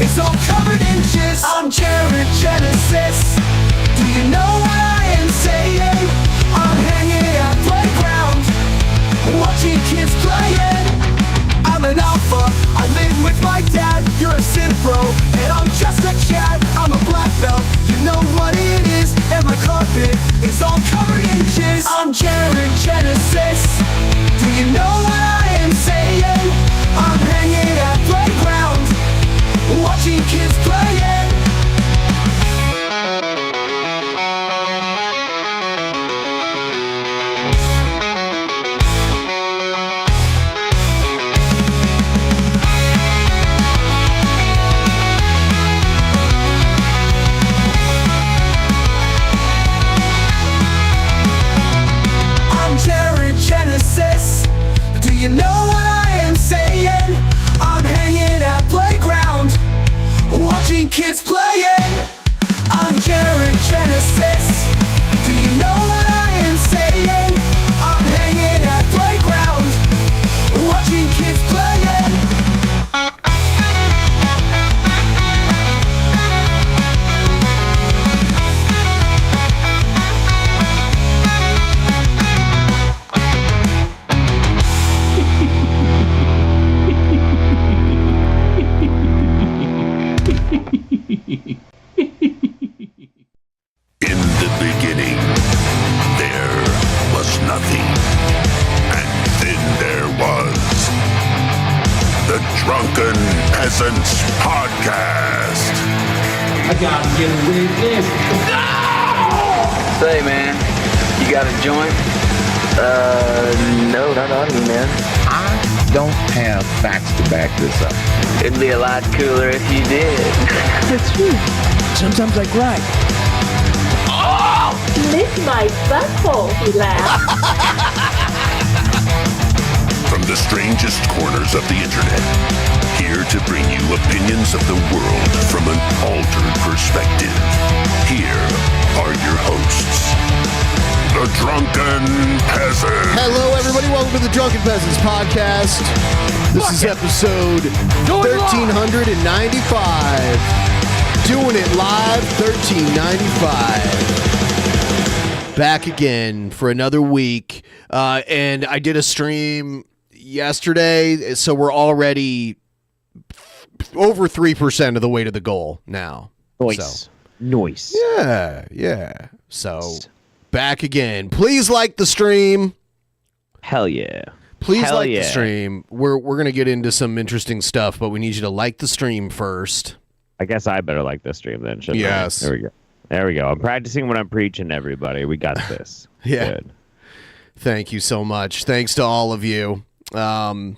It's all covered in jizz. I'm Jared Genesis. Do you know what I am saying? I'm hanging at playground, watching kids playing. I'm an alpha, I live with my dad. You're a synth bro, and I'm just a Chad. I'm a black belt, you know what it is. And my carpet is all covered in jizz. I'm Jared Genesis. Do you know what I am saying? I'm hanging at playground, watching kids playing. Genesis. Do you know what I am saying? I'm hanging at playground, watching kids playing. I'm Jared Genesis. Do you know what I am saying? I'm hanging at playground, watching kids playing. In the beginning, there was nothing. And then there was the Drunken Peasants Podcast. I gotta get away with this. No! Say, man, you got a joint? No, not on me, man. I don't have facts to back this up. It'd be a lot cooler if you did. That's true. Sometimes I cry. Oh! Lick my butthole, he laughed. From the strangest corners of the internet, here to bring you opinions of the world from an altered perspective. Here are your hosts, the Drunken Peasants. Hello, everybody. Welcome to the Drunken Peasants Podcast. This is episode 1395. Doing it live, 1395. Back again for another week. And I did a stream yesterday, so we're already over 3% of the way to the goal now. Nice. Nice. Yeah. So, back again. Please like the stream. Hell yeah. Please like the stream. We're going to get into some interesting stuff, but we need you to like the stream first. I guess I better like the stream then, shouldn't I? Yes. There we go. I'm practicing what I'm preaching, everybody. We got this. Yeah. Good. Thank you so much. Thanks to all of you. No,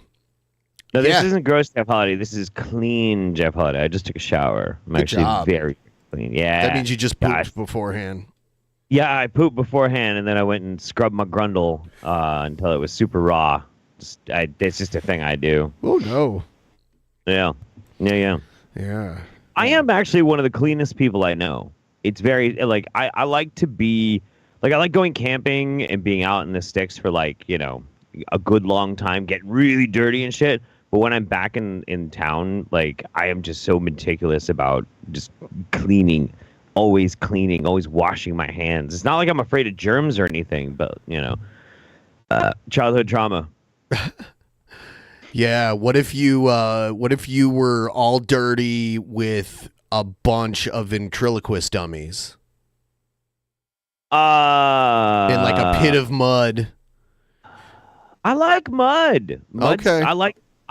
this isn't gross Jeff Holiday. This is clean Jeff Holiday. I just took a shower. I'm Good actually job. very clean. Yeah. That means you just pooped beforehand. Yeah, I pooped beforehand, and then I went and scrubbed my grundle until it was super raw. It's just a thing I do. Oh, no. Yeah. I am actually one of the cleanest people I know. It's very, like, I like to be, like, I like going camping and being out in the sticks for, like, you know, a good long time, get really dirty and shit. But when I'm back in town, like, I am just so meticulous about just cleaning, always washing my hands. It's not like I'm afraid of germs or anything, but, you know, childhood trauma. Yeah, what if you were all dirty with a bunch of ventriloquist dummies? In like a pit of mud. I like mud. Okay. I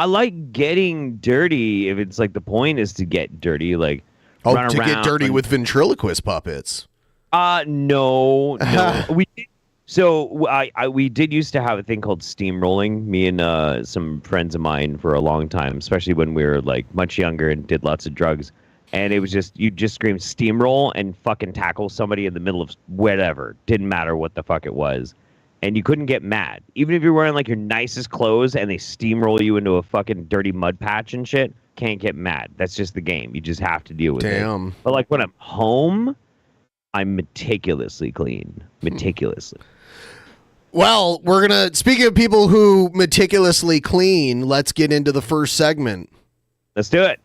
like getting dirty if it's like the point is to get dirty, like run to around get dirty with ventriloquist puppets. No. We did used to have a thing called steamrolling, me and some friends of mine for a long time, especially when we were like much younger and did lots of drugs. And it was just, you'd just scream steamroll and fucking tackle somebody in the middle of whatever. Didn't matter what the fuck it was. And you couldn't get mad. Even if you're wearing like your nicest clothes and they steamroll you into a fucking dirty mud patch and shit, can't get mad. That's just the game. You just have to deal with it. Damn. But like when I'm home, I'm meticulously clean. Meticulously. Well, we're going to, speaking of people who meticulously clean, let's get into the first segment. Let's do it.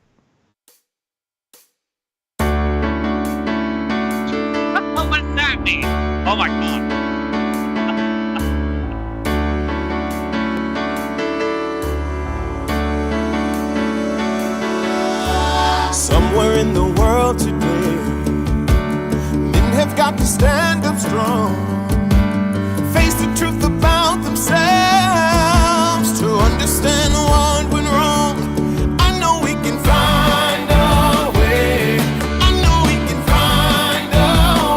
Oh my god. Somewhere in the world today, men have got to stand up strong, face the truth about themselves, to understand what went wrong. I know we can find a way. I know we can find a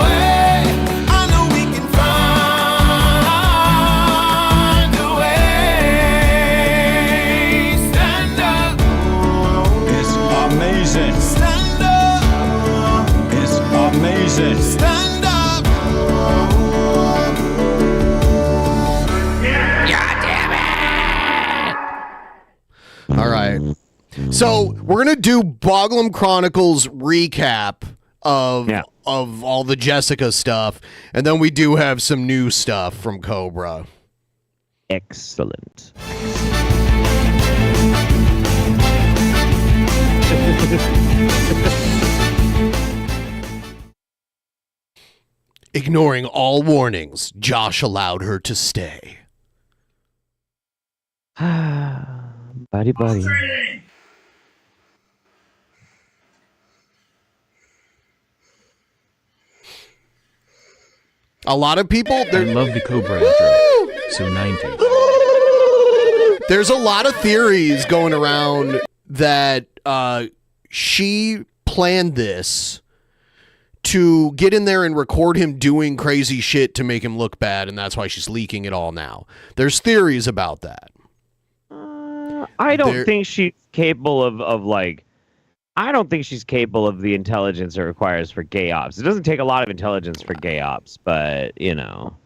way. I know we can find a way. Stand up. It's amazing. Stand up. It's amazing. Stand up. All right. So we're gonna do Boglum Chronicles recap of all the Jessica stuff, and then we do have some new stuff from Cobra. Excellent. Ignoring all warnings, Josh allowed her to stay. Buddy. A lot of people. I love the Cobra intro. So 90. There's a lot of theories going around that she planned this to get in there and record him doing crazy shit to make him look bad, and that's why she's leaking it all now. There's theories about that. I don't think she's capable of like. I don't think she's capable of the intelligence it requires for gay ops. It doesn't take a lot of intelligence for gay ops, but you know,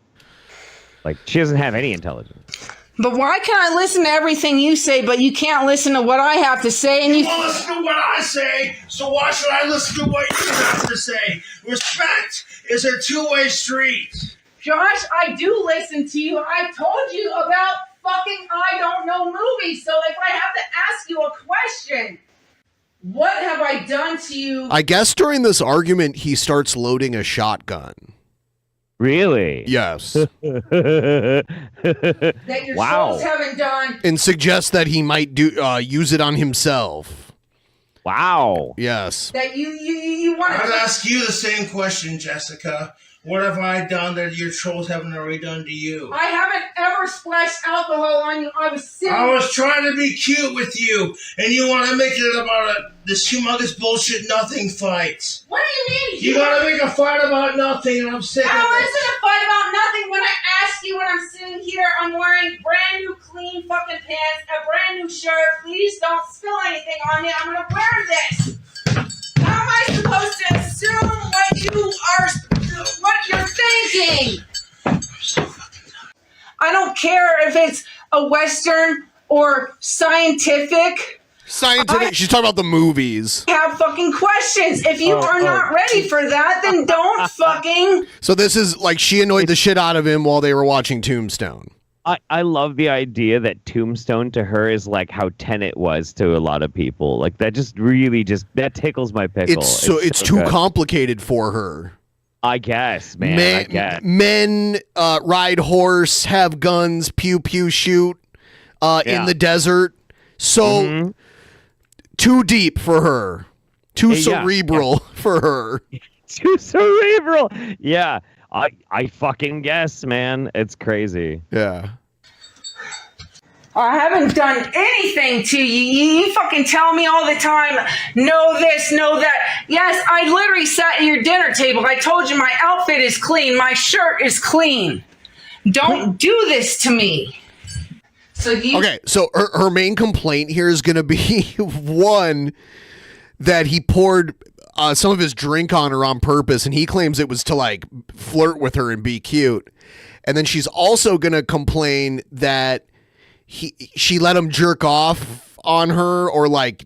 like she doesn't have any intelligence. But why can I listen to everything you say, but you can't listen to what I have to say? And you won't listen to what I say, so why should I listen to what you have to say? Respect is a two-way street. Josh, I do listen to you. I told you about fucking I don't know movies, so if I have to ask you a question, what have I done to you? I guess during this argument, he starts loading a shotgun. Really? Yes. That your souls haven't done. And suggests that he might use it on himself. Wow. Yes. That you want to. I'd ask you the same question, Jessica. What have I done that your trolls haven't already done to you? I haven't ever splashed alcohol on you. I was sitting. I was trying to be cute with you, and you want to make it about this humongous bullshit nothing fight. What do you mean? You gotta make a fight about nothing, and I'm sick of How it. is it a fight about nothing when I ask you when I'm sitting here, I'm wearing brand new clean fucking pants, a brand new shirt. Please don't spill anything on me. I'm gonna wear this. How am I supposed to assume what you're thinking? I don't care if it's a Western or scientific. She's talking about the movies. Have fucking questions. If you are not ready for that, then don't fucking. So this is like she annoyed the shit out of him while they were watching Tombstone. I love the idea that Tombstone to her is like how Tenet was to a lot of people. Like that just really that tickles my pickle. It's too good. complicated for her. I guess, man. I guess. Men ride horse, have guns, pew pew shoot in the desert. So too deep for her. Too cerebral for her. Too cerebral. Yeah. I fucking guess, man. It's crazy. Yeah. I haven't done anything to you. You fucking tell me all the time, know this, know that. Yes, I literally sat at your dinner table. I told you my outfit is clean. My shirt is clean. Don't do this to me. Okay, so her main complaint here is going to be one, that he poured some of his drink on her on purpose, and he claims it was to like flirt with her and be cute. And then she's also going to complain that she let him jerk off on her, or like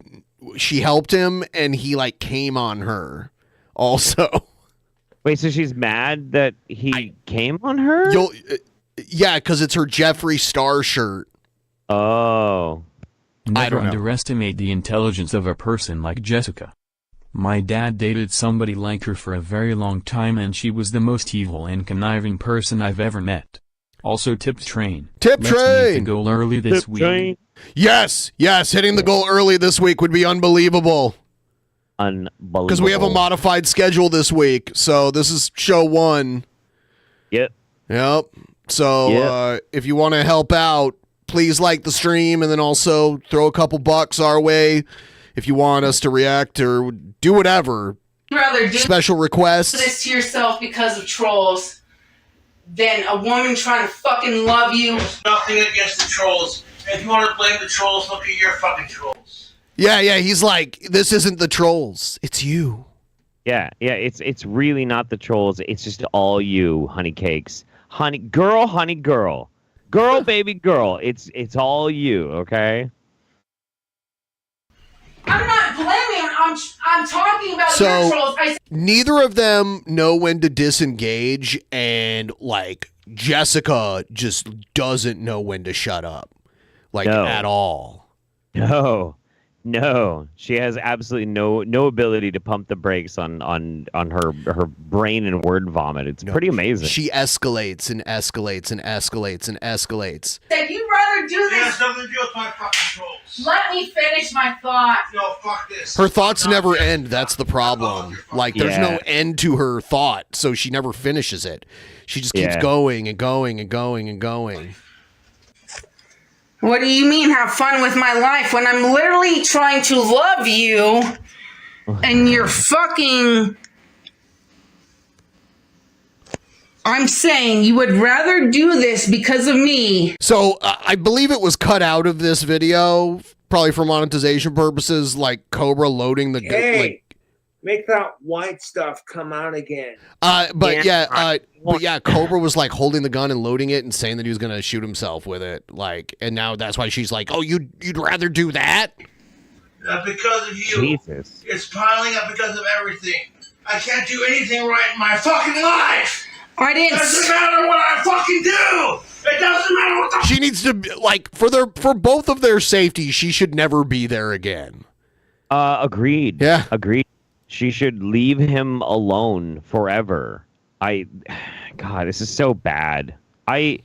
she helped him and he like came on her also. Wait, so she's mad that he came on her? Yeah, because it's her Jeffree Star shirt. Oh. Never underestimate the intelligence of a person like Jessica. My dad dated somebody like her for a very long time and she was the most evil and conniving person I've ever met. Also tip train. Tip Let's train! meet the goal early this week. Train. Yes, hitting the goal early this week would be unbelievable. Unbelievable. Because we have a modified schedule this week, so this is show 1. Yep. So if you want to help out, please like the stream and then also throw a couple bucks our way if you want us to react or do whatever. Rather do Special requests. this to yourself because of trolls than a woman trying to fucking love you. There's nothing against the trolls. If you want to blame the trolls, look at your fucking trolls. Yeah, he's like, this isn't the trolls, it's you. Yeah, it's really not the trolls. It's just all you, honey cakes. Honey girl. Girl, baby girl. It's all you, okay? I'm not blaming. I'm talking about your trolls. Neither of them know when to disengage, and like Jessica just doesn't know when to shut up, at all. No, she has absolutely no ability to pump the brakes on her brain and word vomit. It's pretty amazing. She escalates and escalates and escalates and escalates. Said you'd rather do It this. has nothing to do with my fucking trolls. Let me finish my thought. No, fuck this. Her thoughts never end. That's the problem. There's no end to her thought, so she never finishes it. She just keeps going and going and going and going. What do you mean have fun with my life when I'm literally trying to love you and you're fucking... I'm saying you would rather do this because of me. So I believe it was cut out of this video, probably for monetization purposes, like Cobra loading the... Hey, make that white stuff come out again. But Cobra was like holding the gun and loading it and saying that he was gonna shoot himself with it, and now that's why she's like, "Oh, you'd rather do that?" Because of you. Jesus. It's piling up because of everything. I can't do anything right in my fucking life. It doesn't matter what I fucking do. It doesn't matter what the... She needs to for both of their safety. She should never be there again. Agreed. Yeah. Agreed. She should leave him alone forever. God, this is so bad. I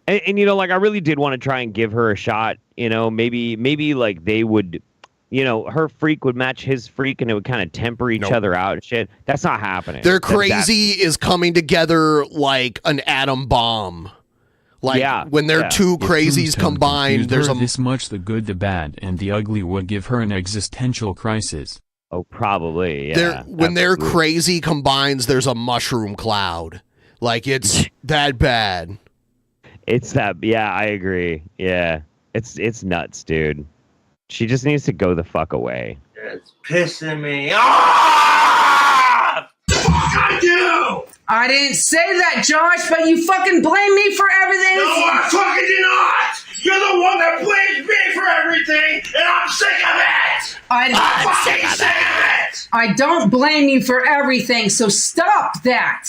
really did want to try and give her a shot. Maybe like they would, her freak would match his freak and it would kind of temper each other out and shit. That's not happening. Their crazy is coming together like an atom bomb. When they're two crazies combined, there's this much the good, the bad, and the ugly would give her an existential crisis. Oh, probably, yeah. When they're crazy combines, there's a mushroom cloud. It's that bad. It's that, yeah, I agree. Yeah. It's nuts, dude. She just needs to go the fuck away. It's pissing me off! Fuck I do! I didn't say that, Josh, but you fucking blame me for everything. No, I fucking did not! You're the one that blames me for everything, and I'm sick of it! I'm fucking sick of it! I don't blame you for everything, so stop that!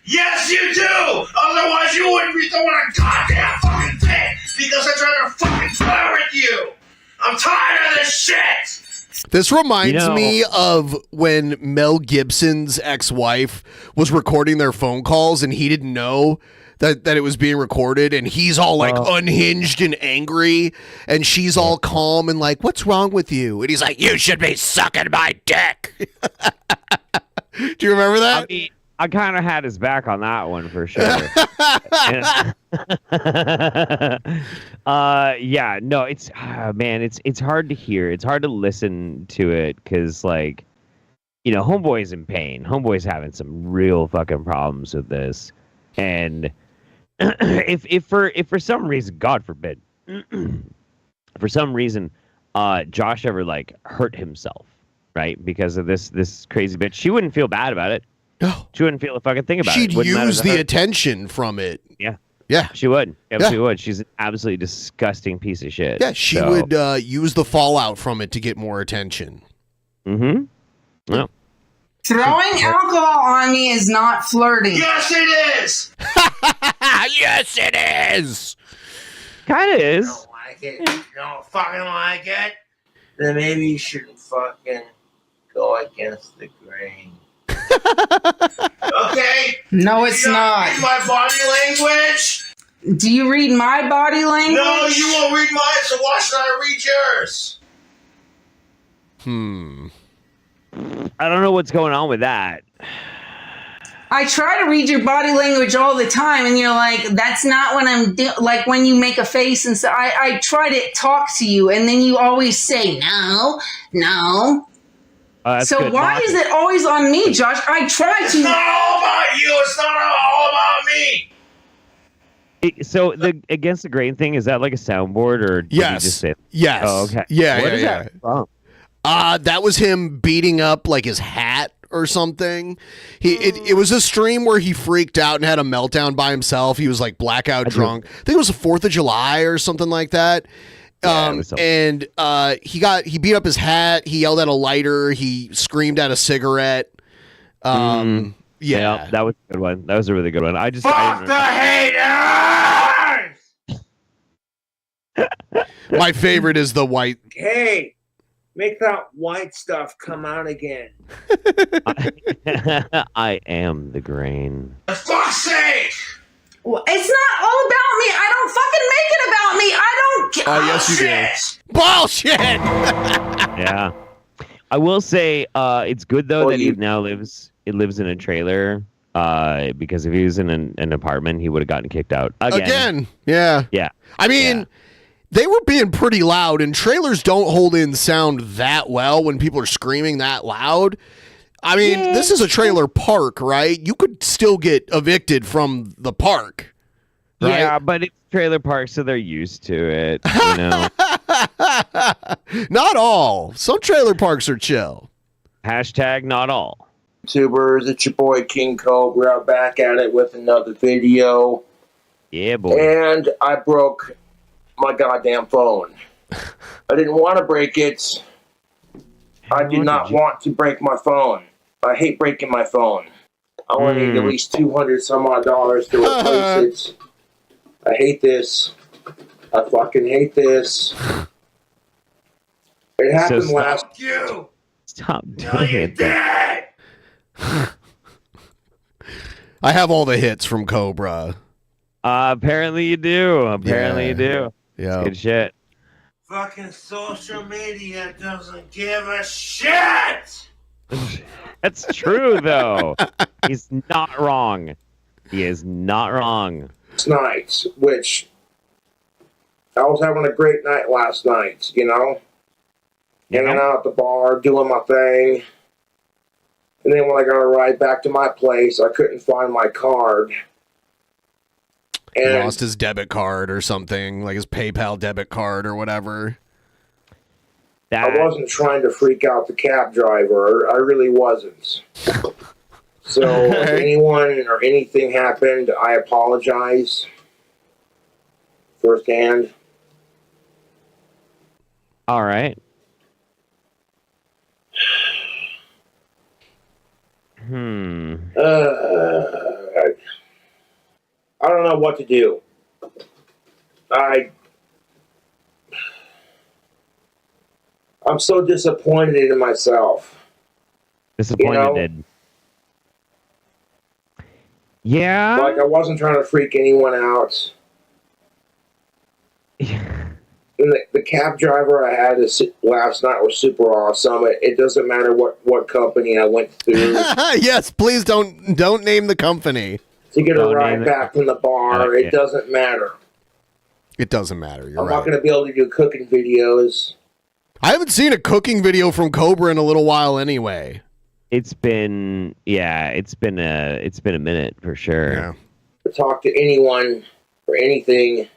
Yes, you do! Otherwise, you wouldn't be doing a goddamn fucking thing! Because I'm trying to fucking play with you! I'm tired of this shit! This reminds me of when Mel Gibson's ex-wife was recording their phone calls and he didn't know that it was being recorded, and he's all unhinged and angry, and she's all calm and like, "What's wrong with you?" And he's like, "You should be sucking my dick." Do you remember that? I mean, I kind of had his back on that one for sure. No, it's man, it's hard to hear. It's hard to listen to it because, Homeboy's in pain. Homeboy's having some real fucking problems with this, and if for some reason, God forbid, for some reason, Josh ever hurt himself, right, because of this crazy bitch, she wouldn't feel bad about it. No, she wouldn't feel a fucking thing about it. She'd use the attention from it. Yeah, she would. Yeah, she would. She's an absolutely disgusting piece of shit. Yeah, she would use the fallout from it to get more attention. Mm-hmm. No. Throwing alcohol on me is not flirting. Yes, it is! Yes, it is! Kind of is. You don't like it? You don't fucking like it? Then maybe you shouldn't fucking go against the grain. Okay? No, it's not. Read my body language? Do you read my body language? No, you won't read mine, so why should I read yours? I don't know what's going on with that. I try to read your body language all the time, and you're like, that's not what I'm doing. Like when you make a face and so I try to talk to you, and then you always say, no. That's So good. why is it always on me, Josh? I try It's to. not all about you. It's not all about me. So the against the grain thing, is that like a soundboard or did you just say? Yes. Oh, okay. Yeah, What yeah, is yeah. that from? That was him beating up like his hat or something. It was a stream where he freaked out and had a meltdown by himself. He was like blackout drunk. I think it was the 4th of July or something like that. And he beat up his hat. He yelled at a lighter. He screamed at a cigarette. Yeah, that was a good one. That was a really good one. Fuck the haters! My favorite is the white. Hey, make that white stuff come out again. I am the grain. For fuck's sake! Well, it's not all about me. I don't fucking make it about me. I don't care. Oh, yes, you do. Bullshit! Yeah. I will say it's good though that he now lives in a trailer because if he was in an apartment he would have gotten kicked out again. Yeah. I mean, Yeah. they were being pretty loud, and trailers don't hold in sound that well when people are screaming that loud. I mean, this is a trailer park, right? You could still get evicted from the park. Right? Yeah, but it's trailer park, so they're used to it. You know. Not all. Some trailer parks are chill. Hashtag not all. YouTubers, it's your boy King Cobra back at it with another video. Yeah, boy. And I broke my goddamn phone. I didn't want to break it. I did not want to break my phone. I hate breaking my phone. I want to need at least $200 some odd dollars to replace it. I hate this. I fucking hate this. It happened last. You! Stop Now doing you're it. dead! I have all the hits from Cobra. Apparently you do. Apparently you do. Yeah. Good shit. Fucking social media doesn't give a shit! That's true, though. He's not wrong. He is not wrong. Night, which I was having a great night last night, you know? Hanging out at the bar, doing my thing. And then when I got a ride back to my place, I couldn't find my card. He And lost his debit card or something, like his PayPal debit card or whatever. I wasn't trying to freak out the cab driver. I really wasn't. So if anyone or anything happened, I apologize firsthand. All right. I don't know what to do. I'm so disappointed in myself. Disappointed. Yeah. Like I wasn't trying to freak anyone out. And the cab driver I had last night was super awesome. It doesn't matter what company I went through. Yes, please don't name the company. To get a ride back from the bar, it doesn't matter. It doesn't matter. You're I'm right. not going to be able to do cooking videos. I haven't seen a cooking video from Cobra in a little while anyway. It's been a minute for sure. Yeah. To talk to anyone or anything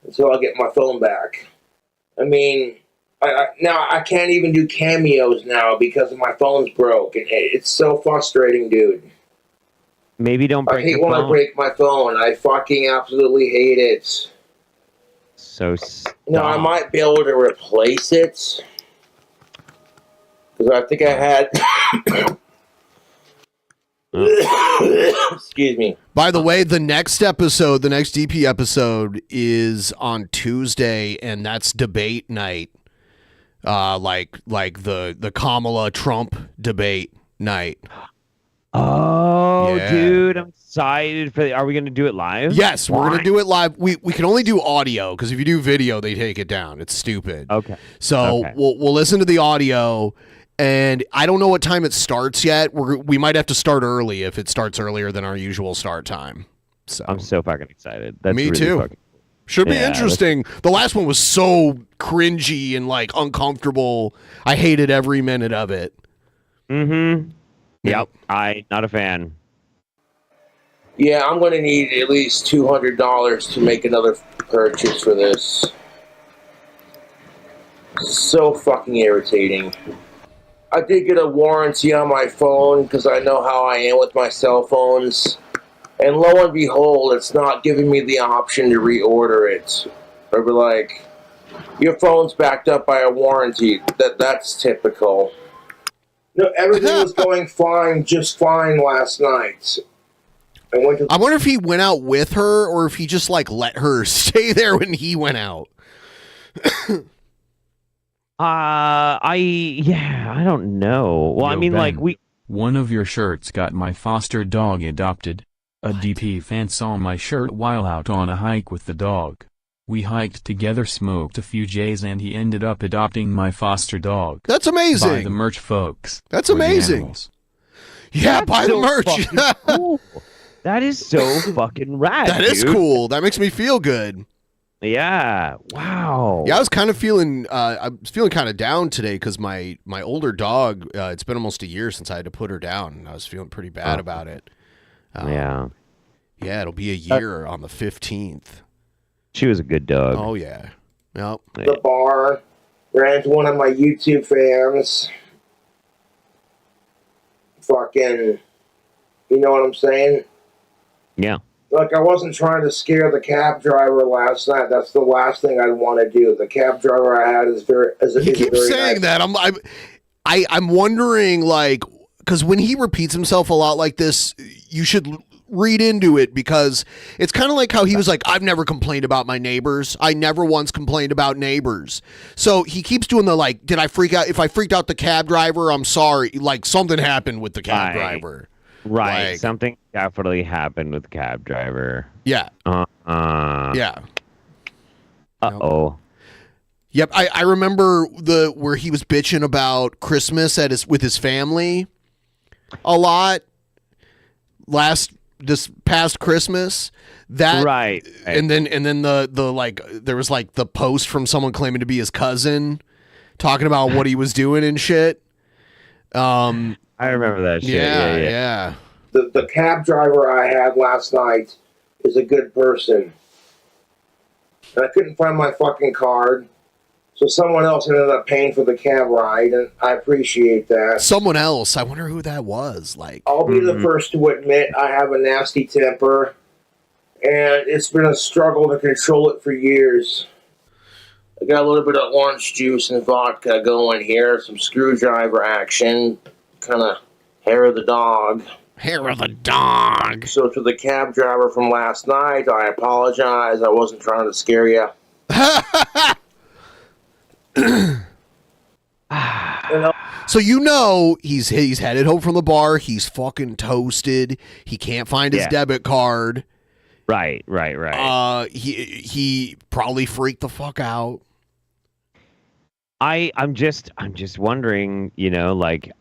until I get my phone back. I mean, now I can't even do cameos now because my phone's broke, and it's so frustrating, dude. Maybe don't break I hate your when phone. I break my phone. I fucking absolutely hate it. So Now I might be able to replace it because I think I had. Excuse me. By the way, the next DP episode is on Tuesday, and that's debate night. like the Kamala Trump debate night. Oh, Yeah. dude, I'm excited for Are we going to do it live? Yes, we're going to do it live. We can only do audio because if you do video, they take it down. It's stupid. Okay. So we'll listen to the audio, and I don't know what time it starts yet. We might have to start early if it starts earlier than our usual start time. So I'm so fucking excited. That's me really too. Fucking... Should be interesting. The last one was so cringy and like uncomfortable. I hated every minute of it. Mm-hmm. Yep. Not a fan. Yeah, I'm going to need at least $200 to make another purchase for this. So fucking irritating. I did get a warranty on my phone because I know how I am with my cell phones. And lo and behold, it's not giving me the option to reorder it. Or be like, your phone's backed up by a warranty. That's typical. No, everything was going fine, just fine last night. I wonder if he went out with her or if he just like let her stay there when he went out. I don't know. Well, Yo, I mean, Ben, like one of your shirts got my foster dog adopted. A DP fan saw my shirt while out on a hike with the dog. We hiked together, smoked a few J's, and he ended up adopting my foster dog. That's amazing. Buy the merch, folks. That's For the amazing. animals. Yeah, That's buy the so merch. fucking cool. That is so fucking rad. That is dude. cool. That makes me feel good. Yeah. Wow. Yeah, I was kind of feeling. I was feeling kind of down today because my older dog. It's been almost a year since I had to put her down, and I was feeling pretty bad about it. Yeah. Yeah, it'll be a year on the 15th. She was a good dog. Oh yeah. Yep. The bar. Ran into one of my YouTube fans. Fucking, you know what I'm saying? Yeah. Like, I wasn't trying to scare the cab driver last night. That's the last thing I'd want to do. The cab driver I had is very... You keep saying that. I'm wondering, like, because when he repeats himself a lot like this, you should read into it, because it's kind of like how he was like, I've never complained about my neighbors. I never once complained about neighbors. So he keeps doing the, like, did I freak out? If I freaked out the cab driver, I'm sorry. Like, something happened with the cab driver. Right. Like, something definitely happened with the cab driver. Yeah. Yeah. Uh-oh. Yep, I remember where he was bitching about Christmas with his family a lot this past Christmas. That right. And then the like there was like the post from someone claiming to be his cousin talking about what he was doing and shit. I remember that shit. Yeah. The cab driver I had last night is a good person. And I couldn't find my fucking card. So someone else ended up paying for the cab ride, and I appreciate that. Someone else. I wonder who that was. Like, I'll be the first to admit I have a nasty temper, and it's been a struggle to control it for years. I got a little bit of orange juice and vodka going here, some screwdriver action, kind of hair of the dog. Hair of the dog. So to the cab driver from last night, I apologize. I wasn't trying to scare you. So he's headed home from the bar. He's fucking toasted. He can't find his debit card. Right. He probably freaked the fuck out. I'm just wondering, like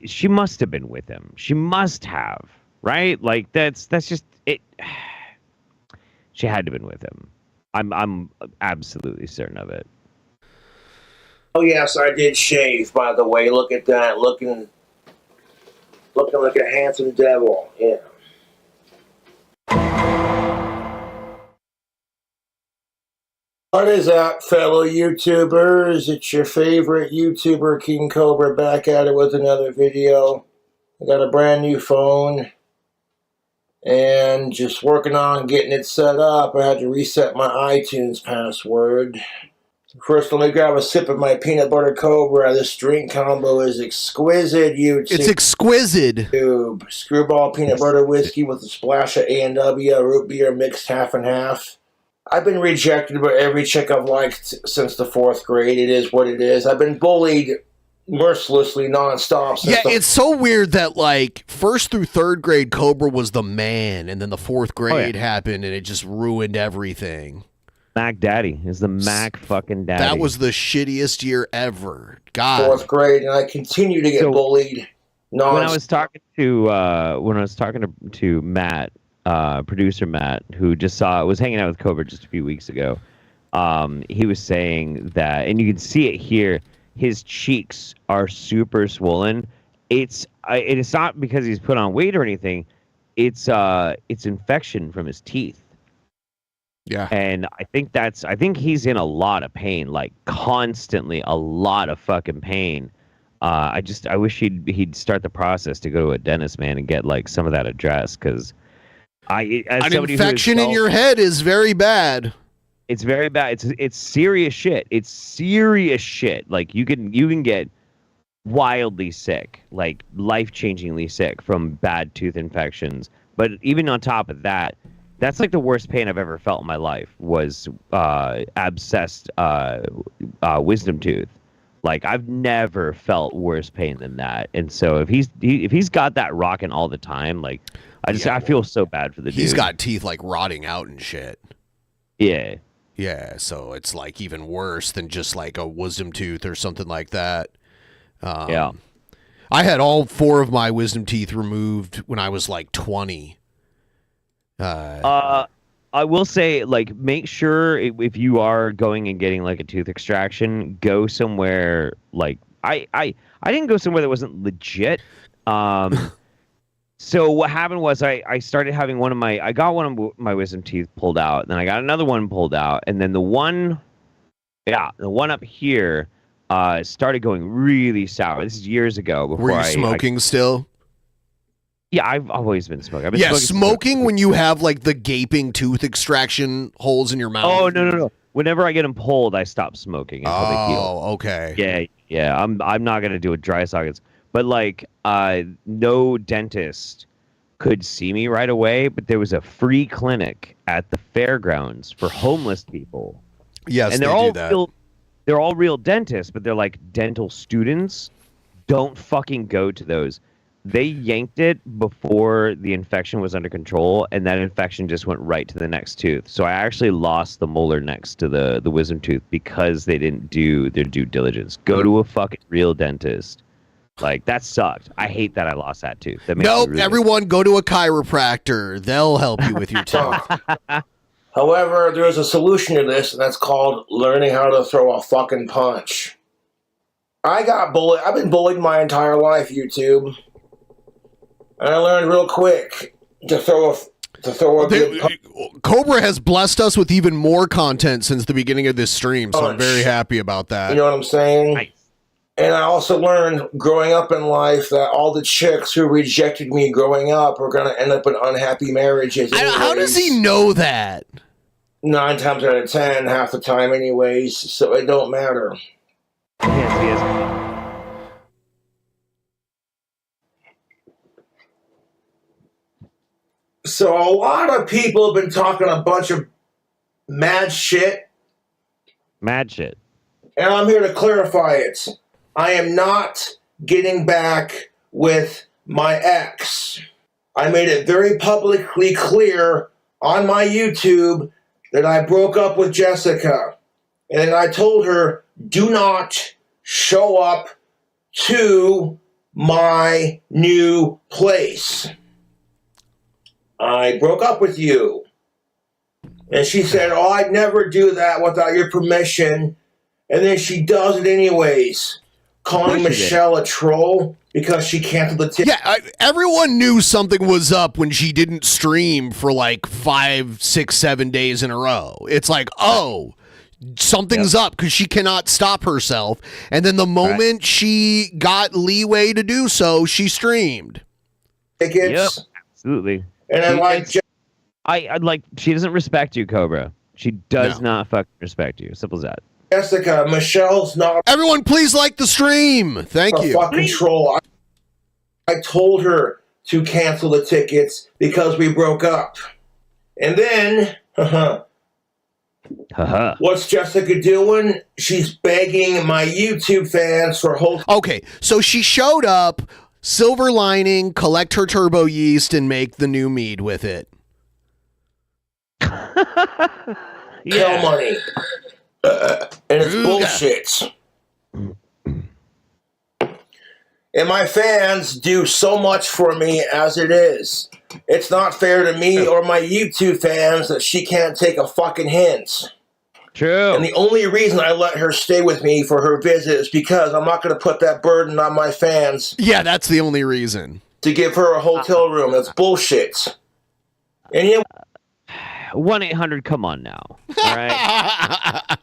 she must have been with him. She must have, right? Like that's just it. She had to have been with him. I'm absolutely certain of it. Oh yes, I did shave, by the way. Look at that, looking like a handsome devil. Yeah. What is up, fellow YouTubers? It's your favorite YouTuber, King Cobra, back at it with another video. I got a brand new phone and just working on getting it set up. I had to reset my iTunes password. First, let me grab a sip of my peanut butter Cobra. This drink combo is exquisite, YouTube. It's exquisite. Screwball peanut butter whiskey with a splash of A&W root beer mixed half and half. I've been rejected by every chick I've liked since the 4th grade. It is what it is. I've been bullied mercilessly nonstop. Yeah, it's so weird that like 1st through 3rd grade Cobra was the man, and then the 4th grade happened, and it just ruined everything. Mac Daddy is the Mac fucking Daddy. That was the shittiest year ever. God. 4th grade, and I continue to get bullied. When I was talking to Matt, producer Matt, who was hanging out with Cobra just a few weeks ago, he was saying that, and you can see it here. His cheeks are super swollen. It's not because he's put on weight or anything. It's infection from his teeth. Yeah. And I think he's in a lot of pain, like constantly a lot of fucking pain. I wish he'd start the process to go to a dentist, man, and get like some of that addressed, because an infection in your head is very bad. It's very bad. It's serious shit. It's serious shit. Like you can get wildly sick, like life-changingly sick from bad tooth infections. But even on top of that, that's like the worst pain I've ever felt in my life was abscessed wisdom tooth. Like I've never felt worse pain than that. And so if he's got that rocking all the time, like I feel so bad for the dude. He's got teeth like rotting out and shit. Yeah. Yeah, so it's like even worse than just like a wisdom tooth or something like that. Yeah. I had all 4 of my wisdom teeth removed when I was like 20. I will say, like, make sure if you are going and getting like a tooth extraction, go somewhere like I didn't go somewhere that wasn't legit. So what happened was I started having I got one of my wisdom teeth pulled out, then I got another one pulled out, and then the one up here started going really sour. This is years ago. Before Were you smoking still? Yeah, I've always been smoking. Smoking when you have like the gaping tooth extraction holes in your mouth. Oh no! Whenever I get them pulled, I stop smoking until they heal. Oh, okay. Yeah. I'm not gonna do it dry sockets. But like, no dentist could see me right away. But there was a free clinic at the fairgrounds for homeless people. Yes, and they're all real. They're all real dentists, but they're like dental students. Don't fucking go to those. They yanked it before the infection was under control, and that infection just went right to the next tooth. So I actually lost the molar next to the wisdom tooth because they didn't do their due diligence. Go to a fucking real dentist. Like, that sucked. I hate that I lost that tooth. Nope, everyone go to a chiropractor. They'll help you with your tooth. However, there's a solution to this, and that's called learning how to throw a fucking punch. I got bullied. I've been bullied my entire life, YouTube. And I learned real quick to throw a good punch. Cobra has blessed us with even more content since the beginning of this stream, so I'm very happy about that. You know what I'm saying? Nice. And I also learned growing up in life that all the chicks who rejected me growing up are going to end up in unhappy marriages. How does he know that? 9 times out of 10, half the time anyways, so it don't matter. So a lot of people have been talking a bunch of mad shit. Mad shit. And I'm here to clarify it. I am not getting back with my ex. I made it very publicly clear on my YouTube that I broke up with Jessica. And I told her, do not show up to my new place. I broke up with you. And she said, oh, I'd never do that without your permission. And then she does it anyways. Calling Michelle a troll because she canceled the ticket. Yeah, everyone knew something was up when she didn't stream for like 5, 6, 7 days in a row. It's like, oh, something's up because she cannot stop herself. And then the moment she got leeway to do so, she streamed. Tickets. Yep, absolutely. And I'm like, I like, she doesn't respect you, Cobra. She does not fucking respect you. Simple as that. Jessica, Michelle's not. Everyone, please like the stream. Thank you. Fucking troll. I told her to cancel the tickets because we broke up. And then What's Jessica doing? She's begging my YouTube fans for whole. Okay, so she showed up, silver lining, collect her turbo yeast, and make the new mead with it. Hell money. And it's bullshit. And my fans do so much for me as it is. It's not fair to me or my YouTube fans that she can't take a fucking hint. True. And the only reason I let her stay with me for her visit is because I'm not going to put that burden on my fans. Yeah, that's the only reason. To give her a hotel room. That's bullshit. And you 1-800, come on now. All right.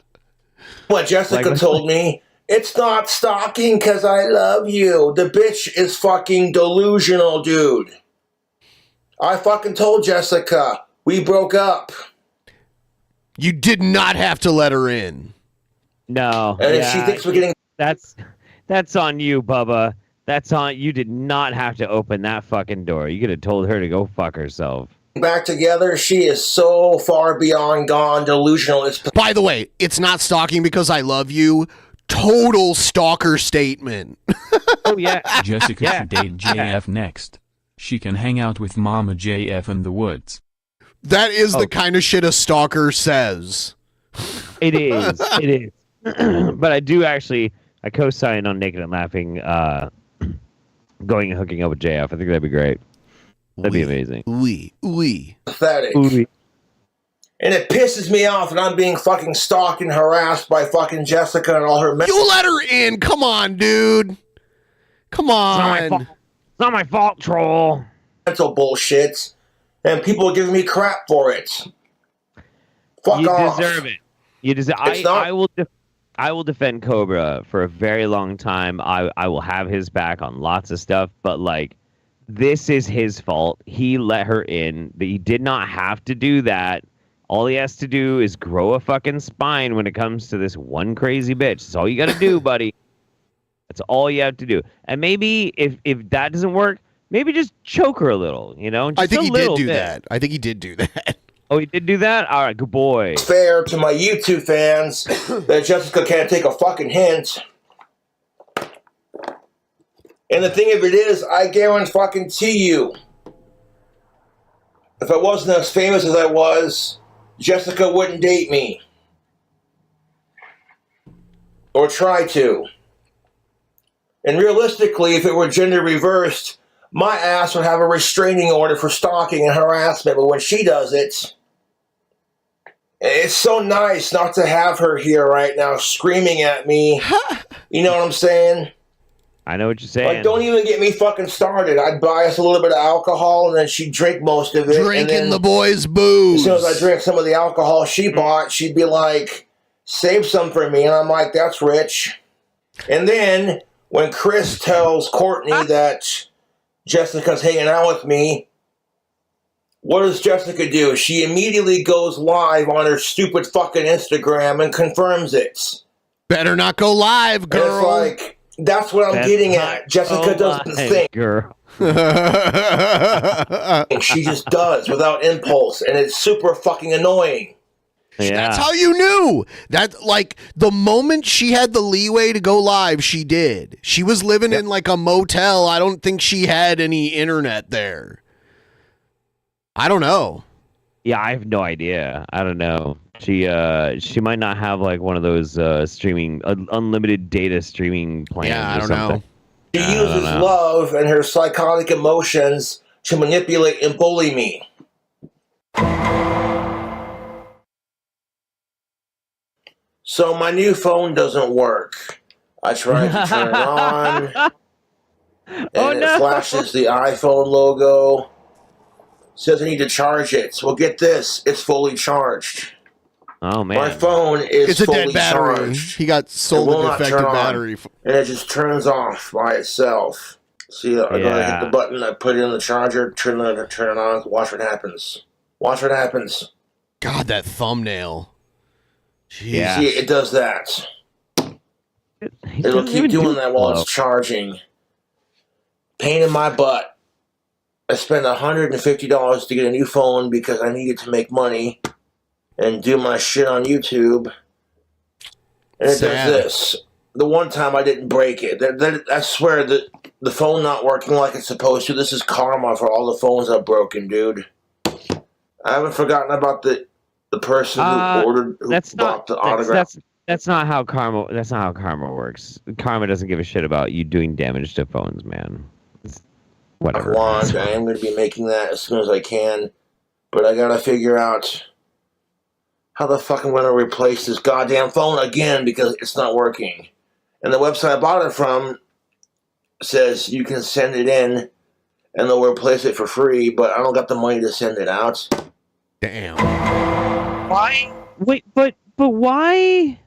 What Jessica told me, it's not stalking because I love you. The bitch is fucking delusional, dude. I fucking told Jessica. We broke up. You did not have to let her in. No. And if she thinks we're getting... That's on you, Bubba. That's on... You did not have to open that fucking door. You could have told her to go fuck herself. Back together, she is so far beyond gone delusional. By the way, it's not stalking because I love you. Total stalker statement. Oh, yeah. Jessica should date JF next. She can hang out with Mama JF in the woods. That is the kind of shit a stalker says. It is. It is. But I do actually... I co-sign on Naked and Laughing going and hooking up with JF. I think that'd be great. That'd be amazing. Pathetic. And it pisses me off that I'm being fucking stalked and harassed by fucking Jessica and all her... You let her in. Come on, dude. Come on. It's not my fault, troll. Mental bullshit. And people are giving me crap for it. Fuck off. You deserve it. You deserve. I will defend Cobra for a very long time. I will have his back on lots of stuff, but like, this is his fault. He let her in. He did not have to do that. All he has to do is grow a fucking spine when it comes to this one crazy bitch. That's all you got to do, buddy. That's all you have to do. And maybe if that doesn't work, maybe just choke her a little, you know? Just I think he did do bit. that. I think he did do that. Oh, he did do that? All right, good boy. It's fair to my YouTube fans that Jessica can't take a fucking hint. And the thing of it is, I guarantee you, if I wasn't as famous as I was, Jessica wouldn't date me. Or try to. And realistically, if it were gender reversed, my ass would have a restraining order for stalking and harassment, but when she does it, it's so nice not to have her here right now screaming at me. You know what I'm saying? I know what you're saying. Like, don't even get me fucking started. I'd buy us a little bit of alcohol, and then she'd drink most of it. Drinking the boys' booze. As soon as I drank some of the alcohol she bought, she'd be like, save some for me. And I'm like, that's rich. And then, when Chris tells Courtney that Jessica's hanging out with me, what does Jessica do? She immediately goes live on her stupid fucking Instagram and confirms it. Better not go live, girl. And it's like, that's what I'm getting at. Jessica doesn't think. Girl. She just does without impulse, and it's super fucking annoying. Yeah. That's how you knew. That, like, the moment she had the leeway to go live, she did. She was living in, like, a motel. I don't think she had any internet there. I don't know. Yeah, I have no idea. I don't know. She might not have like one of those streaming unlimited data streaming plans. Yeah, I or don't something. know. She uses love and her psychotic emotions to manipulate and bully me. So my new phone doesn't work. I tried to turn it on, and it flashes the iPhone logo. Says I need to charge it. Well, get this. It's fully charged. Oh, man. My phone is It's a fully dead battery. charged. He got sold It will a not defective turn on, battery. and it just turns off by itself. See, I gotta hit the button, I put it in the charger, turn it on, watch what happens. Watch what happens. God, that thumbnail. Jeez. Yeah. See, it does that. It'll keep doing that while it's charging. Pain in my butt. I spent $150 to get a new phone because I needed to make money. and do my shit on YouTube. And it does this. The one time I didn't break it. I swear that the phone not working like it's supposed to. This is karma for all the phones I've broken, dude. I haven't forgotten about the person who bought the autograph. That's not how karma. That's not how karma works. Karma doesn't give a shit about you doing damage to phones, man. Whatever. I am going to be making that as soon as I can, but I gotta figure out how the fuck I'm going to replace this goddamn phone again because it's not working. And the website I bought it from says you can send it in and they'll replace it for free, but I don't got the money to send it out. Damn. Why? Wait, but why?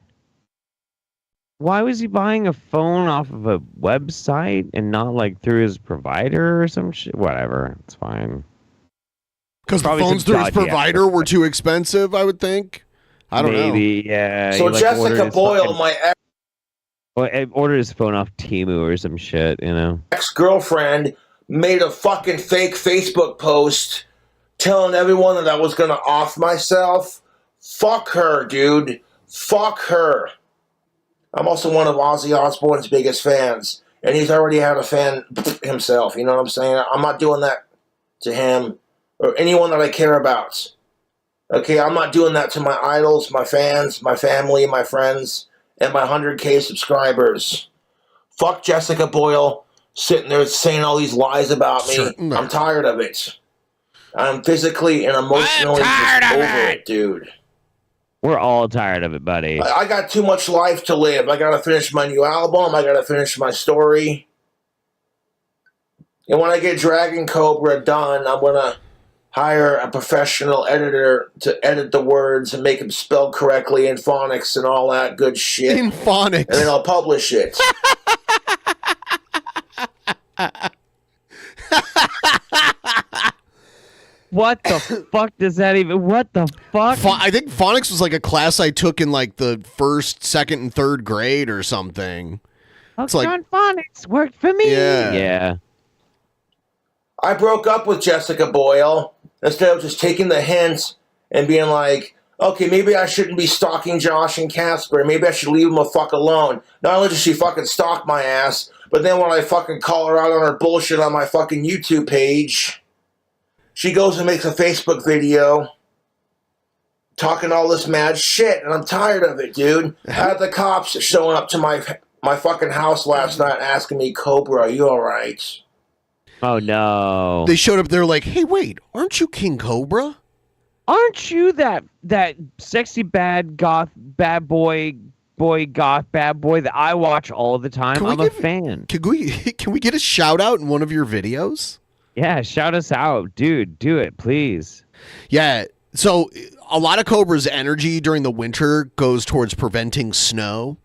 Why was he buying a phone off of a website and not like through his provider or some shit? Whatever, it's fine. Because the phones through his provider were too expensive, I would think. I don't know. Maybe, yeah. So Jessica Boyle, my ordered his phone off Temu or some shit, you know. Ex-girlfriend made a fucking fake Facebook post telling everyone that I was going to off myself. Fuck her, dude. Fuck her. I'm also one of Ozzy Osbourne's biggest fans, and he's already had a fan himself, you know what I'm saying? I'm not doing that to him or anyone that I care about. Okay, I'm not doing that to my idols, my fans, my family, my friends, and my 100K subscribers. Fuck Jessica Boyle sitting there saying all these lies about me. Sure. I'm tired of it. I'm physically and emotionally just over it, dude. We're all tired of it, buddy. I got too much life to live. I got to finish my new album. I got to finish my story. And when I get Dragon Cobra done, I'm going to hire a professional editor to edit the words and make them spelled correctly in phonics and all that good shit. In phonics. And then I'll publish it. What the fuck does that even... What the fuck? I think phonics was like a class I took in like the first, second, and third grade or something. It's like phonics worked for me. Yeah. I broke up with Jessica Boyle instead of just taking the hints and being like, okay, maybe I shouldn't be stalking Josh and Casper. Maybe I should leave them the fuck alone. Not only does she fucking stalk my ass, but then when I fucking call her out on her bullshit on my fucking YouTube page, she goes and makes a Facebook video talking all this mad shit, and I'm tired of it, dude. I had the cops showing up to my fucking house last night asking me, Cobra, are you alright? Oh, no. They showed up, they're like, hey, wait, aren't you King Cobra? Aren't you that sexy bad goth bad boy goth bad boy that I watch all the time? I'm a fan. Can we get a shout out in one of your videos? Yeah, shout us out. Dude, do it, please. Yeah, so a lot of Cobra's energy during the winter goes towards preventing snow.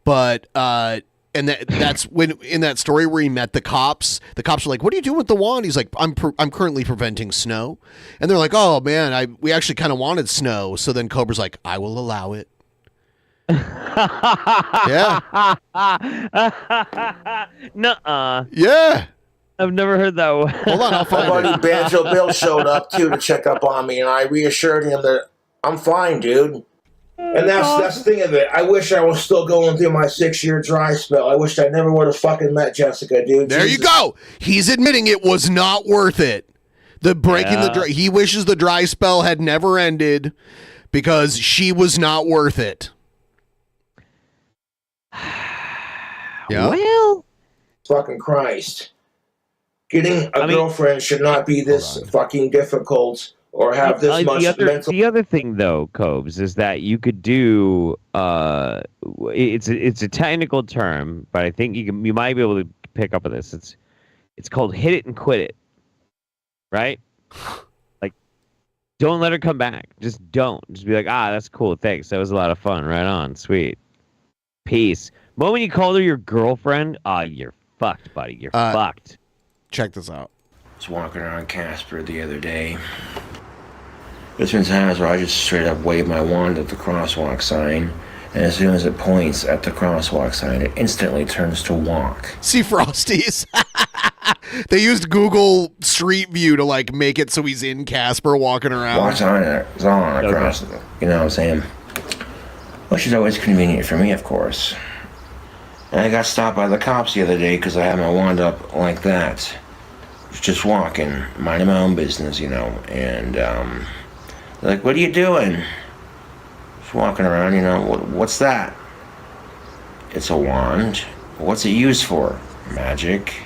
But, and that's when, in that story where he met the cops are like, what are you doing with the wand? He's like, I'm currently preventing snow. And they're like, oh, man, we actually kind of wanted snow. So then Cobra's like, I will allow it. Yeah. Nuh-uh. Yeah. I've never heard that one. Hold on, I'll find my buddy Banjo Bill showed up, too, to check up on me, and I reassured him that I'm fine, dude. And that's the thing of it. I wish I was still going through my 6-year dry spell. I wish I never would have fucking met Jessica, dude. There you go. He's admitting it was not worth it. He wishes the dry spell had never ended because she was not worth it. Yeah. Well, fucking Christ. Getting a girlfriend should not be this fucking difficult or have this much mental... The other thing, though, Cobes, is that you could do... it's a technical term, but I think you might be able to pick up on this. It's called hit it and quit it. Right? Like, don't let her come back. Just don't. Just be like, that's cool. Thanks. That was a lot of fun. Right on. Sweet. Peace. Moment you called her your girlfriend, you're fucked, buddy. You're fucked. Check this out. I was walking around Casper the other day. There's been times where I just straight up wave my wand at the crosswalk sign, and as soon as it points at the crosswalk sign, it instantly turns to walk. See Frosties. They used Google Street View to like make it so he's in Casper walking around. Watch on it. It's on across the, you know what I'm saying? Which is always convenient for me, of course. And I got stopped by the cops the other day because I had my wand up like that. Just walking, minding my own business, you know. And they're like, what are you doing? Just walking around, you know. What's that? It's a wand. What's it used for? Magic.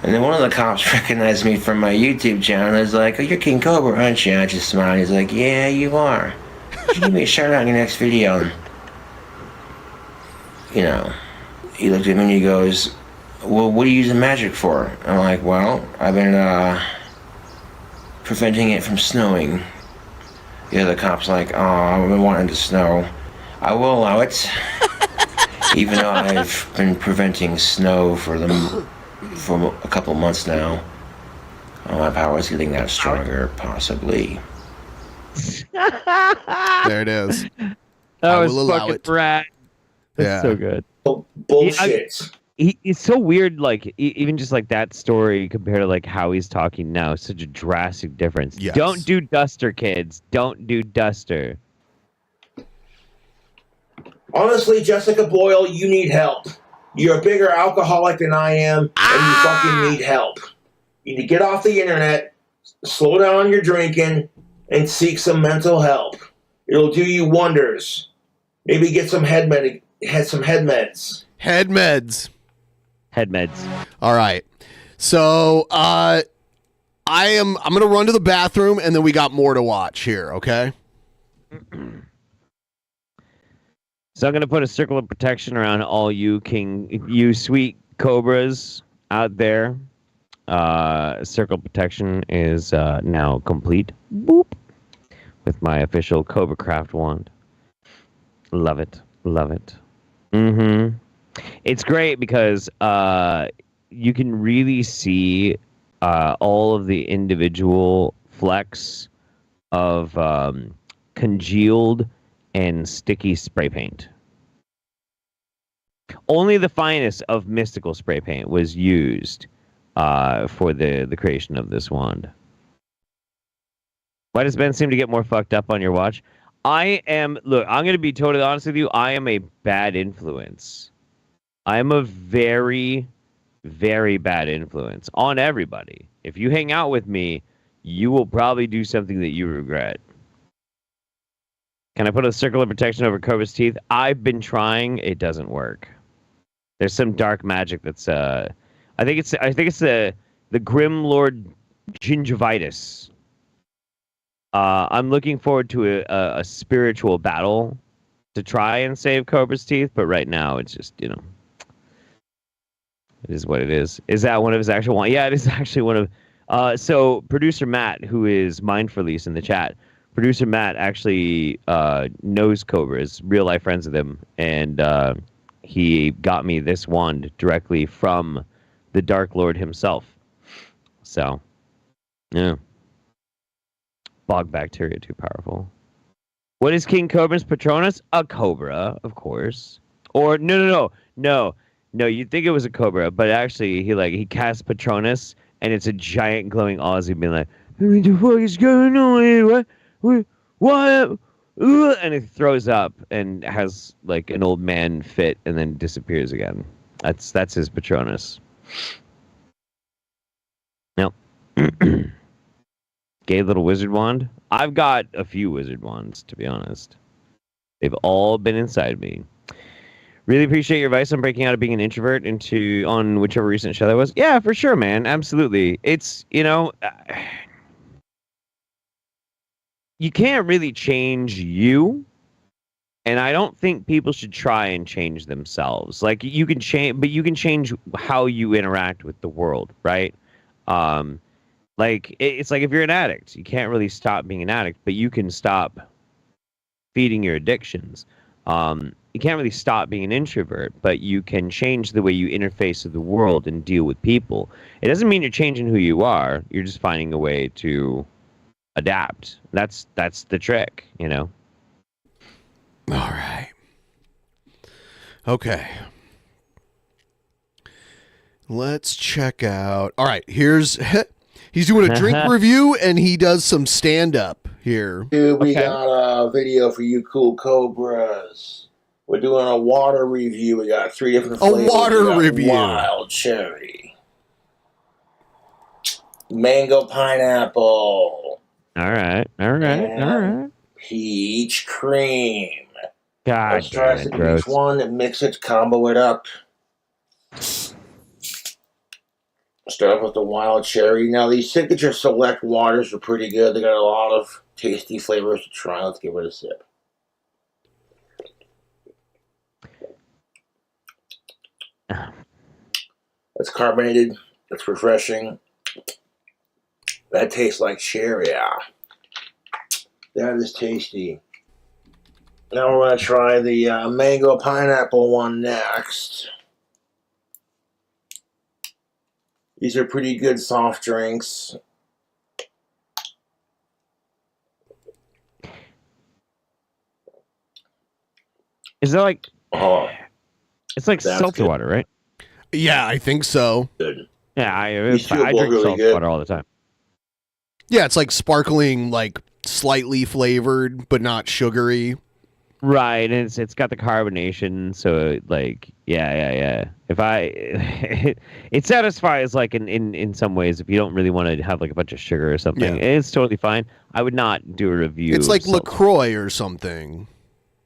And then one of the cops recognized me from my YouTube channel. He's like, oh, you're King Cobra, aren't you? I just smiled. He's like, yeah, you are. You should give me a shout out in your next video. And, you know, he looked at me and he goes, well, what are you using magic for? I'm like, well, I've been preventing it from snowing. The other cop's like, oh, I've been wanting to snow. I will allow it. Even though I've been preventing snow for a couple months now. Oh, my power's getting that stronger, possibly. There it is. That I was will allow fucking it. rad. That's Yeah. so good. Bullshit. It's so weird, like, even just like that story compared to like how he's talking now. Such a drastic difference. Yes. Don't do Duster, kids. Don't do Duster. Honestly, Jessica Boyle, you need help. You're a bigger alcoholic than I am, and you fucking need help. You need to get off the internet, slow down on your drinking, and seek some mental help. It'll do you wonders. Maybe get some head meds. Head meds. Head meds. All right. So I'm gonna run to the bathroom and then we got more to watch here, okay? So I'm gonna put a circle of protection around all you sweet cobras out there. Circle protection is now complete. Boop. With my official Cobra Craft wand. Love it. Love it. Mm-hmm. It's great because you can really see all of the individual flecks of congealed and sticky spray paint. Only the finest of mystical spray paint was used for the creation of this wand. Why does Ben seem to get more fucked up on your watch? Look, I'm going to be totally honest with you. I am a bad influence. I am a very, very bad influence on everybody. If you hang out with me, you will probably do something that you regret. Can I put a circle of protection over Cobra's teeth? I've been trying. It doesn't work. There's some dark magic that's I think it's the Grim Lord Gingivitis. I'm looking forward to a spiritual battle to try and save Cobra's teeth, but right now it's just, you know, it is what it is. Is that one of his actual ones? Yeah, it is actually one of. So producer Matt, who is Mindfully in the chat, producer Matt actually knows Cobras, real life friends with him, and he got me this wand directly from the Dark Lord himself. So, yeah. Bog bacteria too powerful. What is King Cobra's Patronus? A cobra, of course. Or no. You'd think it was a cobra, but actually he casts Patronus, and it's a giant glowing Aussie being like, "What the fuck is going on here? What? And it throws up and has like an old man fit, and then disappears again. That's his Patronus. Now, gay little wizard wand. I've got a few wizard wands, to be honest. They've all been inside me. Really appreciate your advice on breaking out of being an introvert on whichever recent show that was. Yeah, for sure, man. Absolutely. It's, you know, you can't really change you. And I don't think people should try and change themselves. Like, you can change, but you can change how you interact with the world, right? Like, it's like if you're an addict, you can't really stop being an addict, but you can stop feeding your addictions. You can't really stop being an introvert, but you can change the way you interface with the world and deal with people. It doesn't mean you're changing who you are. You're just finding a way to adapt. That's the trick, you know? All right. Okay. Let's check out. All right, he's doing a drink review and he does some stand up here. Dude, we got a video for you cool cobras. We're doing a water review. We got 3 different flavors. A water review. Wild cherry, mango pineapple. All right. Peach cream. God, let's try some each one and mix it, combo it up. Start off with the wild cherry. Now, these signature select waters are pretty good. They got a lot of tasty flavors to try. Let's give it a sip. It's carbonated. It's refreshing. That tastes like cherry. That is tasty. Now we're going to try the mango pineapple one next. These are pretty good soft drinks. Is that like... Oh, it's like seltzer water, right? Yeah, I think so. Good. Yeah, I drink really seltzer water all the time. Yeah, it's like sparkling, like slightly flavored, but not sugary. Right, and it's got the carbonation, so like yeah. It satisfies like in some ways if you don't really want to have like a bunch of sugar or something. Yeah. It's totally fine. I would not do a review. It's like LaCroix or something.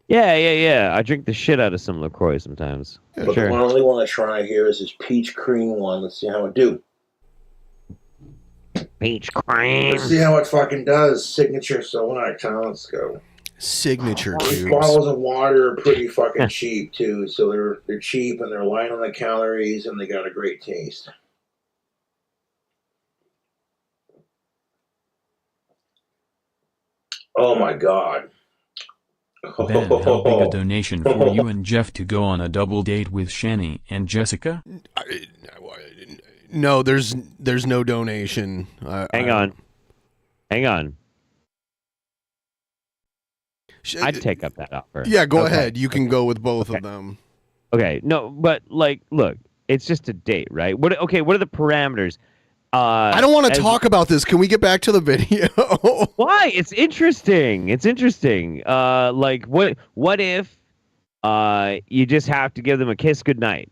Yeah. I drink the shit out of some LaCroix sometimes. Yeah, but the one I really want to try here is this peach cream one. Let's see how it do. Peach cream. Let's see how it fucking does. Signature select. Let's go. Signature These juice. bottles of water are pretty fucking cheap too. So they're cheap and they're light on the calories and they got a great taste. Oh my god. Ben, how big a donation for you and Jeff to go on a double date with Shanny and Jessica? No, there's no donation. Hang on. I'd take up that offer. Yeah, go ahead. You can go with both of them. Okay, no, but like, look, it's just a date, right? What are the parameters? I don't want to talk about this. Can we get back to the video? Why? It's interesting. Like, what if you just have to give them a kiss goodnight?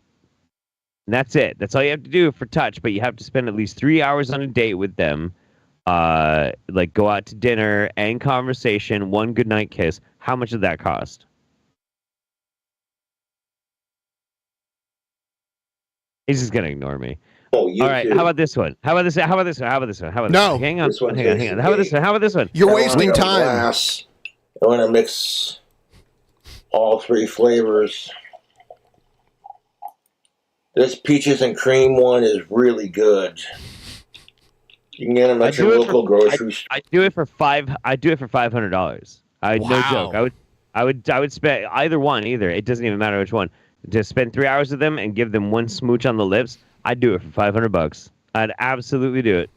And that's it. That's all you have to do for touch, but you have to spend at least 3 hours on a date with them. Like go out to dinner and conversation, one goodnight kiss. How much did that cost? He's just gonna ignore me. Oh, you all right. too. How about this one? How about this one? No. Hang on. How about this one? How about this one? You're wasting time. I'm gonna mix all 3 flavors. This peaches and cream one is really good. You can get them at your local grocery store. I do it for $500. No joke. I would spend either one. It doesn't even matter which one. To spend 3 hours with them and give them one smooch on the lips. I'd do it for $500. I'd absolutely do it.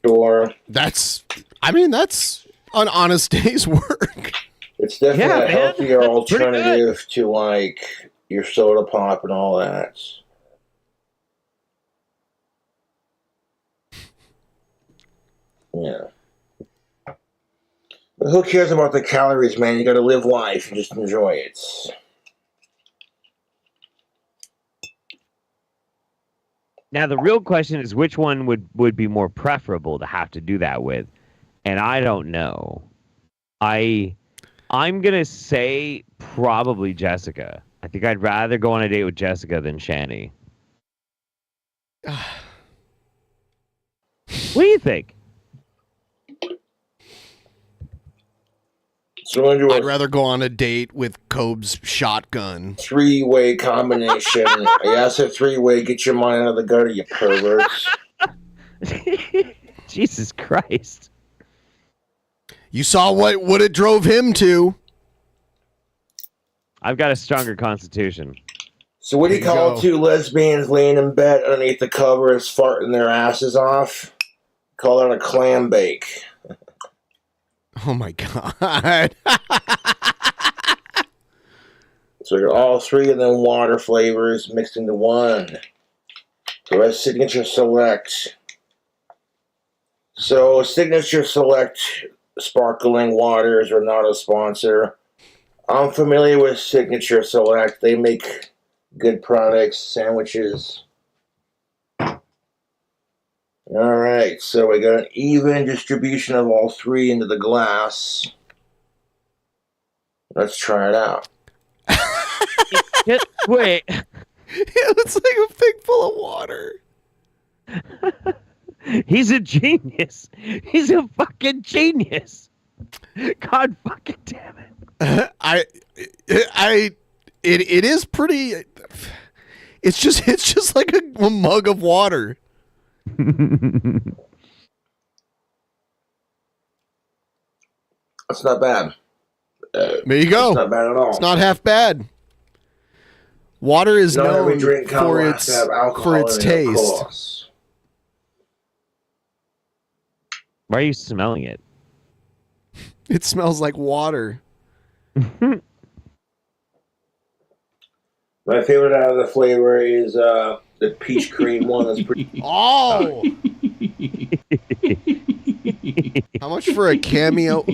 Sure. That's an honest day's work. It's definitely a healthier alternative to like your soda pop and all that. Yeah. But who cares about the calories, man? You gotta live life and just enjoy it. Now, the real question is which one would be more preferable to have to do that with? And I don't know. I'm going to say probably Jessica. I think I'd rather go on a date with Jessica than Shanny. What do you think? So I'd rather go on a date with Cobe's shotgun. 3-way combination. Yes, a 3-way. Get your mind out of the gutter, you perverts. Jesus Christ. You saw what it drove him to. I've got a stronger constitution. So what do you call 2 lesbians laying in bed underneath the covers, farting their asses off? Call that a clam bake. Oh my god. So you're all 3 of them water flavors mixed into one. So that's Signature Select. So Signature Select sparkling waters are not a sponsor. I'm familiar with Signature Select. They make good products, sandwiches. All right, so we got an even distribution of all three into the glass. Let's try it out. Wait. It's like a pig full of water. He's a genius. He's a fucking genius. God fucking damn it. It is pretty. It's just like a mug of water. That's not bad. There you go. It's not bad at all. It's not half bad. Water is Not every known drink for has to have alcohol for its in it, of taste. course. Why are you smelling it? It smells like water. My favorite out of the flavor is the peach cream one. That's pretty. Oh! How much for a cameo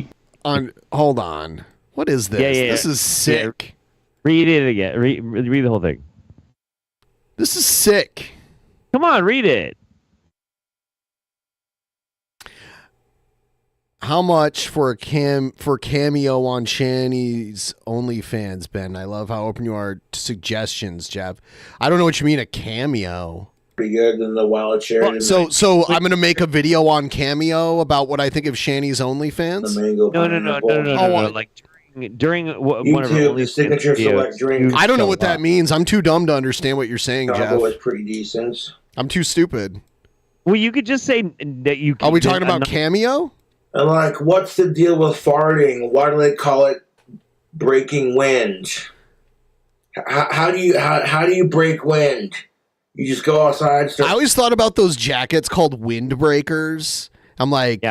on... Hold on. What is this? Yeah. This is sick. Yeah. Read it again. Read the whole thing. This is sick. Come on, read it. How much for a cameo on Shanny's OnlyFans, Ben? I love how open you are to suggestions, Jeff. I don't know what you mean, a cameo. Pretty good than the wild cherry. So I'm gonna make a video on Cameo about what I think of Shanny's OnlyFans. The mango No. Like during one of her Signature Select drink. I don't know what that means. I'm too dumb to understand what you're saying, Jeff. Combo is pretty decent. I'm too stupid. Well, you could just say that you. Are we talking about Cameo? And like, what's the deal with farting? Why do they call it breaking wind? How do you break wind? You just go outside. I always thought about those jackets called windbreakers. I'm like,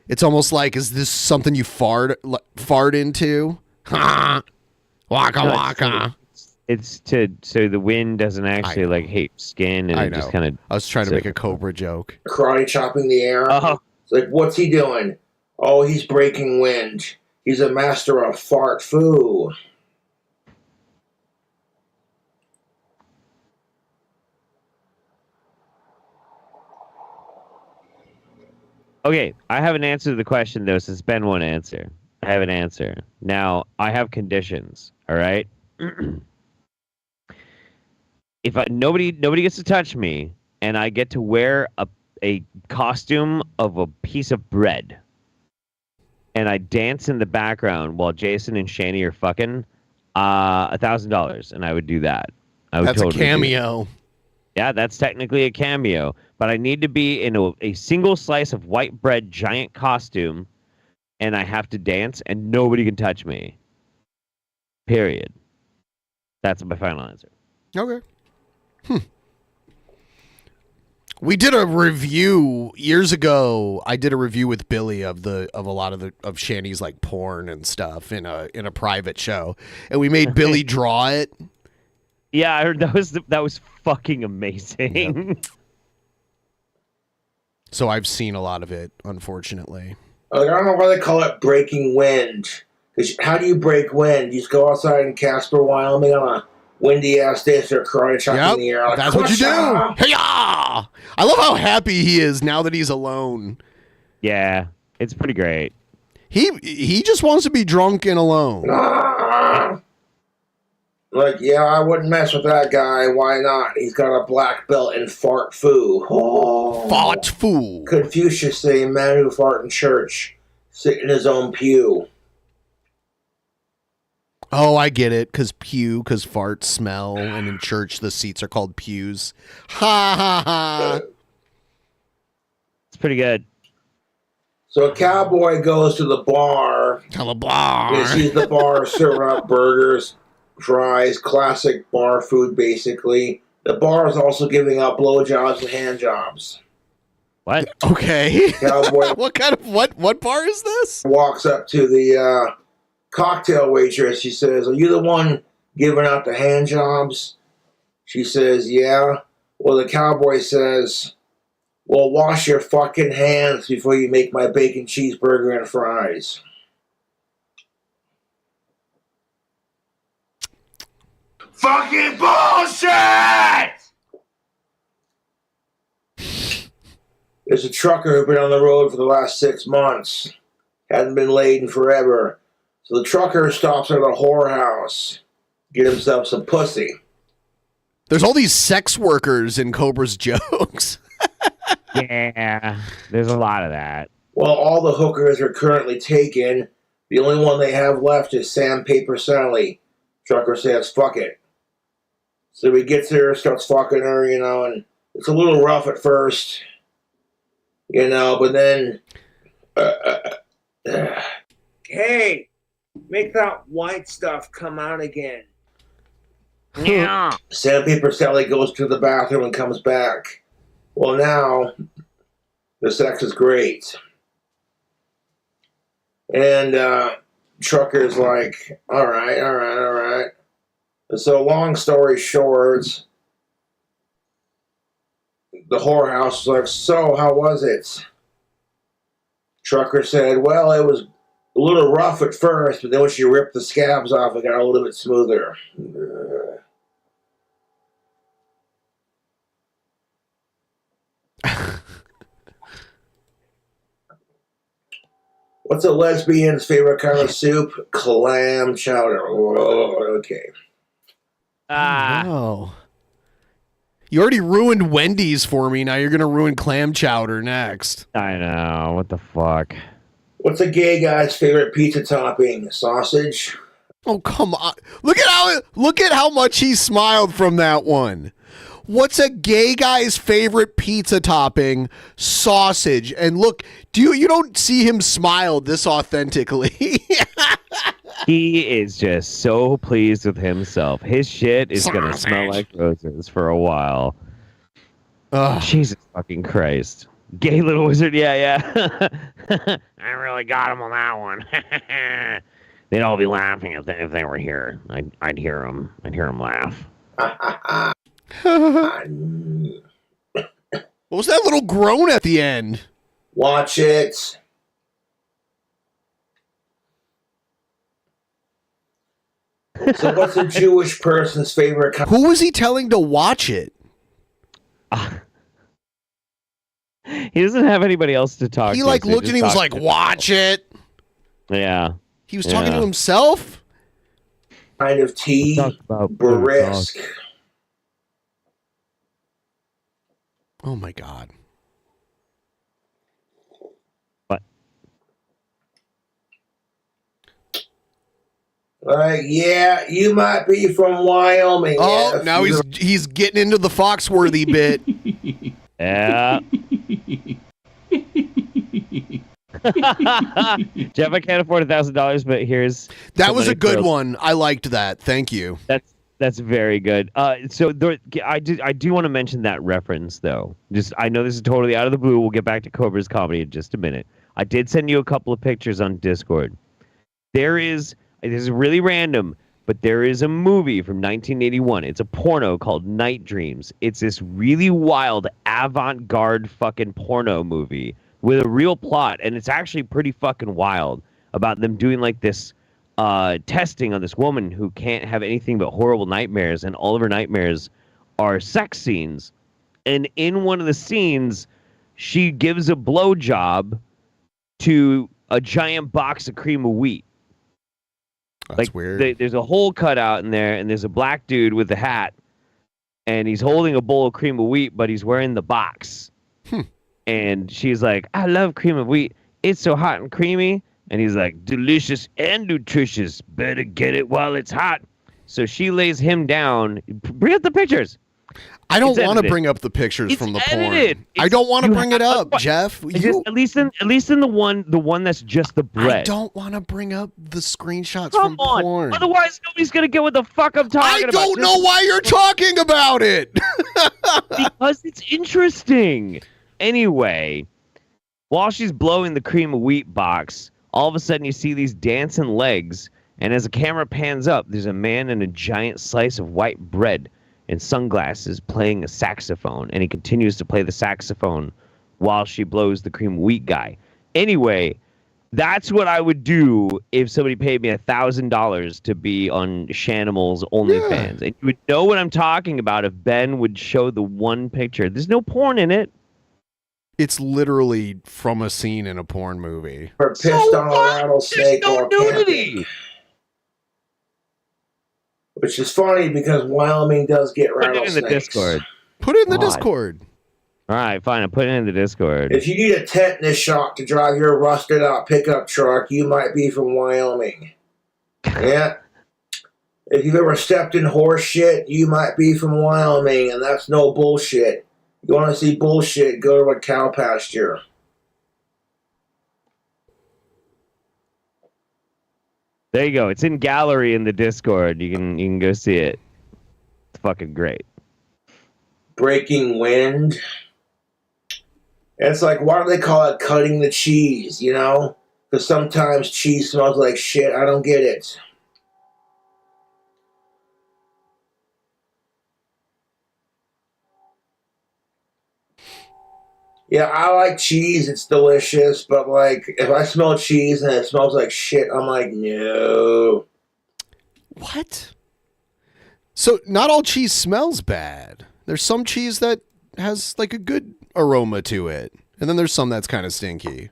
it's almost like, is this something you fart into? Ha! Waka waka. It's so the wind doesn't actually like hit skin and I it just know. kind of. I was trying to make a Cobra joke. Karate chopping the air. It's like, what's he doing? Oh, he's breaking wind. He's a master of fart foo. Okay, I have an answer to the question though, since Ben won't answer. I have an answer. Now, I have conditions, all right? If nobody gets to touch me and I get to wear a costume of a piece of bread and I dance in the background while Jason and Shanny are fucking, $1,000, and I would do that. I would That's totally a cameo. Yeah, that's technically a cameo, but I need to be in a single slice of white bread giant costume, and I have to dance, and nobody can touch me. Period. That's my final answer. Okay. We did a review years ago. I did a review with Billy of a lot of Shanny's like porn and stuff in a private show, and we made Billy draw it. Yeah, I heard that was fucking amazing. Yep. So I've seen a lot of it, unfortunately. I don't know why they call it breaking wind. How do you break wind? You just go outside in Casper, Wyoming on a windy ass day, start karate chopping in the air. Like, that's what you do. Hey-ya! I love how happy he is now that he's alone. Yeah, it's pretty great. He just wants to be drunk and alone. Like, yeah, I wouldn't mess with that guy. Why not? He's got a black belt in fart foo. Oh. Fart foo. Confucius say, man who fart in church, sit in his own pew. Oh, I get it. Because farts smell, and in church the seats are called pews. Ha ha ha. It's pretty good. So a cowboy goes to the bar. To the bar. He sees the bar serving up burgers, fries, classic bar food, basically. The bar is also giving out blowjobs and hand jobs. What? Okay. Cowboy what bar is this? Walks up to the cocktail waitress. She says, "Are you the one giving out the hand jobs?" She says, "Yeah." Well, the cowboy says, well, wash your fucking hands before you make my bacon cheeseburger and fries. Fucking bullshit! There's a trucker who's been on the road for the last 6 months. Hadn't been laid in forever. So the trucker stops at a whorehouse. Get himself some pussy. There's all these sex workers in Cobra's jokes. Yeah, there's a lot of that. Well, all the hookers are currently taken. The only one they have left is Sandpaper Sally. Trucker says, fuck it. So he gets there, starts fucking her, and it's a little rough at first. But then... Hey, make that white stuff come out again. Yeah. Sandpaper Sally goes to the bathroom and comes back. Well, now, the sex is great. And Trucker's like, all right. And so, long story short, the whorehouse was like, so, how was it? Trucker said, well, it was a little rough at first, but then when she ripped the scabs off, it got a little bit smoother. What's a lesbian's favorite kind of soup? Clam chowder. Oh, okay. Oh. You already ruined Wendy's for me. Now you're going to ruin clam chowder next. I know. What the fuck? What's a gay guy's favorite pizza topping? Sausage? Oh, come on. Look at how much he smiled from that one. What's a gay guy's favorite pizza topping? Sausage. And look, you don't see him smile this authentically. He is just so pleased with himself. His shit is going to smell like roses for a while. Jesus fucking Christ. Gay little wizard, yeah. I really got him on that one. They'd all be laughing if they were here. I'd hear them. I'd hear them laugh. What was that little groan at the end? Watch it. So what's a Jewish person's favorite... Who was he telling to watch it? He doesn't have anybody else to talk to. He looked and he was like, watch it. Yeah. He was talking to himself? Kind of tea. Brisk. Oh my God. What? Yeah, you might be from Wyoming. Oh, now he's getting into the Foxworthy bit. Yeah. Jeff, I can't afford $1,000, but here's that was a good one. I liked that. Thank you. That's very good. I do want to mention that reference though. I know this is totally out of the blue. We'll get back to Cobra's comedy in just a minute. I did send you a couple of pictures on Discord. This is really random, but there is a movie from 1981. It's a porno called Night Dreams. It's this really wild avant-garde fucking porno movie with a real plot, and it's actually pretty fucking wild about them doing like this testing on this woman who can't have anything but horrible nightmares, and all of her nightmares are sex scenes. And in one of the scenes, she gives a blowjob to a giant box of cream of wheat. That's weird. There's a hole cut out in there, and there's a black dude with a hat, and he's holding a bowl of cream of wheat, but he's wearing the box. And she's like, I love cream of wheat. It's so hot and creamy. And he's like, delicious and nutritious. Better get it while it's hot. So she lays him down. Bring up the pictures. I don't want to bring up the pictures from the porn. I don't want to bring it up, Jeff. At least in the one that's just the bread. I don't want to bring up the screenshots Come from on. porn. Otherwise, nobody's gonna get what the fuck I'm talking about. I don't know why you're talking about it. Because it's interesting. Anyway, while she's blowing the cream of wheat box, all of a sudden you see these dancing legs, and as the camera pans up, there's a man and a giant slice of white bread. and sunglasses playing a saxophone, and he continues to play the saxophone while she blows the cream of wheat guy. Anyway, that's what I would do if somebody paid me $1,000 to be on Shanimal's OnlyFans. And you would know what I'm talking about if Ben would show the one picture. There's no porn in it. It's literally from a scene in a porn movie. Or pissed on a rattlesnake or nudity. Which is funny because Wyoming does get rattlesnakes. Put it in the Discord. Put it in the Discord. All right, fine. I'll put it in the Discord. If you need a tetanus shot to drive your rusted out pickup truck, you might be from Wyoming. Yeah. If you've ever stepped in horse shit, you might be from Wyoming, and that's no bullshit. You want to see bullshit, go to a cow pasture. There you go. It's in gallery in the Discord. You can go see it. It's fucking great. Breaking wind. It's like, why do they call it cutting the cheese, you know? Because sometimes cheese smells like shit. I don't get it. Yeah, I like cheese. It's delicious. But, like, if I smell cheese and it smells like shit, I'm like, no. What? So not all cheese smells bad. There's some cheese that has, like, a good aroma to it. And then there's some that's kind of stinky.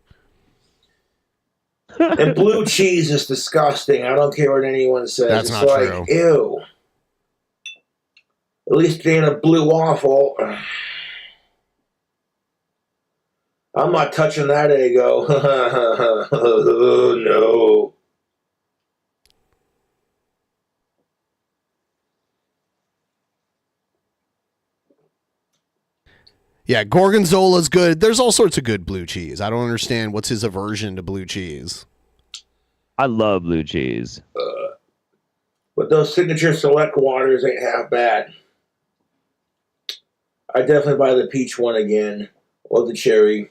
And blue cheese is disgusting. I don't care what anyone says. That's it's not like, true. Ew. At least it ain't a blue waffle. I'm not touching that Eggo. Oh, no. Yeah, Gorgonzola's good. There's all sorts of good blue cheese. I don't understand what's his aversion to blue cheese. I love blue cheese. But those signature select waters ain't half bad. I definitely buy the peach one again. Or the cherry.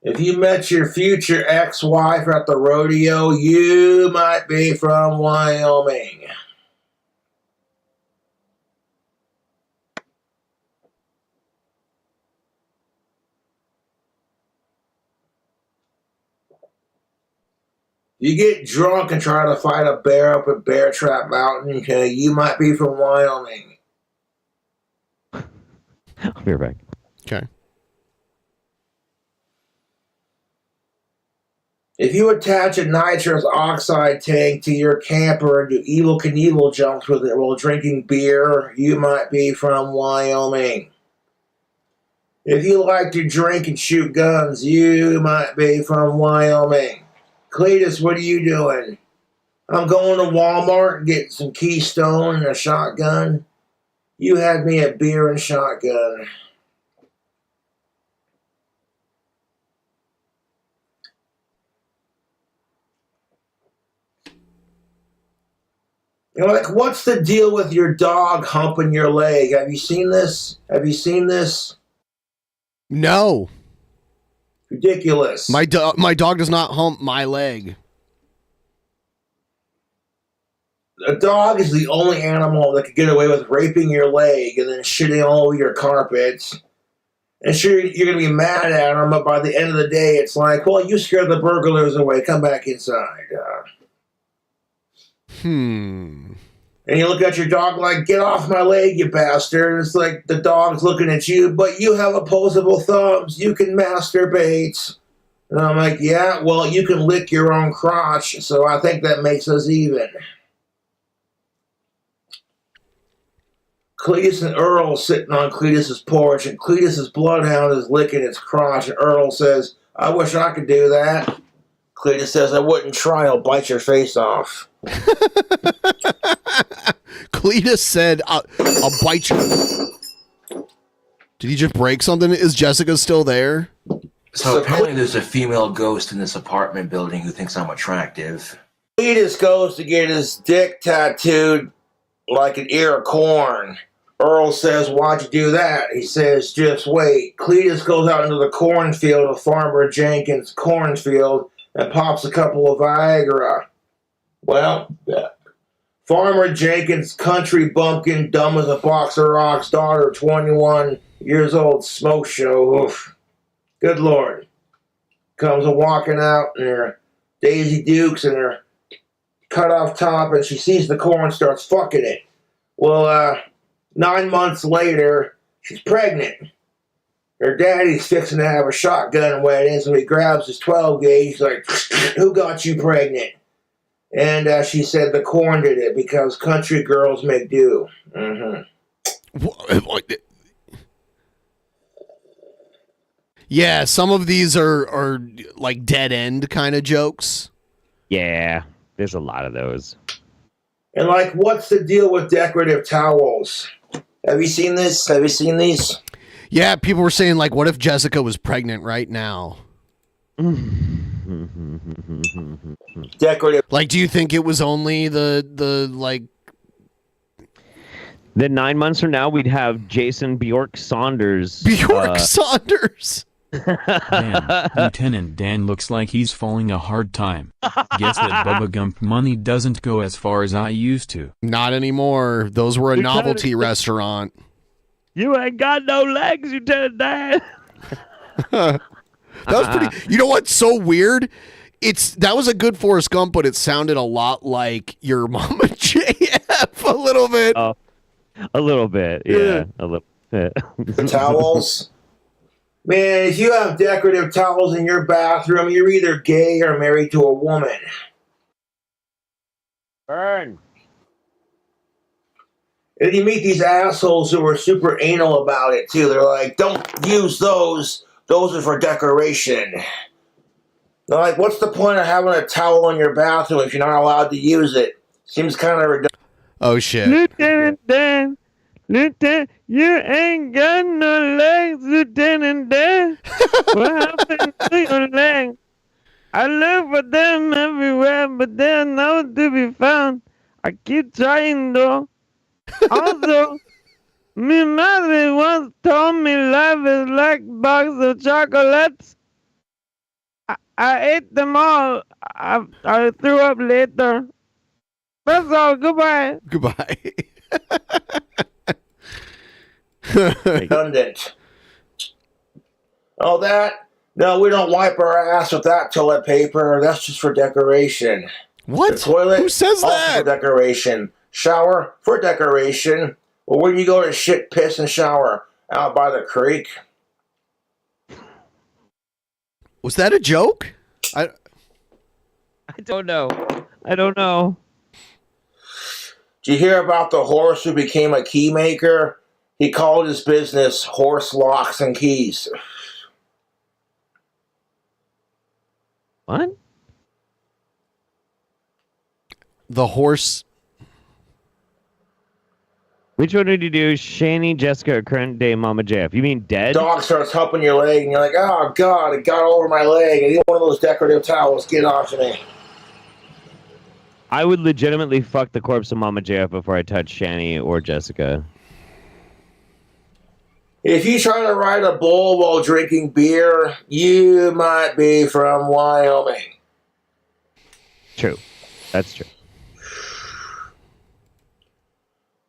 If you met your future ex-wife at the rodeo, you might be from Wyoming. You get drunk and try to fight a bear up at Bear Trap Mountain, okay, you might be from Wyoming. I'll be right back. Okay. If you attach a nitrous oxide tank to your camper and do Evel Knievel jumps with it while drinking beer, you might be from Wyoming. If you like to drink and shoot guns, you might be from Wyoming. Cletus, what are you doing? I'm going to Walmart and getting some Keystone and a shotgun. You had me a beer and shotgun. You're like, what's the deal with your dog humping your leg? Have you seen this? Have you seen this? No. Ridiculous. My dog does not hump my leg. A dog is the only animal that could get away with raping your leg and then shitting all over your carpets. And sure, you're going to be mad at him, but by the end of the day, it's like, well, you scared the burglars away. Come back inside. And you look at your dog like, get off my leg, you bastard. And it's like the dog's looking at you, but you have opposable thumbs. You can masturbate. And I'm like, yeah, well, you can lick your own crotch, so I think that makes us even. Cletus and Earl sitting on Cletus's porch, and Cletus's bloodhound is licking its crotch, and Earl says, I wish I could do that. Cletus says, I wouldn't try, I'll bite your face off. Cletus said, I'll bite you. Did he just break something? Is Jessica still there? So apparently there's a female ghost in this apartment building who thinks I'm attractive. Cletus goes to get his dick tattooed like an ear of corn. Earl says, "Why'd you do that?" He says, "Just wait." Cletus goes out into the cornfield of Farmer Jenkins' cornfield and pops a couple of Viagra. Well, Farmer Jenkins' country bumpkin, dumb as a box of rocks, daughter, 21 years old, smoke show. Oof. Good Lord. Comes a walking out in her Daisy Dukes and her cut off top, and she sees the corn, starts fucking it. Well, 9 months later, she's pregnant. Her daddy's fixing to have a shotgun wedding, so he grabs his 12 gauge. He's like, "Who got you pregnant?" And she said the corn did it because country girls make do. Yeah, some of these are like dead end kind of jokes. Yeah, there's a lot of those. And like, what's the deal with decorative towels? Have you seen this? Have you seen these? Yeah, people were saying, like, what if Jessica was pregnant right now? Decorative. Like, do you think it was only the like... Then 9 months from now, we'd have Jason Bjork Saunders. Bjork Saunders! Man, Lieutenant Dan looks like he's falling a hard time. Guess that Bubba Gump money doesn't go as far as I used to. Not anymore. Those were a Lieutenant- novelty restaurant. You ain't got no legs, Lieutenant Dan. That was pretty... You know what's so weird? That was a good Forrest Gump, but it sounded a lot like your Mama JF a little bit. A little bit, yeah. A little bit. The towels. Man, if you have decorative towels in your bathroom, you're either gay or married to a woman. Burn. And you meet these assholes who are super anal about it, too. They're like, "Don't use those. Those are for decoration." They're like, what's the point of having a towel in your bathroom if you're not allowed to use it? Seems kind of redundant. Oh, shit. Lieutenant Dan. Lieutenant, you ain't got no legs, Lieutenant Dan. What happened to your legs? I look for them everywhere, but they're nowhere to be found. I keep trying, though. Also, my mother once told me life is like a box of chocolates. I ate them all. I threw up later. That's all. Goodbye. Goodbye. Redundant. Oh, that? No, we don't wipe our ass with that toilet paper. That's just for decoration. What? The toilet? Who says also that? for decoration. Shower for decoration. Well, where do you go to shit, piss, and shower? Out by the creek? Was that a joke? I don't know. I don't know. Did you hear about the horse who became a key maker? He called his business Horse Locks and Keys. What? The horse... Which one did you do? Shanny, Jessica, or current day Mama JF? You mean dead? Dog starts humping your leg, and you're like, "Oh, God, it got all over my leg. I need one of those decorative towels. Get off of me." I would legitimately fuck the corpse of Mama JF before I touch Shanny or Jessica. If you try to ride a bull while drinking beer, you might be from Wyoming. True. That's true.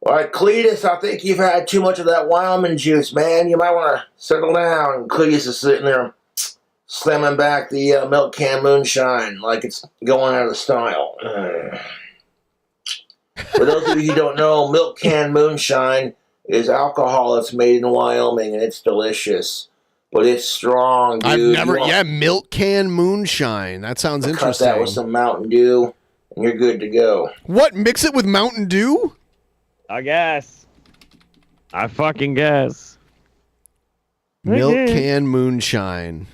All right, Cletus, I think you've had too much of that Wyoming juice, man. You might want to settle down. Cletus is sitting there slamming back the milk can moonshine like it's going out of style. For those of you who don't know, milk can moonshine is alcohol that's made in Wyoming, and it's delicious. But it's strong, dude. I've never... Yeah, milk can moonshine. That sounds interesting. Cut that with some Mountain Dew, and you're good to go. What? Mix it with Mountain Dew? I guess. I fucking guess. Milk can moonshine.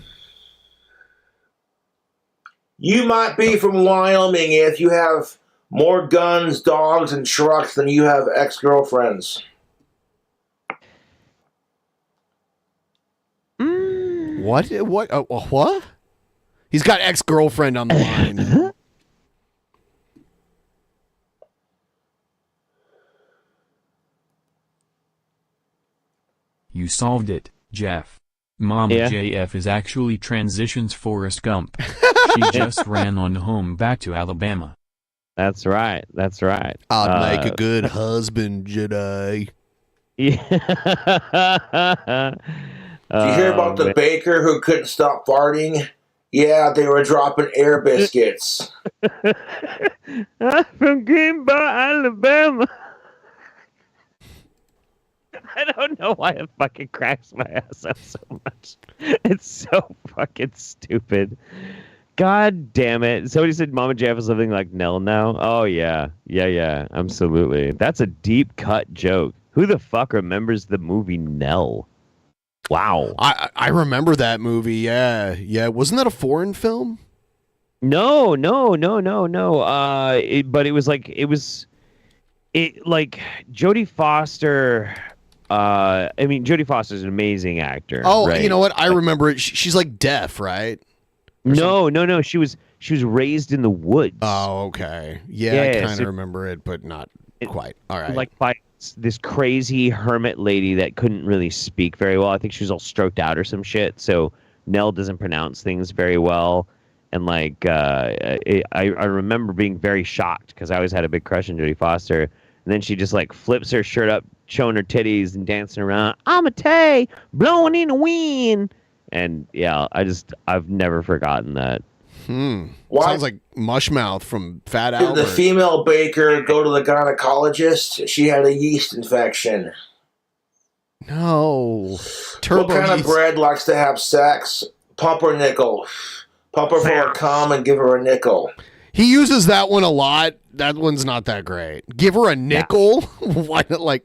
You might be from Wyoming if you have more guns, dogs, and trucks than you have ex-girlfriends. What? What? What? He's got ex-girlfriend on the line. You solved it, Jeff. Mama Yeah. JF is actually transitions Forrest Gump. She just ran on home back to Alabama. That's right. That's right. I'd make a good husband, Jedi. Yeah. Did you hear about the baker who couldn't stop farting? Yeah, they were dropping air biscuits. I'm from Greenbow, Alabama. I don't know why it fucking cracks my ass up so much. It's so fucking stupid. God damn it. Somebody said Mama JF is living like Nell now. Oh, yeah. Yeah, absolutely. That's a deep cut joke. Who the fuck remembers the movie Nell? Wow. I remember that movie. Yeah. Wasn't that a foreign film? No. But it was like Jodie Foster. Jodie Foster's an amazing actor. Oh, right? you know what? I remember it. She's like deaf, right? No. She was raised in the woods. Oh, okay. Yeah, I kind of remember it, but not quite. All right. Like by this crazy hermit lady that couldn't really speak very well. I think she was all stroked out or some shit. So Nell doesn't pronounce things very well. And I remember being very shocked because I always had a big crush on Jodie Foster. And then she just like flips her shirt up, showing her titties and dancing around. I'm a tay blowing in the wind. And yeah, I've never forgotten that. Sounds like Mushmouth from Fat Did Albert. the female baker go to the gynecologist? She had a yeast infection. No. Turbo What kind of yeast. bread likes to have sex? Pump her nickel. Pump her full of cum and give her a nickel. He uses that one a lot. That one's not that great. Give her a nickel? Why not, like...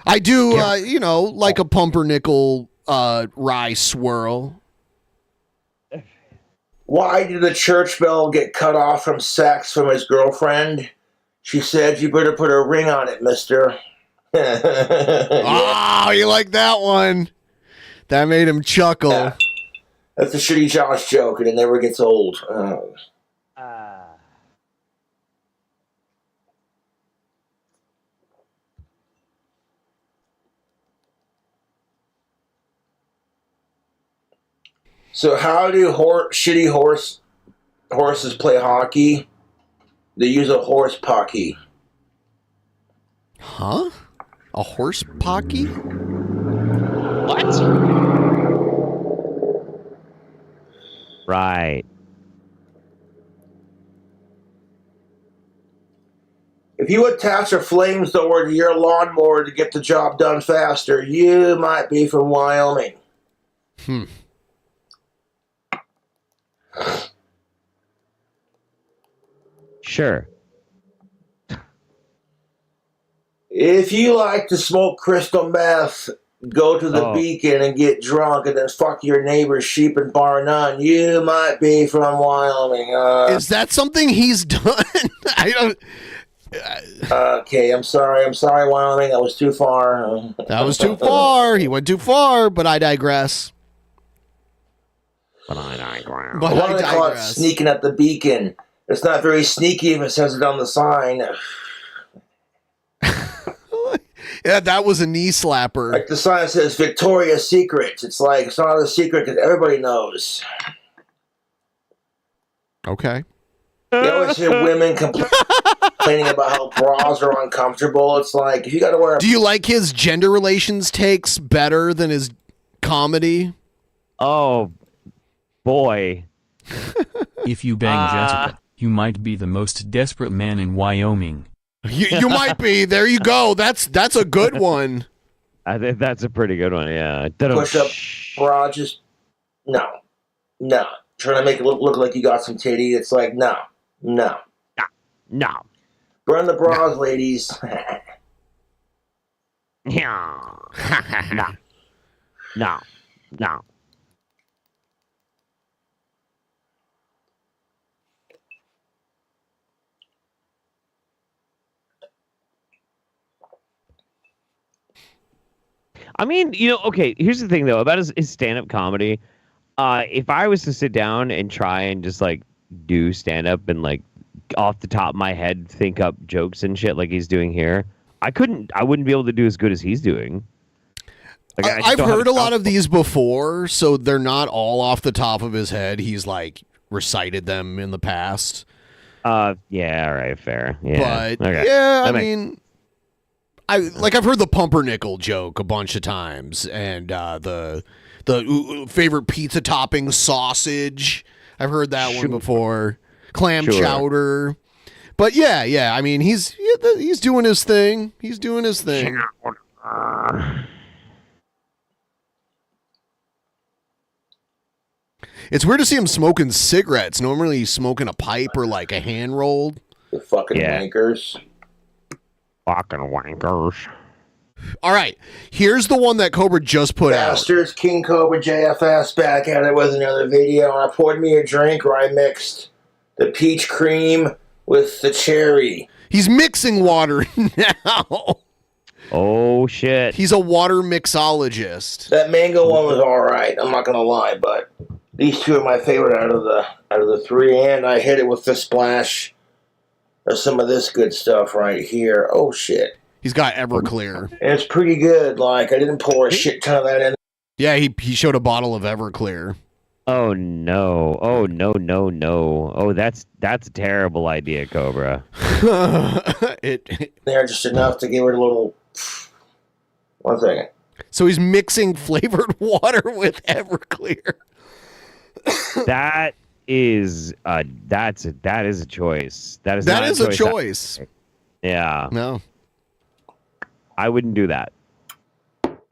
I do, like a pumpernickel rye swirl. Why did the church bell get cut off from sex from his girlfriend? She said, you better put a ring on it, mister. Oh, you like that one? That made him chuckle. Yeah. That's a shitty Josh joke, and it never gets old. So how do shitty horses play hockey? They use a horse pocky. Huh? A horse pocky? What? Right. If you attach a flamethrower to your lawnmower to get the job done faster, you might be from Wyoming. Sure. If you like to smoke crystal meth, go to the Beacon and get drunk and then fuck your neighbor's sheep and bar none, you might be from Wyoming. Is that something he's done? I don't... Okay, I'm sorry, Wyoming. That was too far. That was too far. He went too far, but I digress. Why do they call it sneaking at the Beacon? It's not very sneaky if it says it on the sign. Yeah, that was a knee slapper. Like the sign says Victoria's Secret. It's like, it's not a secret because everybody knows. Okay. You always hear women complaining about how bras are uncomfortable. It's like, if you got to wear... Do you like his gender relations takes better than his comedy? Oh, boy. If you bang Jessica, you might be the most desperate man in Wyoming. You might be. There you go. That's a good one. I think that's a pretty good one, yeah. Push up bra, just... No. Trying to make it look like you got some titty. It's like, no. Burn the bras, ladies. No. I mean, okay, here's the thing, though, about his stand-up comedy. If I was to sit down and try and just, like, do stand-up and, like, off the top of my head think up jokes and shit like he's doing here, I wouldn't be able to do as good as he's doing. Like, I've heard a lot of these before, so they're not all off the top of his head. He's like recited them in the past. Yeah, all right, fair. Yeah. But okay. yeah, That I makes- mean, I've heard the pumpernickel joke a bunch of times, and the favorite pizza topping sausage. I've heard that one before. Clam Sure. chowder. But yeah. I mean, he's doing his thing. He's doing his thing. It's weird to see him smoking cigarettes. Normally he's smoking a pipe or like a hand rolled. The fucking wankers. Fucking wankers. All right, here's the one that Cobra just put out. Bastards, KingCobraJFS back at it with another video. And I poured me a drink where I mixed the peach cream with the cherry. He's mixing water now. Oh shit. He's a water mixologist. That mango one was all right. I'm not gonna lie, but these two are my favorite out of the three. And I hit it with the splash of some of this good stuff right here. Oh shit. He's got Everclear. And it's pretty good. Like, I didn't pour a shit ton of that in. Yeah, he showed a bottle of Everclear. Oh no. Oh no. Oh, that's a terrible idea, Cobra. There just enough to give it a little. 1 second. So he's mixing flavored water with Everclear. That is a choice. That is a choice. Yeah. No. I wouldn't do that.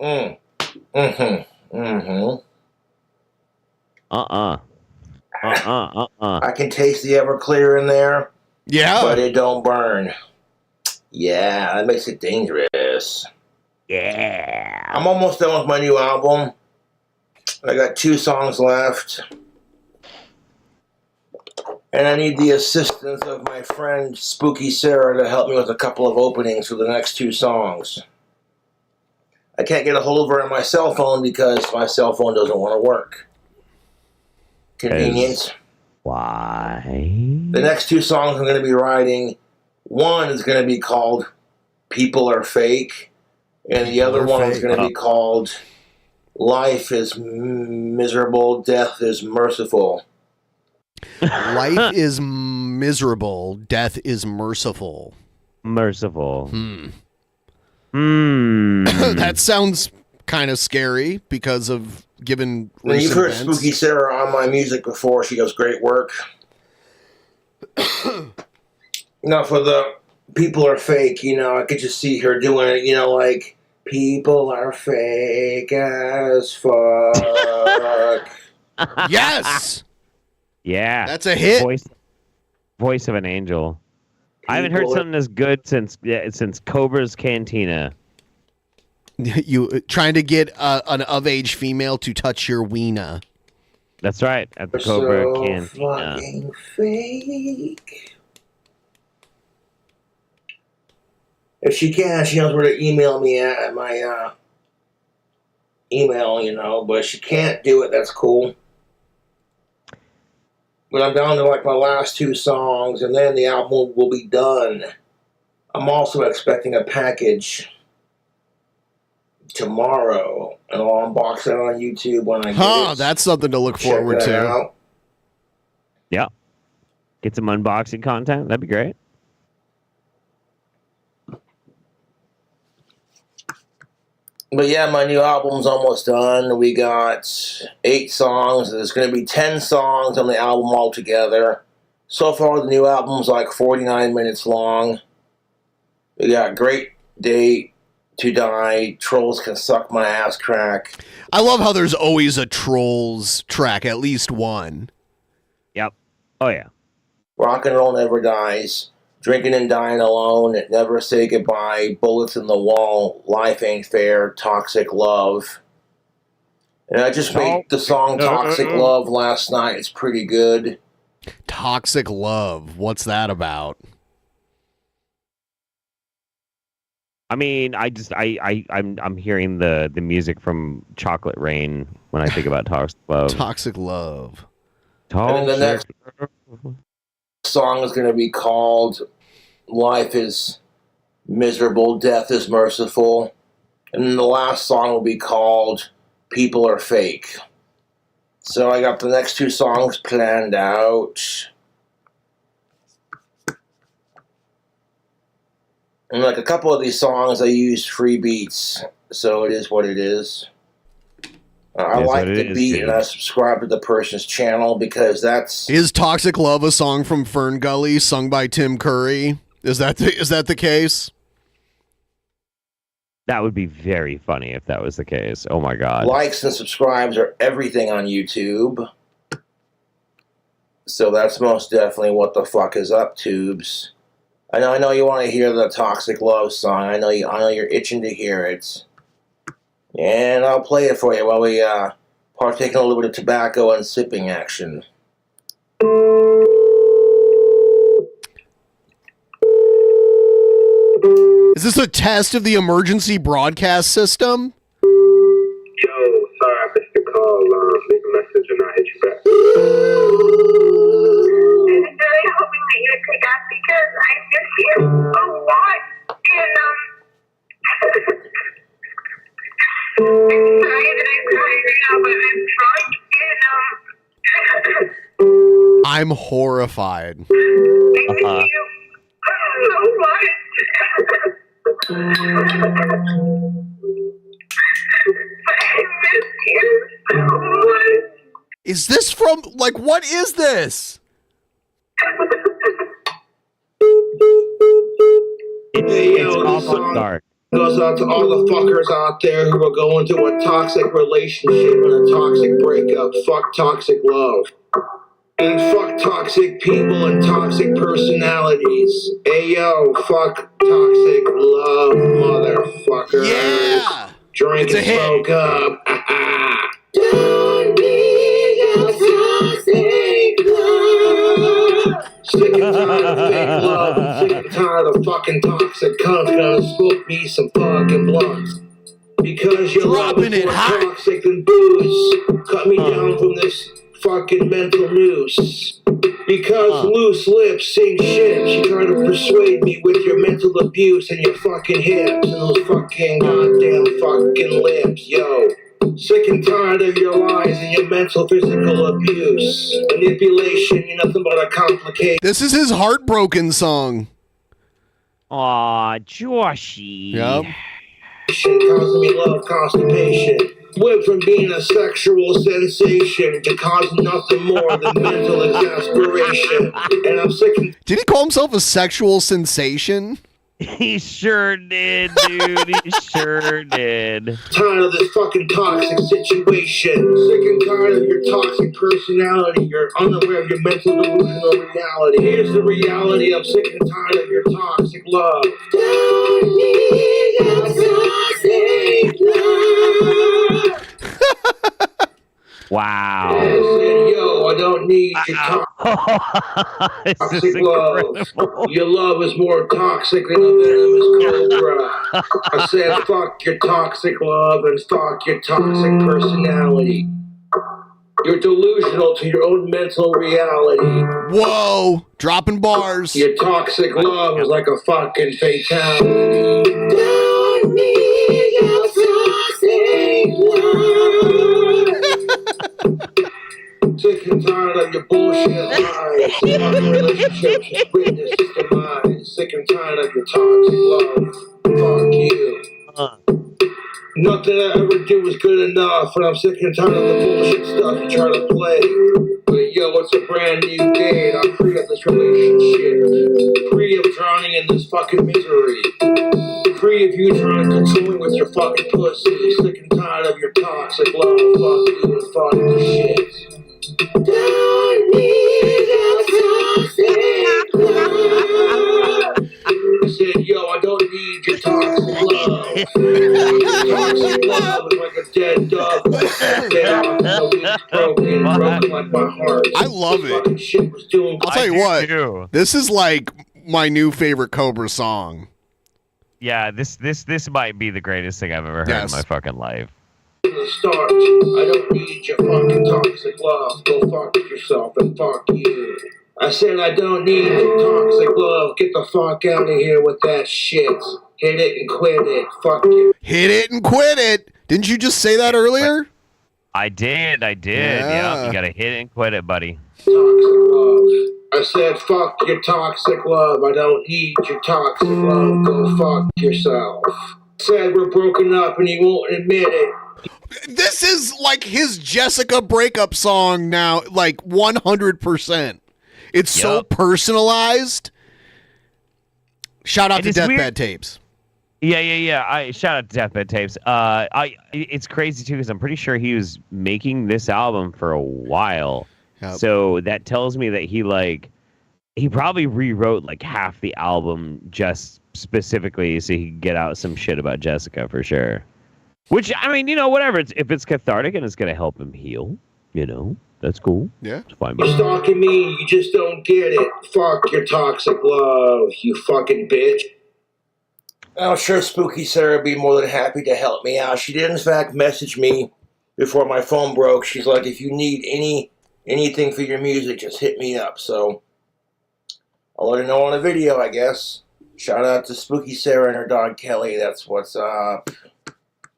I can taste the Everclear in there. Yeah. But it don't burn. Yeah, that makes it dangerous. Yeah. I'm almost done with my new album. I got 2 songs left. And I need the assistance of my friend Spooky Sarah to help me with a couple of openings for the next 2 songs. I can't get a hold of her on my cell phone because my cell phone doesn't want to work. Convenience. Why? The next 2 songs I'm going to be writing, one is going to be called People Are Fake, and the other one is going to be called Life is Miserable, Death is Merciful. Life is miserable, death is merciful. Merciful. That sounds kind of scary because of given When you've recent heard events. Spooky Sarah on my music before, she does great work. Now, for the People Are Fake, I could just see her doing it, like, people are fake as fuck. Yes! Yeah. That's a hit. Voice of an angel. I haven't heard something as good since Cobra's Cantina. You trying to get an of-age female to touch your wiener. That's right, at the Cobra So Cantina. fucking fake. If she can, she knows where to email me at my email, but if she can't do it, that's cool. But I'm down to like my last 2 songs, and then the album will be done. I'm also expecting a package tomorrow, and I'll unbox it on YouTube when I get it. That's something to look Check forward that to. out. Yeah. Get some unboxing content. That'd be great. But yeah, my new album's almost done. We got 8 songs. There's going to be 10 songs on the album altogether. So far, the new album's like 49 minutes long. We got Great Day to Die, Trolls Can Suck My Ass Crack. I love how there's always a Trolls track, at least one. Yep. Oh, yeah. Rock and Roll Never Dies. Drinking and Dying Alone, Never Say Goodbye, Bullets in the Wall, Life Ain't Fair, Toxic Love. And I just made the song Toxic Love last night. It's pretty good. Toxic Love. What's that about? I mean, I'm hearing the music from Chocolate Rain when I think about Toxic Love. Toxic Love. And then the next song is going to be called Life is Miserable, Death is Merciful. And then the last song will be called People Are Fake. So I got the next 2 songs planned out. And like a couple of these songs, I used free beats, so it is what it is. I like the beat, and I subscribe to the person's channel because that's... Is Toxic Love a song from Fern Gully sung by Tim Curry? Is that the case? That would be very funny if that was the case. Oh my god. Likes and subscribes are everything on YouTube. So that's most definitely what the fuck is up, tubes. I know you want to hear the Toxic Love song. I know you're itching to hear it. And I'll play it for you while we partake in a little bit of tobacco and sipping action. Is this a test of the emergency broadcast system? Yo, sorry I missed the call. Leave a message and I'll hit you back. I'm really hoping that you would pick up because I miss you a lot. And, I'm sorry that I'm crying right now, but I'm drunk and, I'm horrified. I miss you so much. I miss you so much. Is this from, like, what is this? It's avant-garde. Goes out to all the fuckers out there who are going through a toxic relationship and a toxic breakup. Fuck toxic love. And fuck toxic people and toxic personalities. Ayo, fuck toxic love, motherfucker. Yeah! Drink It's a and hit. smoke up. Don't need your toxic love. Sick and tired of fake love. I'm sick and tired of fucking toxic cunts. Gonna smoke me some fucking blunts. Because your love is more toxic than booze. Cut me down from this fucking mental noose. Because loose lips sing shit. She tried to persuade me with your mental abuse and your fucking hips and those fucking goddamn fucking lips, yo. Sick and tired of your lies and your mental physical abuse. Manipulation, you're nothing but a complication. This is his heartbroken song. Aw, Joshy. Yep. Causing me love constipation. Went from being a sexual sensation to causing nothing more than mental exasperation. And I'm sick and... Did he call himself a sexual sensation? He sure did, dude. He sure did. Tired of this fucking toxic situation. Sick and tired of your toxic personality. You're unaware of your mental delusional reality. Here's the reality. I'm sick and tired of your toxic love. Don't need your toxic love. Wow. I said, yo, I don't need your toxic love. Your love is more toxic than a venomous cobra. I said, fuck your toxic love and fuck your toxic personality. You're delusional to your own mental reality. Whoa, dropping bars. Your toxic love is like a fucking fatality. Don't need your toxic love. Sick and tired of your bullshit lies. Fucking relationships just witness its demise. Sick and tired of your toxic love. Fuck you. Nothing I ever do is good enough, and I'm sick and tired of the bullshit stuff you try to play. But yo, it's a brand new day, and I'm free of this relationship. Free of drowning in this fucking misery. Free of you trying to consume me with your fucking pussy. Sick and tired of your toxic love. Fuck you and fuck the shit. Don't need your toxic love. I said, yo, I don't need your toxic love. Your toxic love is like a dead dog. Dead off, the wind's broken like my heart. I love it. Fucking shit was doing. I'll tell you what, this is like my new favorite Cobra song. Yeah, this might be the greatest thing I've ever heard in my fucking life. The start. I don't need your fucking toxic love. Go fuck yourself and fuck you. I said I don't need your toxic love. Get the fuck out of here with that shit. Hit it and quit it. Fuck you. Hit it and quit it. Didn't you just say that earlier? I did. Yeah, you gotta hit it and quit it, buddy. Toxic love. I said, fuck your toxic love. I don't need your toxic love. Go fuck yourself. Said we're broken up and he won't admit it. This is like his Jessica breakup song now, like 100%. It's so personalized. Shout out to Deathbed Tapes. Yeah. I shout out to Deathbed Tapes. It's crazy too because I'm pretty sure he was making this album for a while. Yep. So that tells me that he probably rewrote like half the album just specifically so he could get out some shit about Jessica for sure. Which, I mean, whatever. If it's cathartic and it's going to help him heal, that's cool. Yeah. It's fine. You're stalking me. You just don't get it. Fuck your toxic love, you fucking bitch. I'm sure Spooky Sarah would be more than happy to help me out. She did, in fact, message me before my phone broke. She's like, if you need anything for your music, just hit me up. So I'll let her know on a video, I guess. Shout out to Spooky Sarah and her dog Kelly. That's what's up.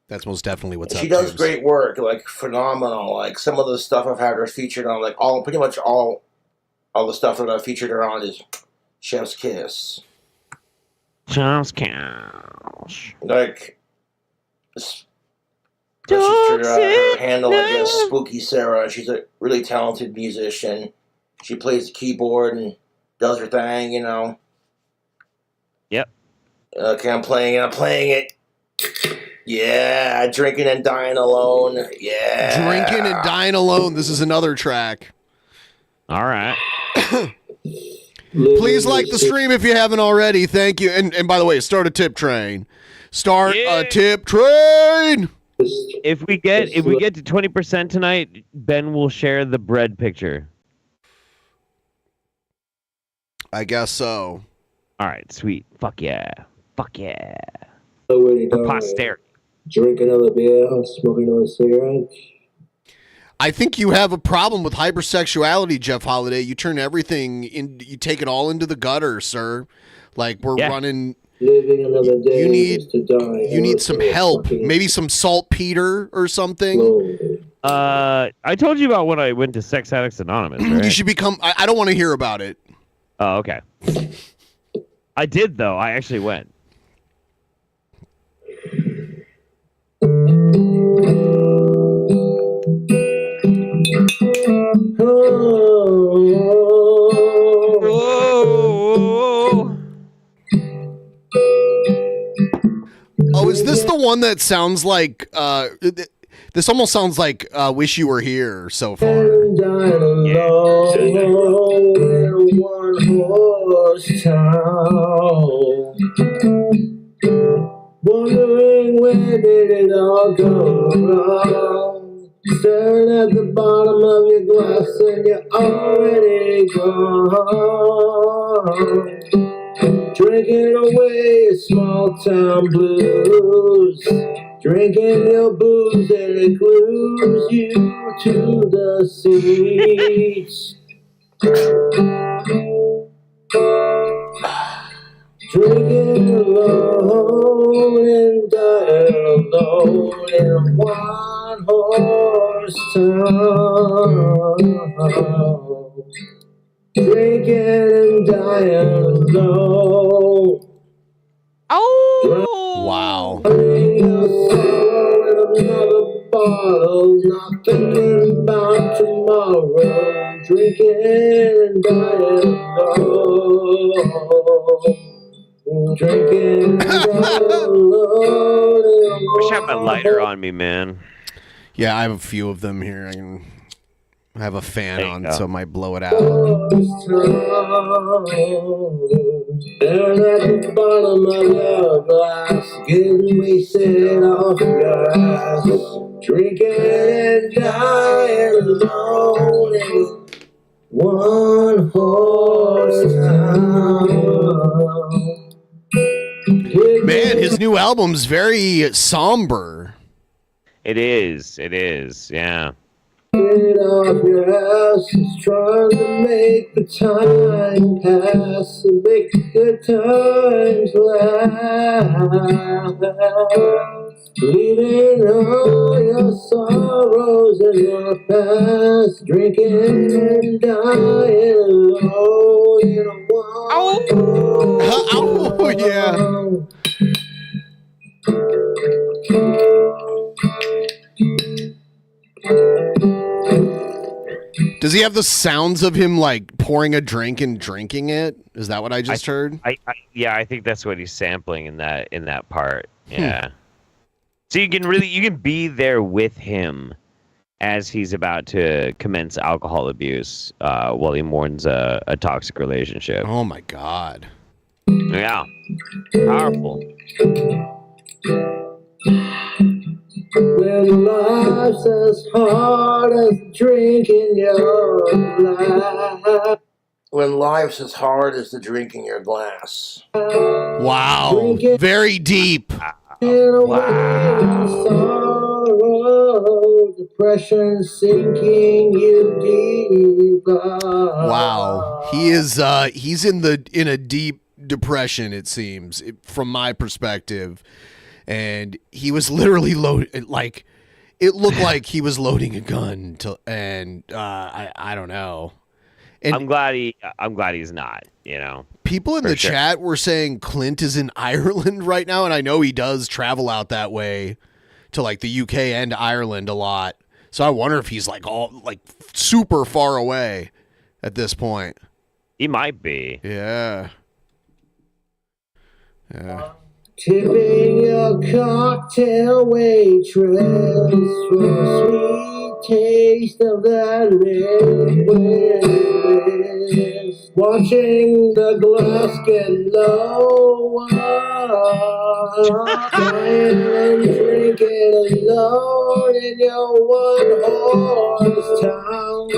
That's most definitely what's up. She does great work, like phenomenal. Like some of the stuff I've had her featured on, like pretty much all the stuff that I've featured her on is Chef's Kiss. Chef's Kiss. Like, her handle, I guess, Spooky Sarah. She's a really talented musician. She plays the keyboard and does her thing, Yep. Okay, I'm playing it. Yeah, drinking and dying alone. Yeah. Drinking and dying alone. This is another track. All right. Please like the stream if you haven't already. Thank you. And by the way, start a tip train. Start a tip train. If we get to 20% tonight, Ben will share the bread picture. I guess so. All right, sweet. Fuck yeah. For posterity. Drink another beer, smoke another cigarette. I think you have a problem with hypersexuality, Jeff Holiday. You turn everything in, you take it all into the gutter, sir. Like we're running. Living another day you need some help. Maybe some saltpeter or something. I told you about when I went to Sex Addicts Anonymous, right? You should become. I don't want to hear about it. Oh, okay. I did though. I actually went. Oh, is this the one that sounds like this almost sounds like Wish You Were Here so far. Wondering where did it all go wrong? Staring at the bottom of your glass and you're already gone. Drinking away small town blues. Drinking your booze and it glues you to the seats. Drinking alone and dying alone in one horse town. Drinking and dying alone. Oh! Wow. Another bottle, not thinking about tomorrow. Drinking and dying alone. Drinking. Wish I had my lighter on me, man. Yeah, I have a few of them here. I have a fan on, so I might blow it out. Down at the bottom of your glass, getting wasted off your ass. Drinking and dying alone in one horse town. Man, his new album's very somber. It is, yeah. Get off your ass, just trying to make the time pass, and make the good times last. Leaving all your sorrows in your past, drinking and dying alone in a one. Oh, yeah. Does he have the sounds of him like pouring a drink and drinking it? Is that what I just heard? Yeah, I think that's what he's sampling in that part. Yeah. So you can be there with him as he's about to commence alcohol abuse while he mourns a toxic relationship. Oh my God. Yeah. Powerful. When life's as hard as drinking your glass. When life's as hard as the drink in your glass. Wow. Very deep. Sorrow, depression sinking you deeper. Wow. He is he's in a deep depression, it seems, from my perspective. And he was literally loaded, like, it looked like he was loading a gun I don't know. And I'm glad he's not, you know. People in the chat were saying Clint is in Ireland right now, and I know he does travel out that way to like the UK and Ireland a lot. So I wonder if he's like all like super far away at this point. He might be. Yeah. Yeah. Tipping your cocktail waitress for a sweet taste of that liquid. Watching the glass get lower, dying and drinking alone in your one-horse town.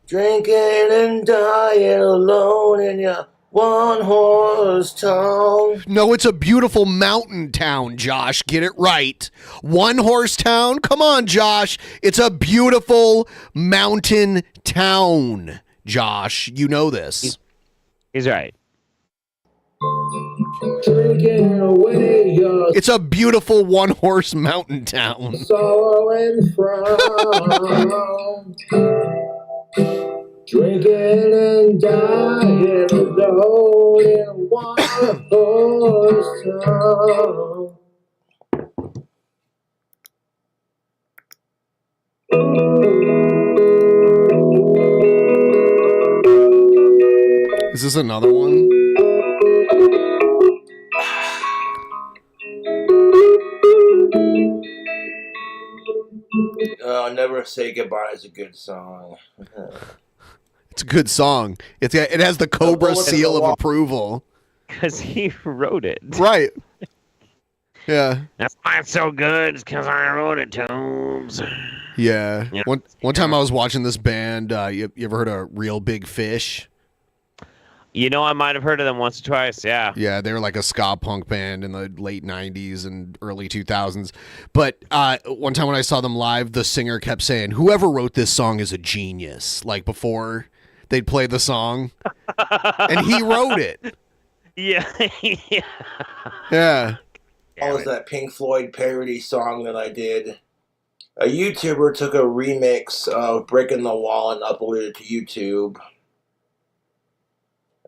Drinking and dying alone in your one-horse town. No, it's a beautiful mountain town, Josh. Get it right. One-horse town? Come on, Josh. It's a beautiful mountain town, Josh. You know this. He's right. Drinking away your It's a beautiful one-horse mountain town. sorrow and frown. Drinking and dying alone in one horse town. Is this another one? Never Say Goodbye is a good song. It's a good song. It has the Cobra seal of approval. Because he wrote it. Right. Yeah. That's why it's so good. It's because I wrote it, Tomes. Yeah. One time I was watching this band. You ever heard of Real Big Fish? You know, I might have heard of them once or twice, yeah. Yeah, they were like a ska punk band in the late 90s and early 2000s. But one time when I saw them live, the singer kept saying, whoever wrote this song is a genius, like before they'd play the song. And he wrote it. Yeah. Yeah. What was that Pink Floyd parody song that I did? A YouTuber took a remix of Breaking the Wall and uploaded it to YouTube.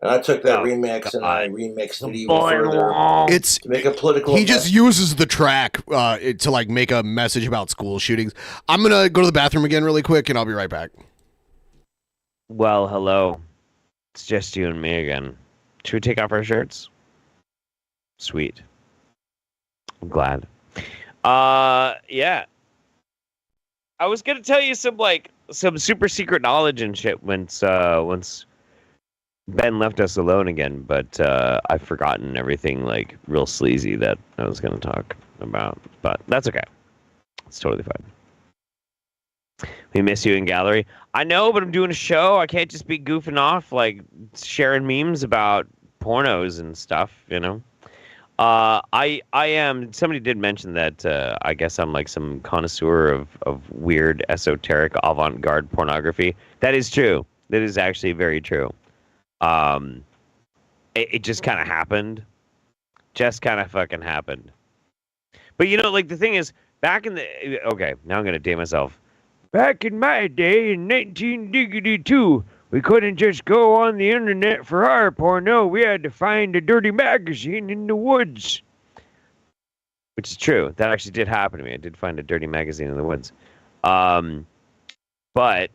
And I took that remix and I remixed it even further to make a political. He just uses the track to like make a message about school shootings. I'm gonna go to the bathroom again really quick, and I'll be right back. Well, hello. It's just you and me again. Should we take off our shirts? Sweet. I'm glad. Yeah. I was gonna tell you some super secret knowledge and shit once Ben left us alone again, but I've forgotten everything like real sleazy that I was going to talk about. But that's okay. It's totally fine. We miss you in gallery. I know, but I'm doing a show. I can't just be goofing off like sharing memes about pornos and stuff, you know. I am. Somebody did mention that. I guess I'm like some connoisseur of weird, esoteric, avant-garde pornography. That is true. That is actually very true. It just kind of happened. Just kind of fucking happened. But like the thing is, back in the okay, now I'm gonna date myself. Back in my day, in 1992, we couldn't just go on the internet for our porno. We had to find a dirty magazine in the woods. Which is true. That actually did happen to me. I did find a dirty magazine in the woods. But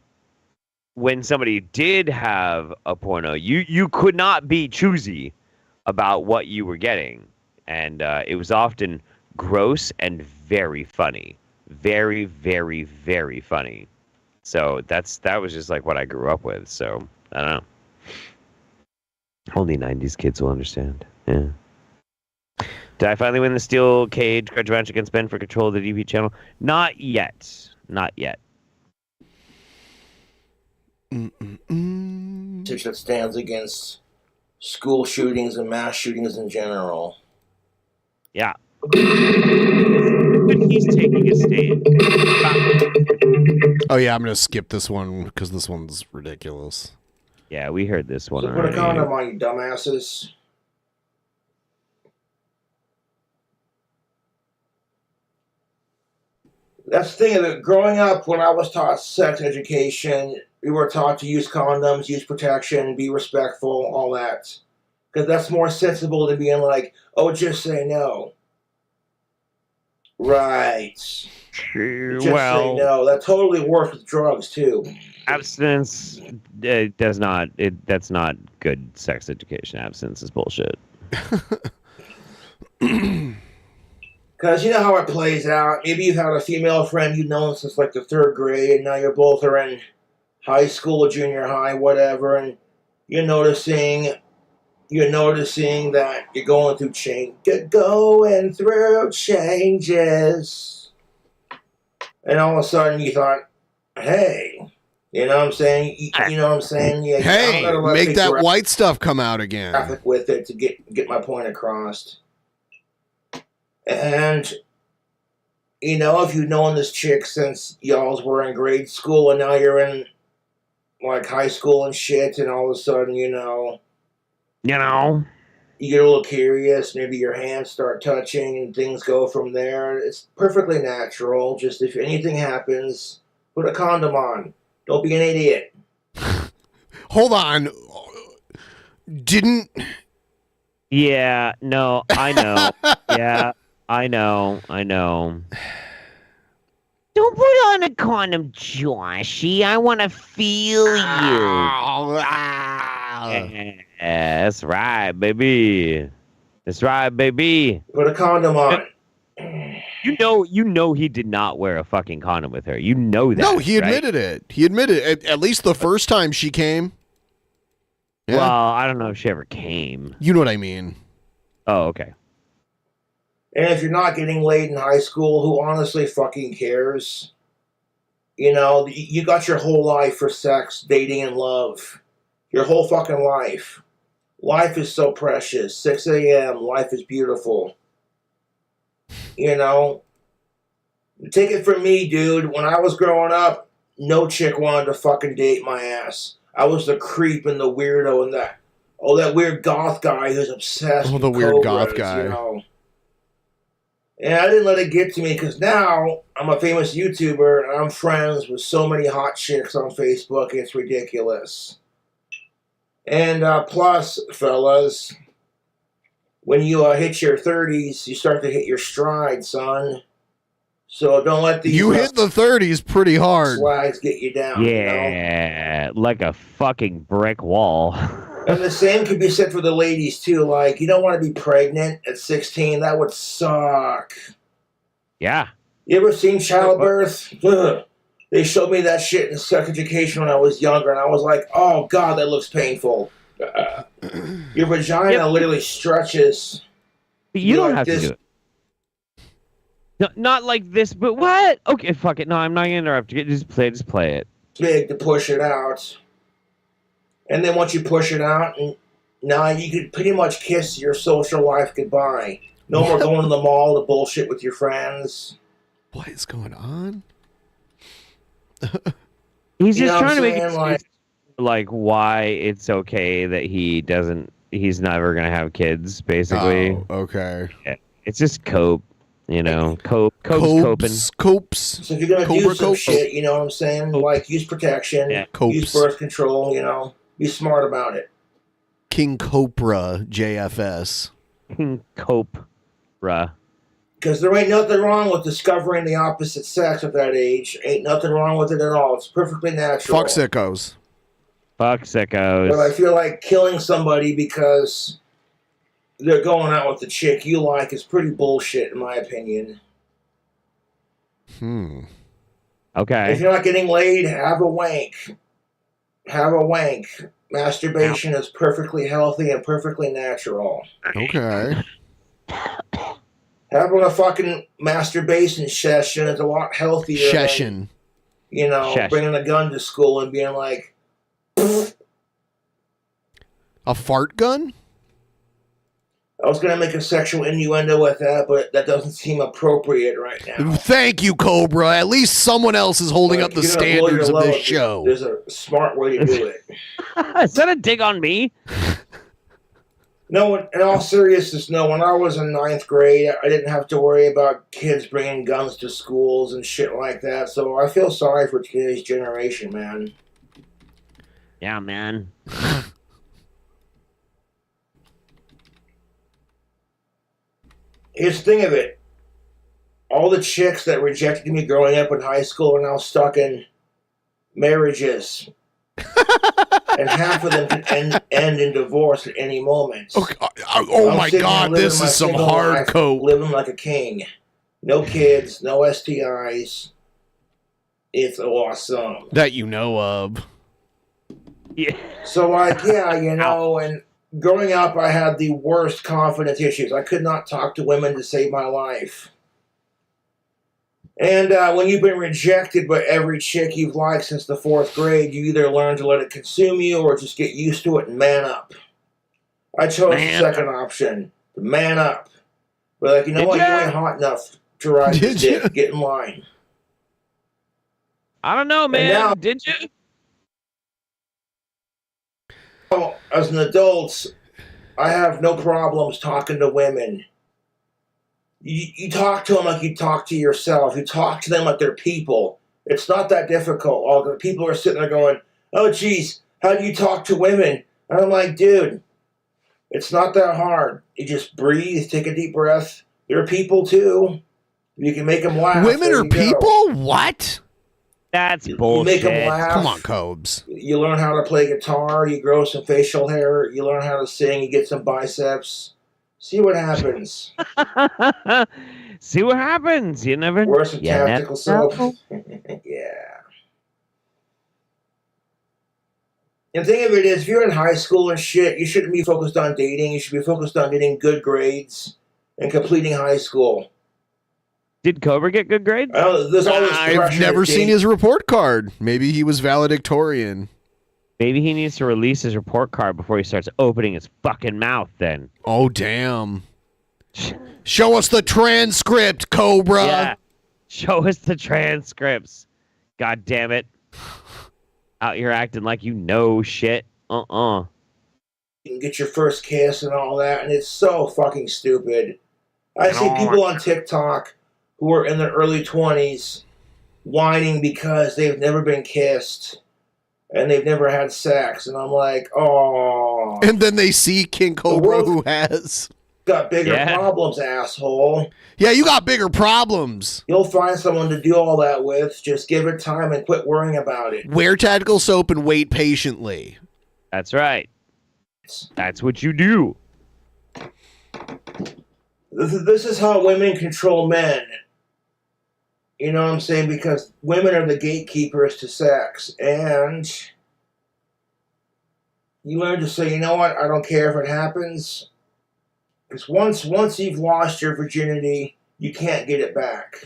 when somebody did have a porno, you could not be choosy about what you were getting. And it was often gross and very funny. Very, very, very funny. So that was just like what I grew up with. So I don't know. Only 90s kids will understand. Yeah. Did I finally win the steel cage grudge match against Ben for control of the DP channel? Not yet. Not yet. That stands against school shootings and mass shootings in general. Yeah. He's taking a stand. Oh yeah, I'm gonna skip this one because this one's ridiculous. Yeah, we heard this one So put a condom on, you dumbasses. That's the thing of it. Growing up, when I was taught sex education, we were taught to use condoms, use protection, be respectful, all that. Because that's more sensible than being like, oh, just say no. Right. Just say no. That totally works with drugs, too. Abstinence does not. That's not good sex education. Abstinence is bullshit. Because you know how it plays out. Maybe you've had a female friend you've known since like the 3rd grade, and now you're both are in high school or junior high, whatever, and you're noticing that you're going through changes. And all of a sudden you thought, hey, you know what I'm saying? You know what I'm saying? Yeah, hey, make that white stuff come out again. Traffic with it to get my point across. And, if you've known this chick since y'all were in grade school and now you're in, like, high school and shit, and all of a sudden, you get a little curious, maybe your hands start touching and things go from there. It's perfectly natural. Just if anything happens, put a condom on. Don't be an idiot. Hold on. Didn't... Yeah, no, I know. Yeah. I know. Don't put on a condom, Joshy. I want to feel you. That's right, baby. That's right, baby. Put a condom on. You know he did not wear a fucking condom with her. You know that. No, he admitted it. He admitted it. At least the first time she came. Yeah. Well, I don't know if she ever came. You know what I mean. Oh, okay. And if you're not getting laid in high school, who honestly fucking cares? You got your whole life for sex, dating, and love. Your whole fucking life. Life is so precious. 6 a.m., life is beautiful. Take it from me, dude. When I was growing up, no chick wanted to fucking date my ass. I was the creep and the weirdo and that weird goth guy who's obsessed with the weird cobras, goth guy. And I didn't let it get to me because now I'm a famous YouTuber and I'm friends with so many hot chicks on Facebook, it's ridiculous. And plus, fellas, when you hit your 30s, you start to hit your stride, son. So don't let these... You hit the 30s pretty hard. ...swags get you down. Yeah, like a fucking brick wall. And the same could be said for the ladies, too. Like, you don't want to be pregnant at 16. That would suck. Yeah. You ever seen childbirth? Ugh. They showed me that shit in sex education when I was younger, and I was like, oh, God, that looks painful. Your vagina literally stretches. You don't have to do it. No, not like this, but what? Okay, fuck it. No, I'm not going to interrupt you. Just play it. Big to push it out. And then once you push it out, and Now you could pretty much kiss your social life goodbye. No more going to the mall to bullshit with your friends. What is going on? He's You just know trying to what make I'm it saying? like why it's okay that he's never gonna have kids, basically. Oh, okay. Yeah. It's just cope, cope's coping. Copes. So if you're gonna do some shit, you know what I'm saying? Like use protection, use Copes. birth control. Be smart about it. KingCobraJFS. KingCobra. Because there ain't nothing wrong with discovering the opposite sex at that age. Ain't nothing wrong with it at all. It's perfectly natural. Fuck sickos. Fuck sickos. But I feel like killing somebody because they're going out with the chick you like is pretty bullshit, in my opinion. Okay. If you're not getting laid, have a wank. Have a wank. Masturbation is perfectly healthy and perfectly natural. Okay. Having a fucking masturbation session is a lot healthier Session. than, bringing a gun to school and being like... A fart gun? I was going to make a sexual innuendo with that, but that doesn't seem appropriate right now. Thank you, Cobra. At least someone else is holding up the You're gonna blow standards your of this load. show. There's a smart way to do it. Is that a dig on me? No, in all seriousness, no. When I was in 9th grade, I didn't have to worry about kids bringing guns to schools and shit like that. So I feel sorry for today's generation, man. Yeah, man. Here's the thing of it. All the chicks that rejected me growing up in high school are now stuck in marriages. And half of them could end in divorce at any moment. Oh my God, this is some hard coat. Living like a king. No kids, no STIs. It's awesome. That you know of. Yeah. So, and growing up, I had the worst confidence issues. I could not talk to women to save my life. And when you've been rejected by every chick you've liked since the 4th grade, you either learn to let it consume you or just get used to it and man up. I chose the second option, to man up. But like, you know what? You ain't hot enough to ride this dick. Get in line. I don't know, man. Now, Did you? As an adult, I have no problems talking to women. You talk to them like you talk to yourself. You talk to them like they're people. It's not that difficult. All the people are sitting there going, oh, geez, how do you talk to women? And I'm like, dude, it's not that hard. You just breathe, take a deep breath. They're people, too. You can make them laugh. Women are people? What? That's You bullshit. make them laugh. Come on, Cobes. You learn how to play guitar. You grow some facial hair. You learn how to sing. You get some biceps. See what happens. See what happens. You never. Wear some you tactical never soap. know. Yeah. And the thing of it is, if you're in high school and shit, you shouldn't be focused on dating. You should be focused on getting good grades and completing high school. Did Cobra get good grades? There's always I've pressure never to seen date. his report card. Maybe he was valedictorian. Maybe he needs to release his report card before he starts opening his fucking mouth then. Oh, damn. Show us the transcript, Cobra. Yeah. Show us the transcripts. God damn it. Out here acting like you know shit. You can get your first kiss and all that, and it's so fucking stupid. I see people on TikTok who are in their early 20s whining because they've never been kissed and they've never had sex, and I'm like, oh. And then they see King Cobra who has. Got bigger problems, asshole. Yeah, you got bigger problems. You'll find someone to do all that with. Just give it time and quit worrying about it. Wear tactical soap and wait patiently. That's right. That's what you do. This is how women control men. You know what I'm saying? Because women are the gatekeepers to sex. And you learn to say, you know what? I don't care if it happens. Because once you've lost your virginity, you can't get it back.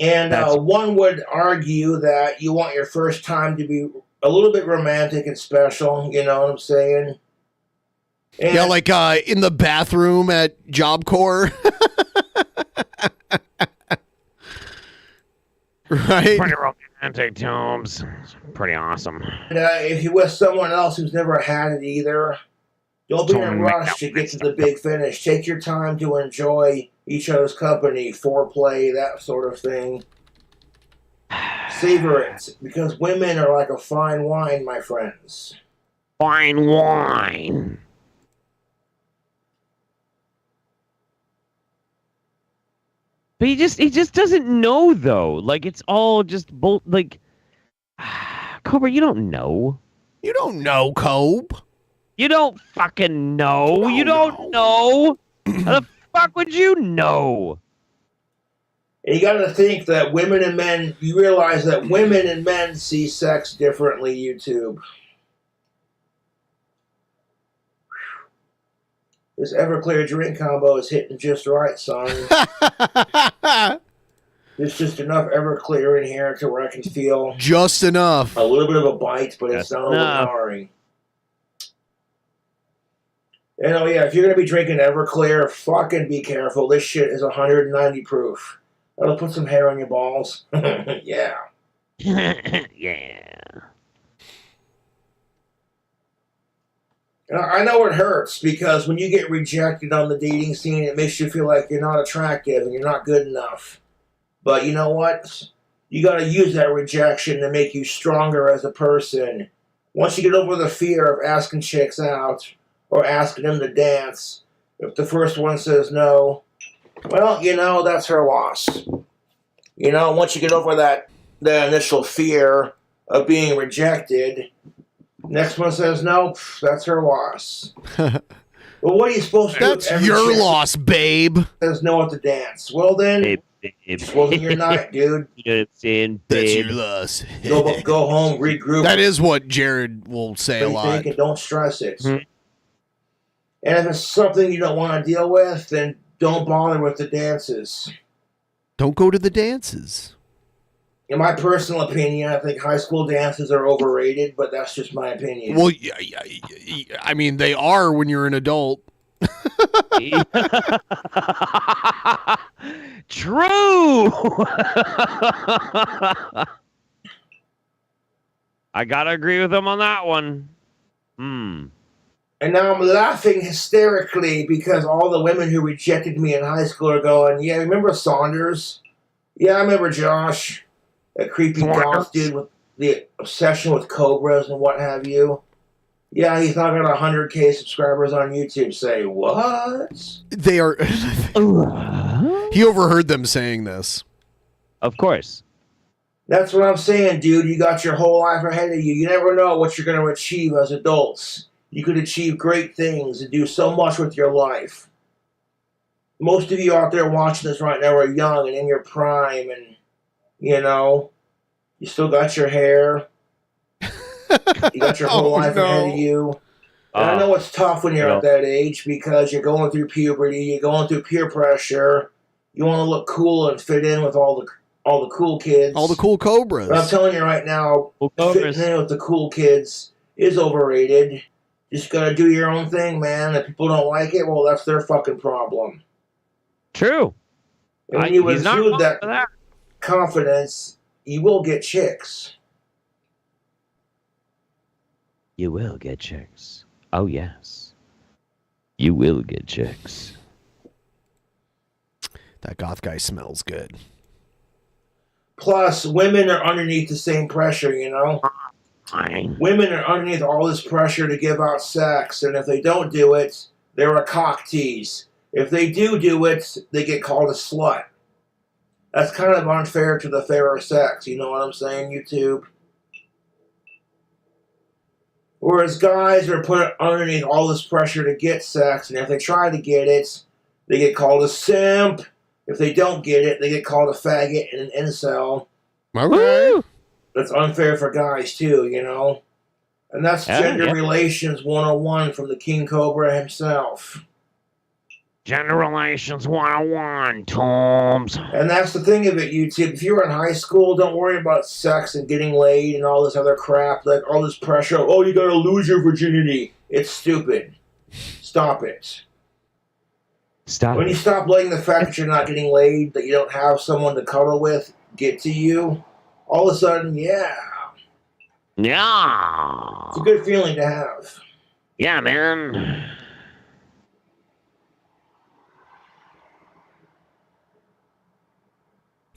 And one would argue that you want your first time to be a little bit romantic and special. You know what I'm saying? And Yeah, like in the bathroom at Job Corps. Right? Pretty romantic, Tombs. Pretty awesome. if you're with someone else who's never had it either, don't be in a rush to get to the big finish. Take your time to enjoy each other's company, foreplay, that sort of thing. Savor it, because women are like a fine wine, my friends. Fine wine. But he just doesn't know though. Like it's all just like Cobra, you don't know. You don't know, Cobe. You don't fucking know. You don't know. How the fuck would you know? And you got to think that women and men, you realize that women and men see sex differently, YouTube. This Everclear drink combo is hitting just right, son. There's just enough Everclear in here to where I can feel just enough. A little bit of a bite, but it's not overpowering. You know, yeah, if you're going to be drinking Everclear, fucking be careful. This shit is 190 proof. That'll put some hair on your balls. Yeah. Yeah. I know it hurts because when you get rejected on the dating scene, it makes you feel like you're not attractive and you're not good enough. But you know what? You got to use that rejection to make you stronger as a person. Once you get over the fear of asking chicks out or asking them to dance, if the first one says no, well, you know, that's her loss. You know, once you get over the initial fear of being rejected, next one says no, that's her loss. Well, what are you supposed to do? That's your loss, babe. Says no at the dance. Well, then, this wasn't your night, dude. That's your loss. Go home, regroup. That is what Jared will say a lot. Think and don't stress it. And if it's something you don't want to deal with, then don't bother with the dances. Don't go to the dances. In my personal opinion, I think high school dances are overrated, but that's just my opinion. Well, I mean, they are when you're an adult. True. I gotta agree with him on that one. And now I'm laughing hysterically because all the women who rejected me in high school are going, yeah, remember Saunders? Yeah, I remember Josh. That creepy goth dude with the obsession with cobras and what have you. Yeah, he's not got 100K subscribers on YouTube. Say what? They are. He overheard them saying this. Of course. That's what I'm saying, dude. You got your whole life ahead of you. You never know what you're going to achieve as adults. You could achieve great things and do so much with your life. Most of you out there watching this right now are young and in your prime, and you know, you still got your hair. You got your whole life ahead of you. And I know it's tough when you're at that age because you're going through puberty, you're going through peer pressure. You want to look cool and fit in with all the cool kids. All the cool cobras. But I'm telling you right now, fitting in with the cool kids is overrated. Just gotta do your own thing, man. If people don't like it, well, that's their fucking problem. True. And when you exude that confidence, you will get chicks. You will get chicks. Oh, yes. You will get chicks. That goth guy smells good. Plus, women are underneath the same pressure, you know? Women are underneath all this pressure to give out sex, and if they don't do it, they're a cock tease. If they do it, they get called a slut. That's kind of unfair to the fairer sex, you know what I'm saying, YouTube? Whereas guys are put underneath all this pressure to get sex, and if they try to get it, they get called a simp. If they don't get it, they get called a faggot and an incel. Okay. That's unfair for guys, too, you know? And that's gender relations 101 from the King Cobra himself. Gender Relations 101, Toms. And that's the thing of it, YouTube. If you're in high school, don't worry about sex and getting laid and all this other crap, like all this pressure. Oh, you gotta lose your virginity. It's stupid. Stop it. Stop. When you stop letting the fact that you're not getting laid, that you don't have someone to cuddle with, get to you, all of a sudden, yeah. Yeah. It's a good feeling to have. Yeah, man.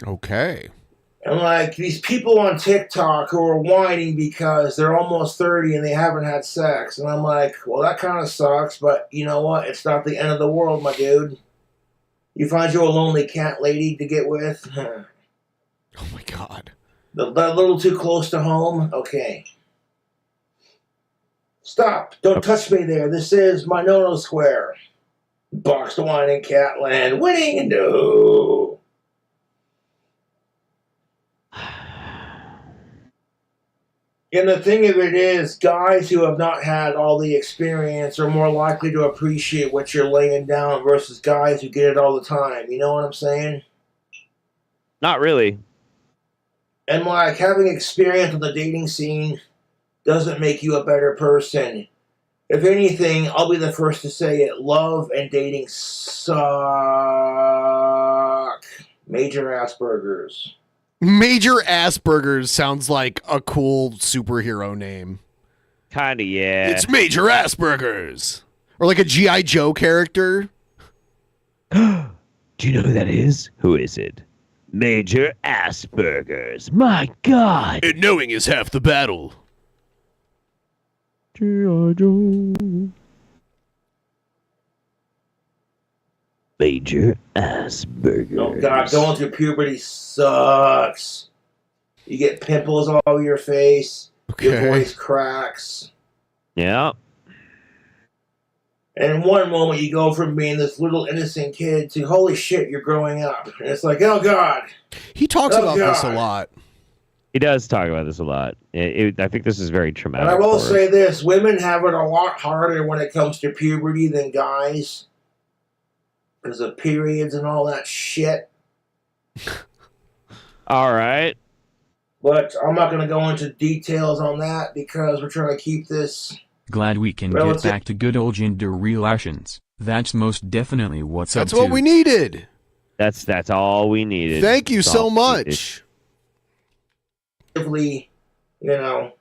Okay. And like these people on TikTok who are whining because they're almost 30 and they haven't had sex. And I'm like, well, that kind of sucks, but you know what? It's not the end of the world, my dude. You find you a lonely cat lady to get with? Oh my God. That little too close to home? Okay. Stop. Don't touch me there. This is my no-no square. Boxed wine in Catland. Winning? No. And the thing of it is, guys who have not had all the experience are more likely to appreciate what you're laying down versus guys who get it all the time. You know what I'm saying? Not really. And like having experience on the dating scene doesn't make you a better person. If anything, I'll be the first to say it. Love and dating suck. Major Asperger's. Major Asperger's sounds like a cool superhero name. Kinda, yeah. It's Major Asperger's. Or like a G.I. Joe character. Do you know who that is? Who is it? Major Asperger's. My God. And knowing is half the battle. G.I. Joe. Major Asperger's. Oh God, going through puberty sucks. You get pimples all over your face. Okay. Your voice cracks. Yeah. And in one moment you go from being this little innocent kid to holy shit, you're growing up. And it's like, oh God. He talks about this a lot. He does talk about this a lot. I think this is very traumatic. And I will say this, women have it a lot harder when it comes to puberty than guys. Because of periods and all that shit. All right. But I'm not going to go into details on that because we're trying to keep this... Glad we can get back to good old gender relations. That's most definitely what's up to. That's what we needed. That's all we needed. Thank you so much. You know.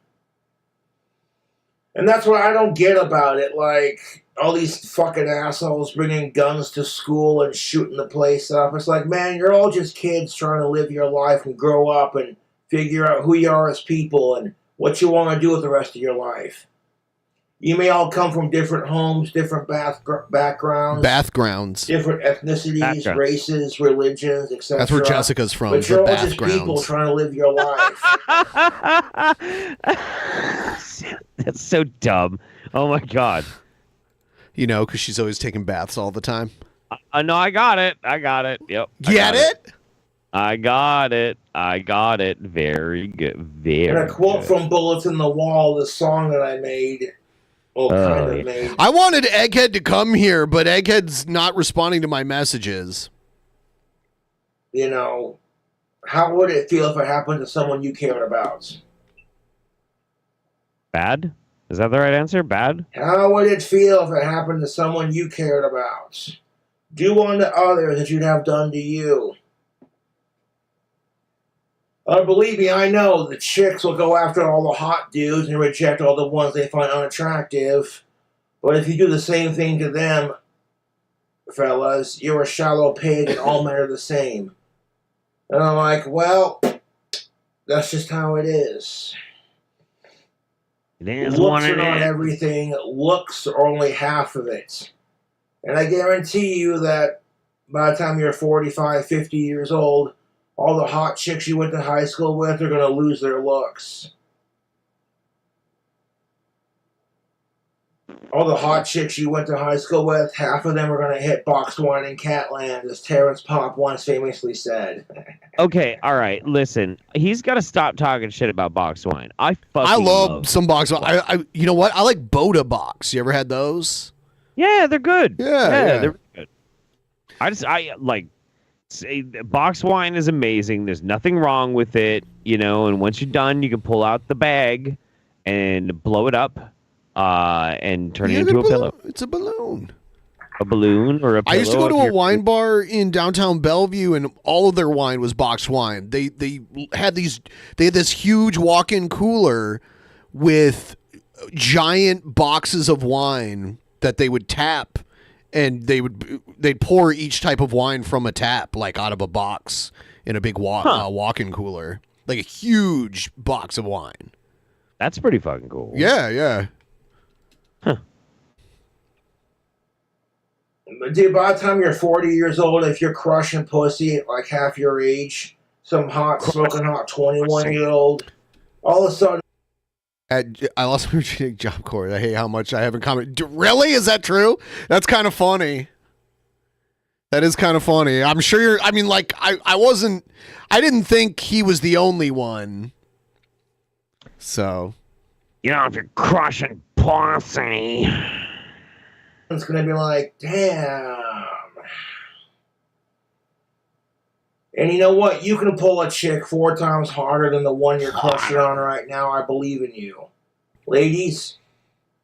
And that's what I don't get about it. Like, all these fucking assholes bringing guns to school and shooting the place up. It's like, man, you're all just kids trying to live your life and grow up and figure out who you are as people and what you want to do with the rest of your life. You may all come from different homes, different backgrounds. Different ethnicities, races, religions, etc. That's where Jessica's from. But you're all just people trying to live your life. That's so dumb. Oh my God. You know, because she's always taking baths all the time. No, I got it. Yep. Get it? I got it. Very good. Very And a quote from Bullets in the Wall, the song that I made. Made. I wanted Egghead to come here, but Egghead's not responding to my messages. You know, how would it feel if it happened to someone you cared about? Bad? Is that the right answer? Bad? How would it feel if it happened to someone you cared about? Do unto others as you'd have done to you. Believe me, I know the chicks will go after all the hot dudes and reject all the ones they find unattractive. But if you do the same thing to them, fellas, you're a shallow pig and all men are the same. And I'm like, well, that's just how it is. It is Looks what are it not is. everything. Looks are only half of it. And I guarantee you that by the time you're 45, 50 years old, all the hot chicks you went to high school with are going to lose their looks. All the hot chicks you went to high school with, half of them are going to hit boxed wine in Catland, as Terrence Popp once famously said. Okay, all right. Listen, he's got to stop talking shit about box wine. I love some box wine. I you know what? I like Boda box. You ever had those? Yeah, they're good. Yeah. they're good. I like say box wine is amazing. There's nothing wrong with it, and once you're done, you can pull out the bag and blow it up and turn it into a pillow. It's a balloon. A balloon or a pillow. I used to go to a wine bar in downtown Bellevue, and all of their wine was boxed wine. They had this huge walk-in cooler with giant boxes of wine that they would tap, and they'd pour each type of wine from a tap, like out of a box in a big walk-in cooler, like a huge box of wine. That's pretty fucking cool. Yeah. Dude, by the time you're 40 years old, if you're crushing pussy at like half your age, some smoking hot 21-year-old, all of a sudden. I lost my Virginia Job Corps. I hate how much I haven't commented. Really? Is that true? That's kind of funny. That is kind of funny. I'm sure I didn't think he was the only one. So. If you're crushing pussy. It's going to be like, damn. And you know what? You can pull a chick 4 times harder than the one you're crushing on right now. I believe in you. Ladies,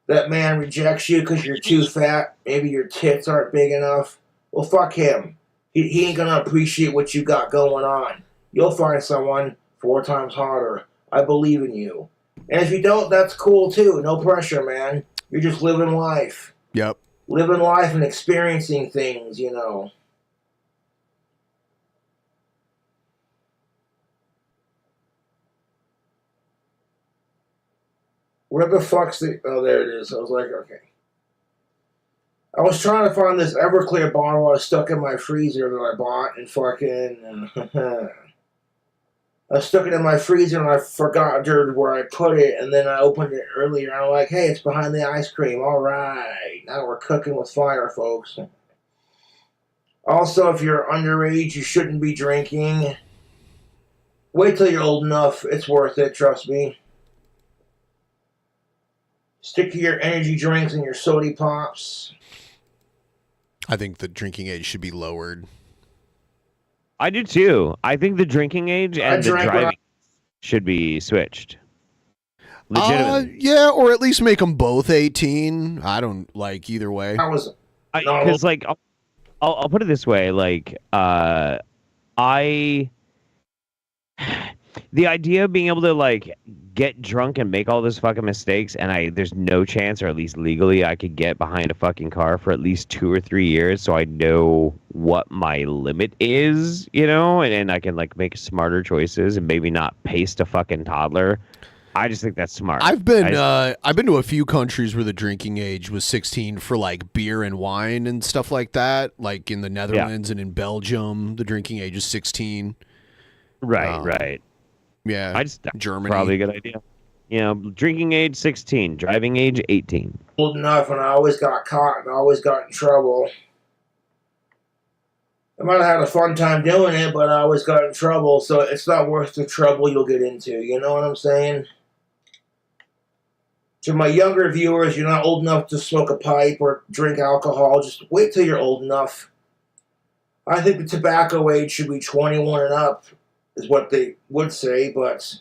that man rejects you because you're too fat. Maybe your tits aren't big enough. Well, fuck him. He ain't going to appreciate what you got going on. You'll find someone 4 times harder. I believe in you. And if you don't, that's cool too. No pressure, man. You're just living life. Yep. Living life and experiencing things, Where the fuck's the... Oh, there it is. I was like, okay. I was trying to find this Everclear bottle I stuck in my freezer that I bought and fucking... I stuck it in my freezer and I forgot where I put it, and then I opened it earlier and I'm like, hey, it's behind the ice cream. All right. Now we're cooking with fire, folks. Also, if you're underage, you shouldn't be drinking. Wait till you're old enough. It's worth it, trust me. Stick to your energy drinks and your sody pops. I think the drinking age should be lowered. I do too. I think the drinking age and the driving should be switched. Legitimately. Yeah, or at least make them both 18. I don't like either way. Because I'll put it this way, the idea of being able to get drunk and make all those fucking mistakes, and there's no chance, or at least legally, I could get behind a fucking car for at least 2 or 3 years, so I know what my limit is, and I can make smarter choices and maybe not paste a fucking toddler. I just think that's smart. I've been to a few countries where the drinking age was 16 for beer and wine and stuff like that. Like in the Netherlands and in Belgium, the drinking age is 16. Right. Yeah, Germany. Probably a good idea. Drinking age 16, driving age 18. Old enough, and I always got caught and I always got in trouble. I might have had a fun time doing it, but I always got in trouble, so it's not worth the trouble you'll get into. You know what I'm saying? To my younger viewers, you're not old enough to smoke a pipe or drink alcohol. Just wait till you're old enough. I think the tobacco age should be 21 and up, is what they would say, but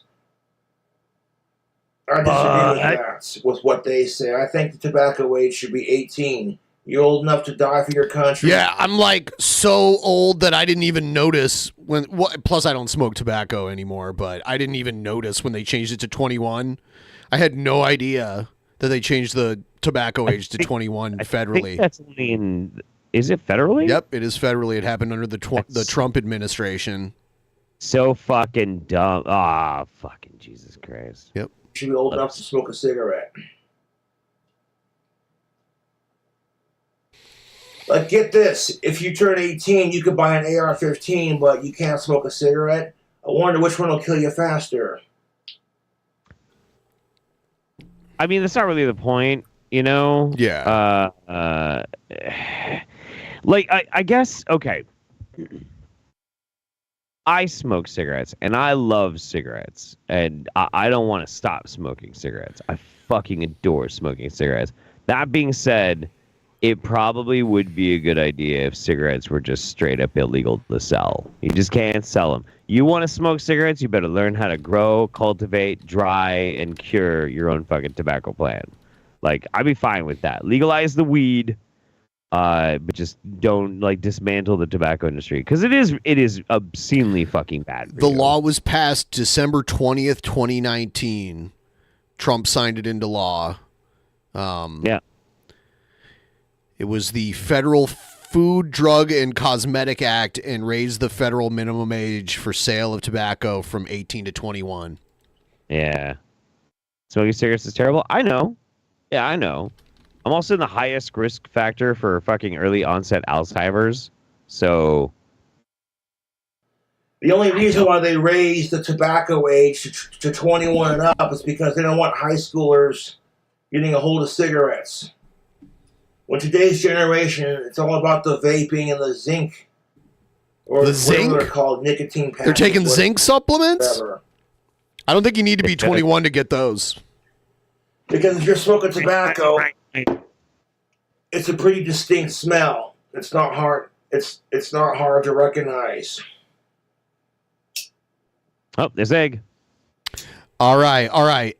I disagree with what they say. I think the tobacco age should be 18. You're old enough to die for your country. Yeah, I'm so old that I didn't even notice when. Plus, I don't smoke tobacco anymore, but I didn't even notice when they changed it to 21. I had no idea that they changed the tobacco age to 21 federally. I think that's only in. Is it federally? Yep, it is federally. It happened under the Trump administration. So fucking dumb. Fucking Jesus Christ. Yep. You should be old enough to smoke a cigarette. Get this. If you turn 18, you could buy an AR-15, but you can't smoke a cigarette. I wonder which one will kill you faster. I mean, that's not really the point, Yeah. I guess, okay. I smoke cigarettes, and I love cigarettes, and I don't want to stop smoking cigarettes. I fucking adore smoking cigarettes. That being said, it probably would be a good idea if cigarettes were just straight up illegal to sell. You just can't sell them. You want to smoke cigarettes, you better learn how to grow, cultivate, dry, and cure your own fucking tobacco plant. Like, I'd be fine with that. Legalize the weed, but just don't dismantle the tobacco industry, because it is obscenely fucking bad. The law was passed December 20th, 2019. Trump signed it into law. Yeah. It was the Federal Food, Drug, and Cosmetic Act, and raised the federal minimum age for sale of tobacco from 18 to 21. Yeah. Smoking cigarettes is terrible. I know. Yeah, I know. I'm also in the highest risk factor for fucking early onset Alzheimer's. So The only reason why they raised the tobacco age to 21 and up is because they don't want high schoolers getting a hold of cigarettes. When today's generation, it's all about the vaping and the zinc. Or The zinc? whatever they're called, nicotine patches. They're taking zinc supplements? Whatever. I don't think you need to be 21 to get those. Because if you're smoking tobacco, it's a pretty distinct smell. It's not hard. It's not hard to recognize. Oh, there's Egg. All right,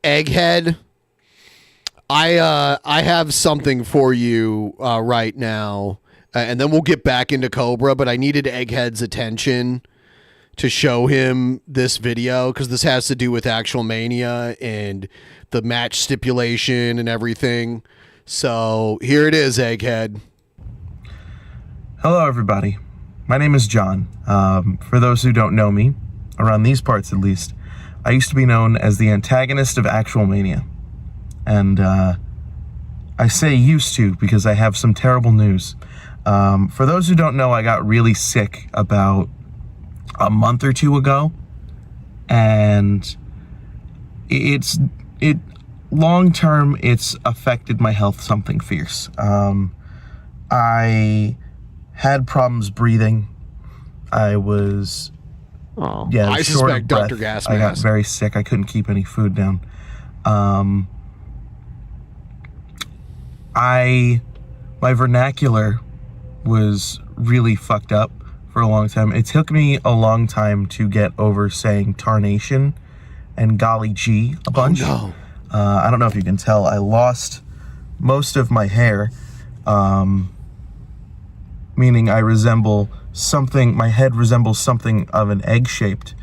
Egghead. I have something for you right now, and then we'll get back into Cobra. But I needed Egghead's attention to show him this video, because this has to do with Actual Mania and the match stipulation and everything. So here it is, Egghead. Hello, everybody. My name is John. For those who don't know me, around these parts at least, I used to be known as the antagonist of Actual Mania. And I say used to because I have some terrible news. For those who don't know, I got really sick about a month or two ago. And long term, it's affected my health something fierce. I had problems breathing. I was, I suspect Dr. Gas I got Mask. very sick. I couldn't keep any food down. My vernacular was really fucked up for a long time. It took me a long time to get over saying tarnation and golly gee a bunch. Oh, no. I don't know if you can tell. I lost most of my hair, meaning I resemble something, my head resembles something of an egg-shaped.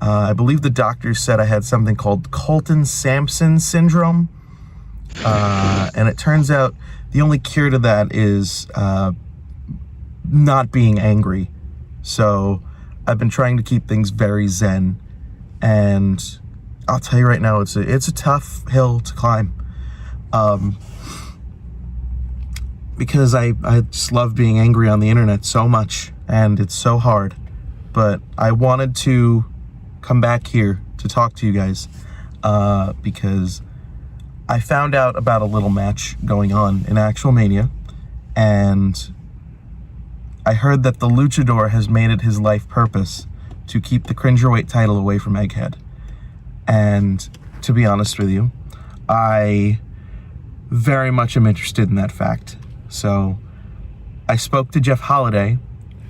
I believe the doctors said I had something called Colton-Sampson syndrome. And it turns out the only cure to that is not being angry. So I've been trying to keep things very zen. And I'll tell you right now, it's a tough hill to climb. Because I just love being angry on the internet so much, and it's so hard. But I wanted to come back here to talk to you guys because I found out about a little match going on in Actual Mania, and I heard that the luchador has made it his life purpose to keep the Cringerweight title away from Egghead. And to be honest with you, I very much am interested in that fact. So I spoke to Jeff Holiday,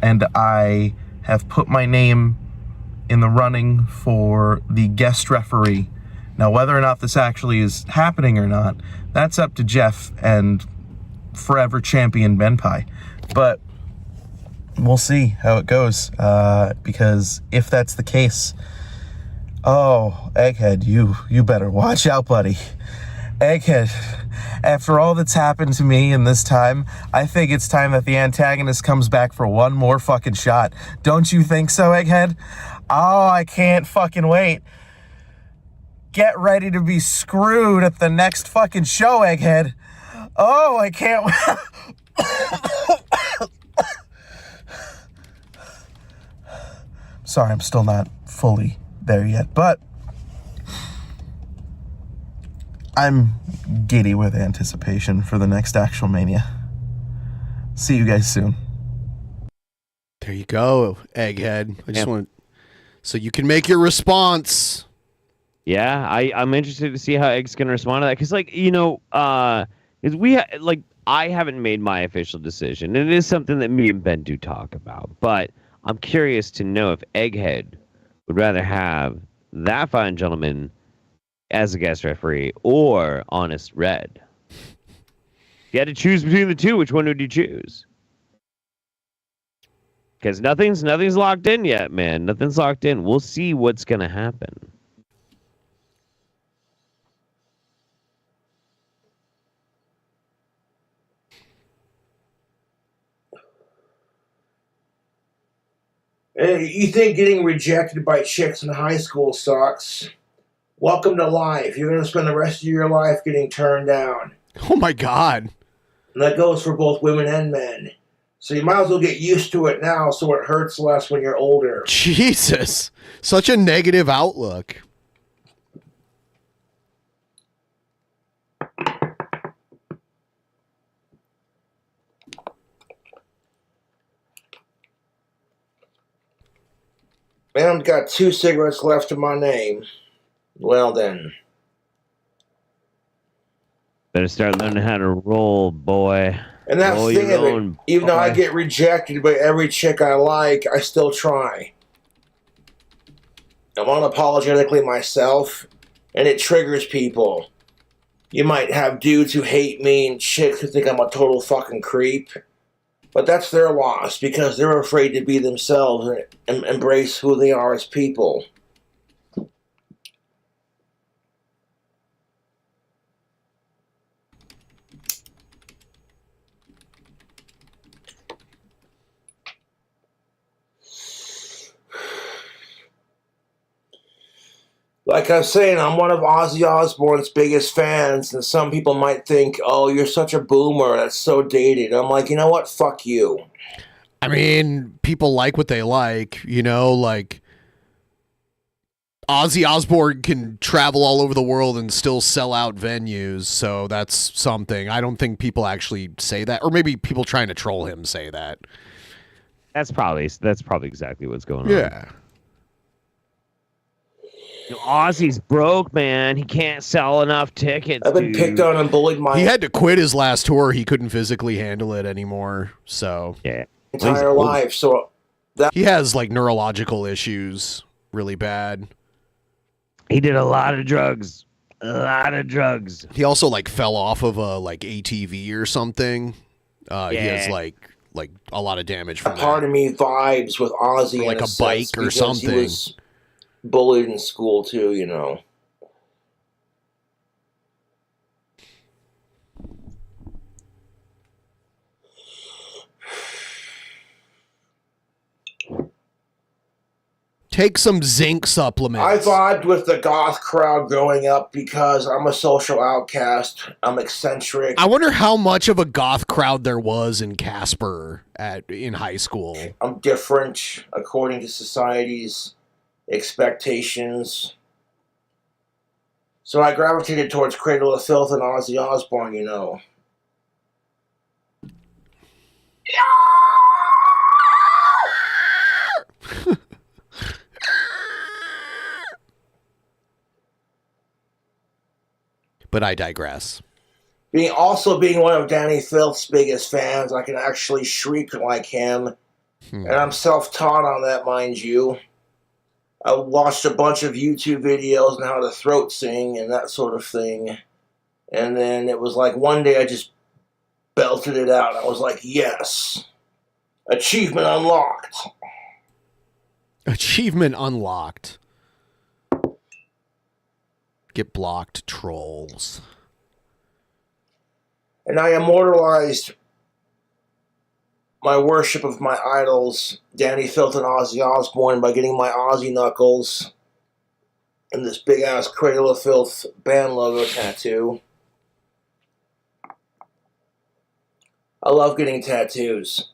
and I have put my name in the running for the guest referee. Now, whether or not this actually is happening or not, that's up to Jeff and forever champion Benpai. But we'll see how it goes, because if that's the case, oh, Egghead, you better watch out, buddy. Egghead, after all that's happened to me in this time, I think it's time that the antagonist comes back for one more fucking shot. Don't you think so, Egghead? Oh, I can't fucking wait. Get ready to be screwed at the next fucking show, Egghead. Oh, I can't Sorry, I'm still not fully there yet, but I'm giddy with anticipation for the next Actual Mania. See you guys soon. There you go, Egghead. I just want so you can make your response. Yeah, I'm interested to see how Egg's gonna respond to that, because I haven't made my official decision. It is something that me and Ben do talk about, but I'm curious to know if Egghead would rather have that fine gentleman as a guest referee or Honest Red. If you had to choose between the two, which one would you choose? Because nothing's locked in yet, man. Nothing's locked in. We'll see what's gonna happen. You think getting rejected by chicks in high school sucks? Welcome to life. You're going to spend the rest of your life getting turned down. Oh my God. And that goes for both women and men. So you might as well get used to it now so it hurts less when you're older. Jesus. Such a negative outlook. Man, I've got 2 cigarettes left in my name. Well then. Better start learning how to roll, boy. And that's roll the thing your of it. own, Even though I boy. get rejected by every chick I like, I still try. I'm unapologetically myself, and it triggers people. You might have dudes who hate me and chicks who think I'm a total fucking creep. But that's their loss because they're afraid to be themselves and embrace who they are as people. Like I was saying, I'm one of Ozzy Osbourne's biggest fans, and some people might think, oh, you're such a boomer, that's so dated. I'm like, you know what? Fuck you. I mean, people like what they like, you know, like Ozzy Osbourne can travel all over the world and still sell out venues, so that's something. I don't think people actually say that, or maybe people trying to troll him say that. That's probably exactly what's going on. Yeah. Ozzy's broke, man. He can't sell enough tickets. I've been picked on and bullied my He had to quit his last tour. He couldn't physically handle it anymore. So yeah, entire life. So that he has like neurological issues really bad. He did a lot of drugs. A lot of drugs. He also like fell off of a like ATV or something. He has like a lot of damage from part of me vibes with Ozzy, like in a sense bike or because something. He was bullied in school too, you know. Take some zinc supplements. I vibed with the goth crowd growing up because I'm a social outcast. I'm eccentric. I wonder how much of a goth crowd there was in Casper in high school. I'm different according to society's expectations. So I gravitated towards Cradle of Filth and Ozzy Osbourne, you know. But I digress. Being one of Danny Filth's biggest fans, I can actually shriek like him. And I'm self-taught on that, mind you. I watched a bunch of YouTube videos on how to throat sing and that sort of thing. And then it was like one day I just belted it out. I was like, yes. Achievement unlocked. Achievement unlocked. Get blocked, trolls. And I immortalized my worship of my idols, Danny Filth and Ozzy Osbourne, by getting my Ozzy knuckles and this big-ass Cradle of Filth band logo tattoo. I love getting tattoos.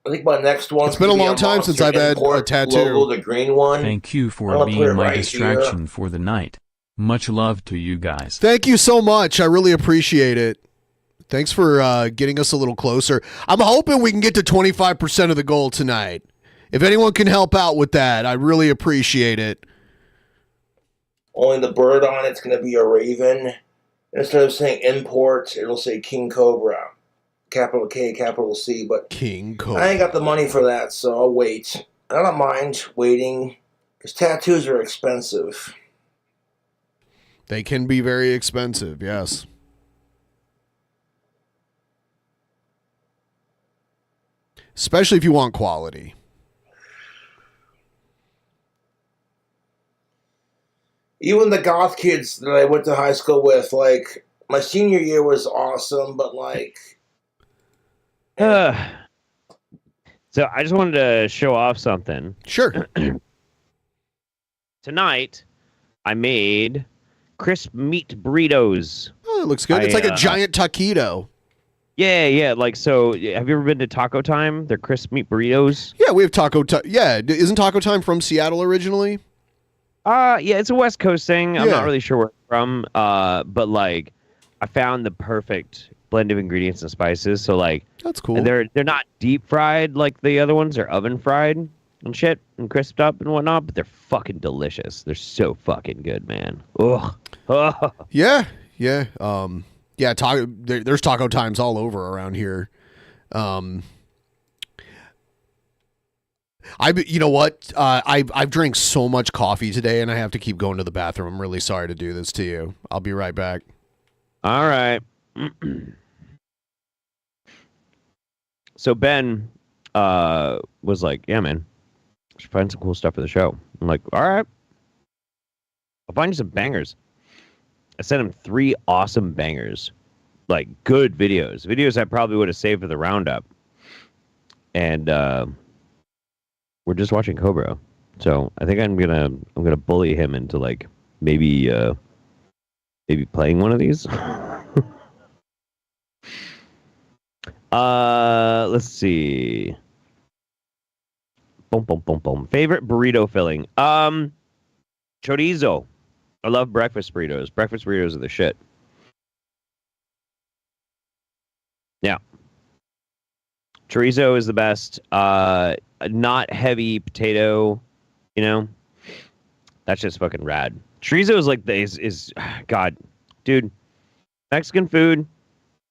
I think my next one. It's been a long time since I've had a tattoo. Logo, the green one. Thank you for being my distraction for the night. Much love to you guys. Thank you so much. I really appreciate it. Thanks for getting us a little closer. I'm hoping we can get to 25% of the goal tonight. If anyone can help out with that, I really appreciate it. Only the bird on it's going to be a raven. Instead of saying import, it'll say King Cobra. capital K, capital C, but King Cobra. I ain't got the money for that, so I'll wait. I don't mind waiting, because tattoos are expensive. They can be very expensive, yes. Especially if you want quality. Even the goth kids that I went to high school with, like, my senior year was awesome, but like... So I just wanted to show off something. Sure. Tonight, I made crisp meat burritos. Oh, it looks good. It's like a giant taquito. Yeah. Like, so, have you ever been to Taco Time? They're crisp meat burritos. Yeah, we have Taco Time. Yeah, isn't Taco Time from Seattle originally? Yeah, it's a West Coast thing. I'm Yeah. not really sure where it's from. But like, I found the perfect blend of ingredients and spices. So like, that's cool. And they're not deep fried like the other ones. They're oven fried and shit and crisped up and whatnot. But they're fucking delicious. They're so fucking good, man. Ugh. Yeah. Yeah. There's Taco Times all over around here. You know what? I've drank so much coffee today, and I have to keep going to the bathroom. I'm really sorry to do this to you. I'll be right back. All right. So Ben was like, "Yeah, man, I should find some cool stuff for the show." I'm like, "All right, I'll find you some bangers." I sent him 3 awesome bangers, like good videos I probably would have saved for the roundup. And we're just watching Cobra, so I think I'm gonna bully him into like maybe playing one of these. Let's see. Boom. Favorite burrito filling? Chorizo. I love breakfast burritos. Breakfast burritos are the shit. Yeah. Chorizo is the best. Not heavy potato, you know. That's just fucking rad. Chorizo is like is God, dude. Mexican food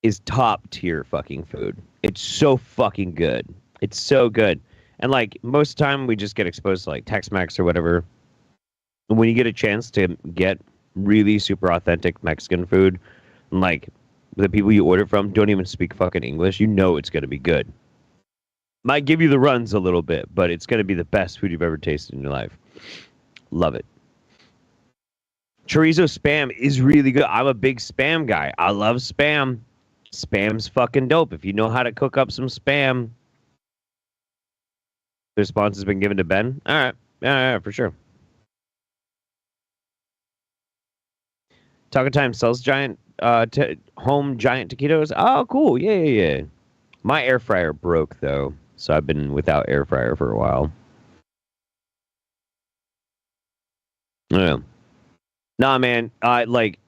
is top tier fucking food. It's so fucking good. It's so good. And like most of the time we just get exposed to like Tex-Mex or whatever. And when you get a chance to get really super authentic Mexican food, and like the people you order from don't even speak fucking English, you know it's gonna be good. Might give you the runs a little bit, but it's gonna be the best food you've ever tasted in your life. Love it. Chorizo Spam is really good. I'm a big Spam guy. I love Spam. Spam's fucking dope. If you know how to cook up some Spam. The response has been given to Ben. All right. Yeah, for sure. Taco Time sells giant home giant taquitos. Oh, cool. Yeah. My air fryer broke though, so I've been without air fryer for a while. Yeah. Nah, man. Like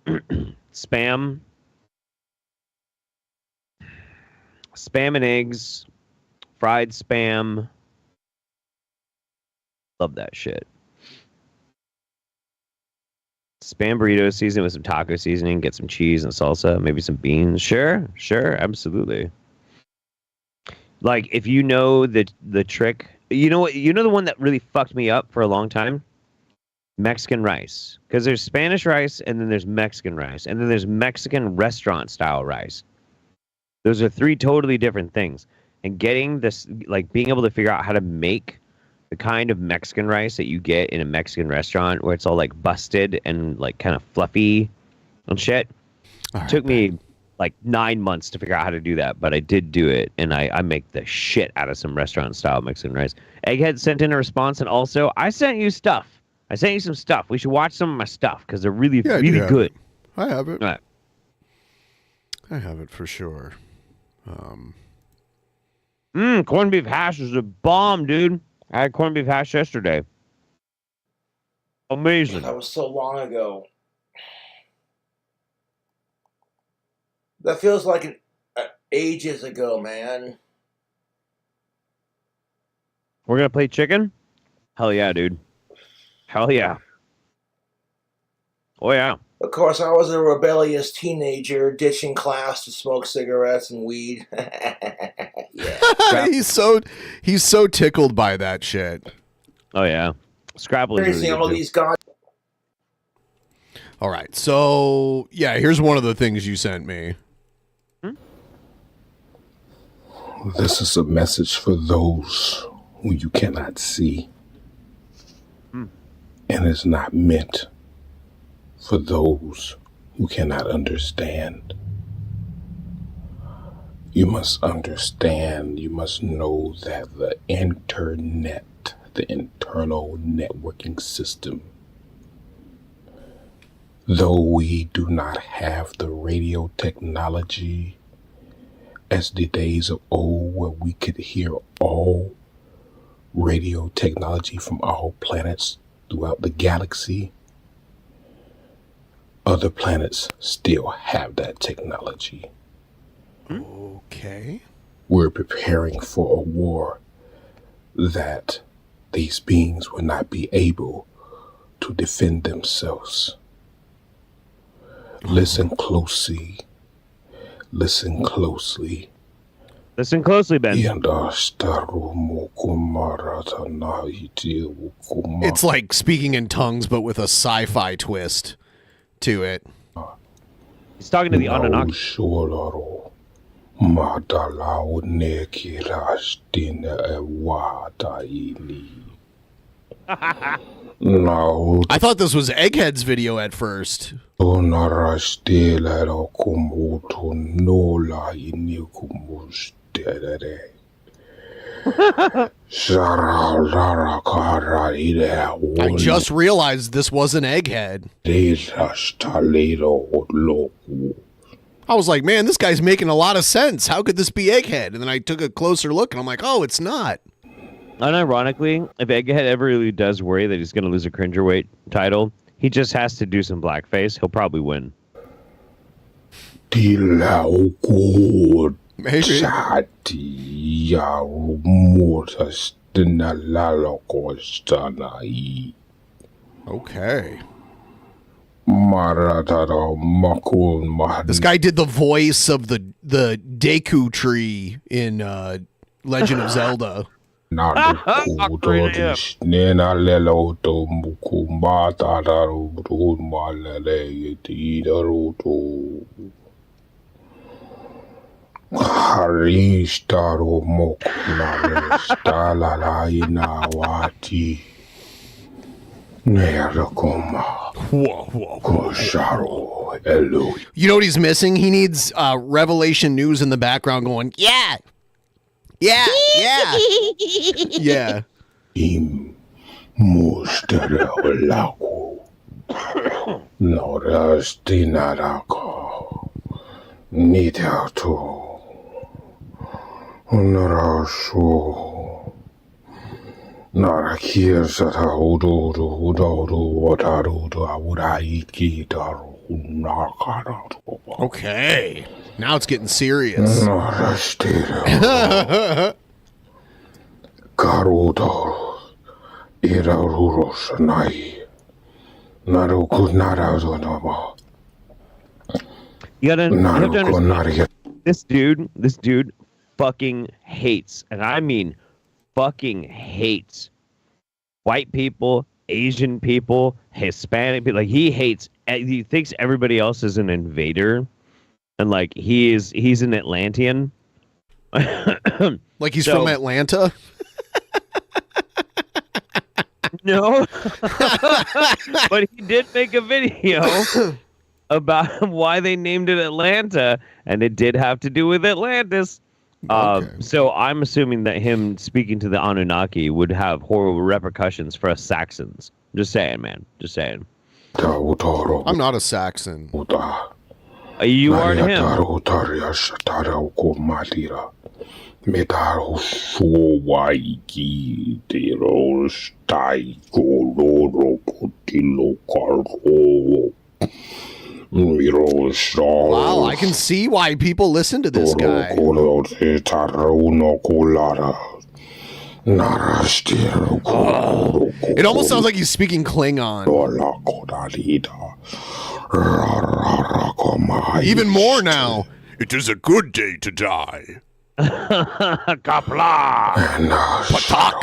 Spam and eggs, fried Spam. Love that shit. Spam burrito season with some taco seasoning, get some cheese and salsa, maybe some beans. Sure, absolutely. Like if you know the trick, you know the one that really fucked me up for a long time? Mexican rice. Because there's Spanish rice and then there's Mexican rice. And then there's Mexican restaurant style rice. Those are 3 totally different things. And getting this, like being able to figure out how to make the kind of Mexican rice that you get in a Mexican restaurant where it's all like busted and like kind of fluffy and shit. Took me like 9 months to figure out how to do that, but I did do it, and I make the shit out of some restaurant style Mexican rice. Egghead sent in a response, and also I sent you stuff. I sent you some stuff. We should watch some of my stuff because they're really good. I have it. All right. I have it for sure. Corned beef hash is a bomb, dude. I had corned beef hash yesterday. Amazing. That was so long ago. That feels like ages ago, man. We're going to play chicken? Hell yeah, dude. Hell yeah. Oh, yeah. Of course, I was a rebellious teenager ditching class to smoke cigarettes and weed. he's so tickled by that shit. Oh, yeah. Scrabble is Crazy, really all good, these guys. All right. So, yeah, here's one of the things you sent me. This is a message for those who you cannot see. And it's not meant for those who cannot understand. You must understand, you must know that the internet, the internal networking system, though we do not have the radio technology as the days of old where we could hear all radio technology from all planets throughout the galaxy, other planets still have that technology. Okay. We're preparing for a war that these beings will not be able to defend themselves. Listen closely. Listen closely. Listen closely, Ben. It's like speaking in tongues, but with a sci-fi twist to it. He's talking to the Anunnaki. I thought this was Egghead's video at first. I just realized this wasn't Egghead. I was like, man, this guy's making a lot of sense. How could this be Egghead? And then I took a closer look, and I'm like, oh, it's not. Unironically, if Egghead ever really does worry that he's going to lose a Cringerweight title, he just has to do some blackface. He'll probably win. Maybe. Okay. This guy did the voice of the Deku tree in Legend of Zelda. You know what he's missing? He needs Revelation News in the background going, yeah. Yeah. Yeah. Okay. Now it's getting serious. You have to understand, this dude fucking hates, and I mean fucking hates white people, Asian people, Hispanic people. Like, he thinks everybody else is an invader, and like he's an Atlantean. Like he's from Atlanta? No. But he did make a video about why they named it Atlanta, and it did have to do with Atlantis. So I'm assuming that him speaking to the Anunnaki would have horrible repercussions for us Saxons. Just saying, man. Just saying. I'm not a Saxon. You are to him. Wow, I can see why people listen to this guy. It almost sounds like he's speaking Klingon. Even more now. It is a good day to die. Kapla. Patak.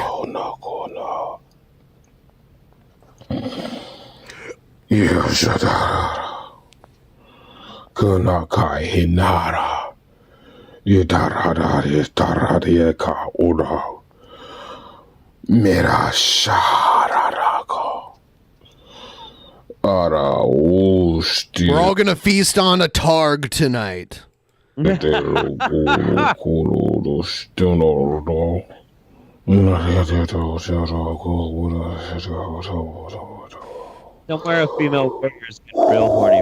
Kunakai Hinara. Yudarada Yestaradieka Uda. Mira Shararako. Ara Usti. We're all gonna feast on a targ tonight. Somewhere a female warrior's getting real horny.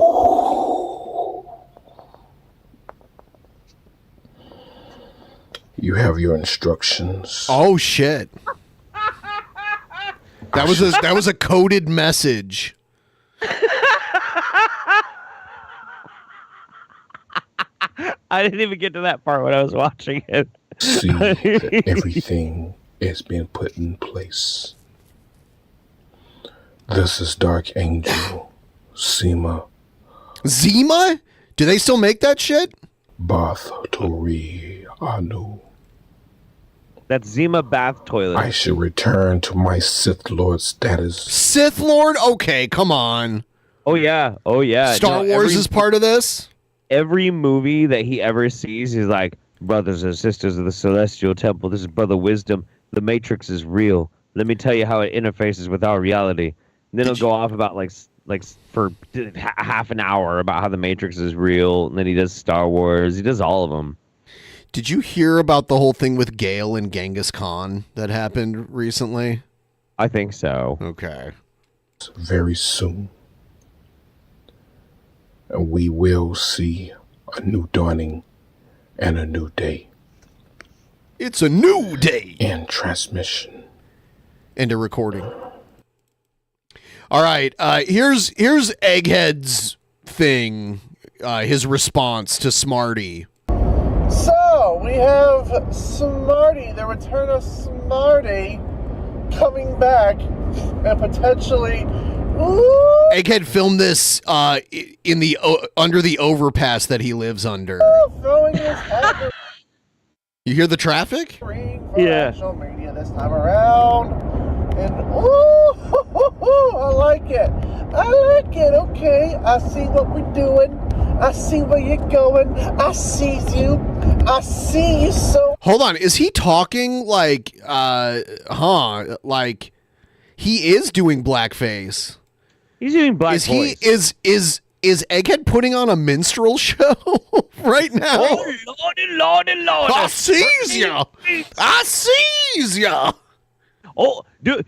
You have your instructions. Oh shit. That was a coded message. I didn't even get to that part when I was watching it. See that everything is being put in place. This is Dark Angel, Zima. Zima? Do they still make that shit? Bath Tori Anu. That's Zima bath toilet. I should return to my Sith Lord status. Sith Lord? Okay, come on. Oh yeah. Star Wars is part of this? Every movie that he ever sees, he's like, brothers and sisters of the Celestial Temple, this is Brother Wisdom. The Matrix is real. Let me tell you how it interfaces with our reality. And then he'll go off about like for half an hour about how the Matrix is real. And then he does Star Wars. He does all of them. Did you hear about the whole thing with Gale and Genghis Khan that happened recently? I think so. Okay. Very soon. And we will see a new dawning and a new day. It's a new day. And transmission. And a recording. All right. Here's Egghead's thing. His response to Smarty. So, we have Smarty, the return of Smarty, coming back and potentially... Ooh, Egghead filmed this in the under the overpass that he lives under. throwing his hat You hear the traffic? yeah. Social media this time around. And, ooh, I like it. I like it. Okay, I see what we're doing. I see where you're going. I see you. I see you so... Hold on, is he talking like, like he is doing blackface? He's doing black voice. Is Egghead putting on a minstrel show right now? Oh, Lordy. I sees ya. I sees ya. Oh, do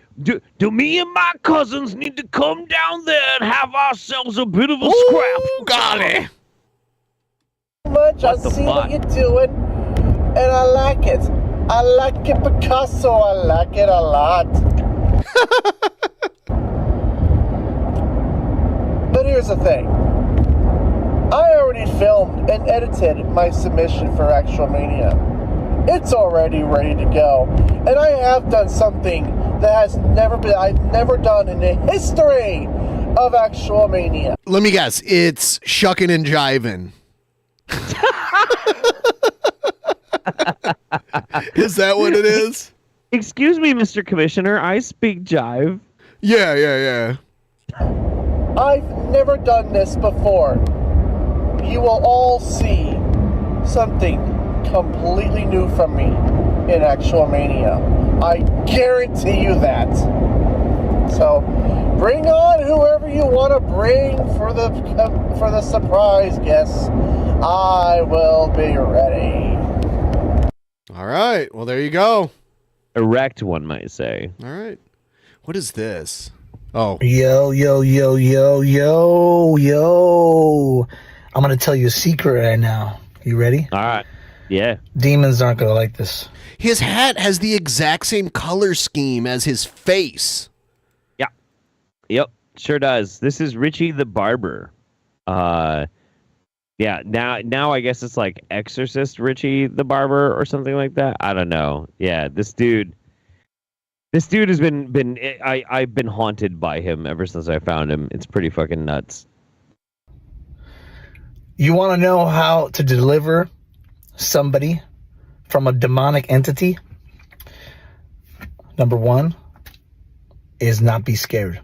me and my cousins need to come down there and have ourselves a bit of a scrap? Golly. Much. I see what you're doing, and I like it. I like it, Picasso. I like it a lot. But here's the thing. I already filmed and edited my submission for Actual Mania. It's already ready to go. And I have done something that I've never done in the history of Actual Mania. Let me guess. It's shucking and jiving. Is that what it is? Excuse me, Mr. Commissioner. I speak jive. Yeah. I've never done this before. You will all see something completely new from me in Actual Mania. I guarantee you that. So, bring on whoever you want to bring for the surprise guests. I will be ready. All right. Well, there you go. Erect, one might say. All right. What is this? Oh. Yo. I'm going to tell you a secret right now. You ready? All right. Yeah. Demons aren't going to like this. His hat has the exact same color scheme as his face. Yeah. Yep. Sure does. This is Richie the Barber. Yeah, now I guess it's like Exorcist Richie the Barber or something like that. I don't know. Yeah, this dude, This dude has been I've been haunted by him ever since I found him. It's pretty fucking nuts. You want to know how to deliver somebody from a demonic entity? Number one is not be scared.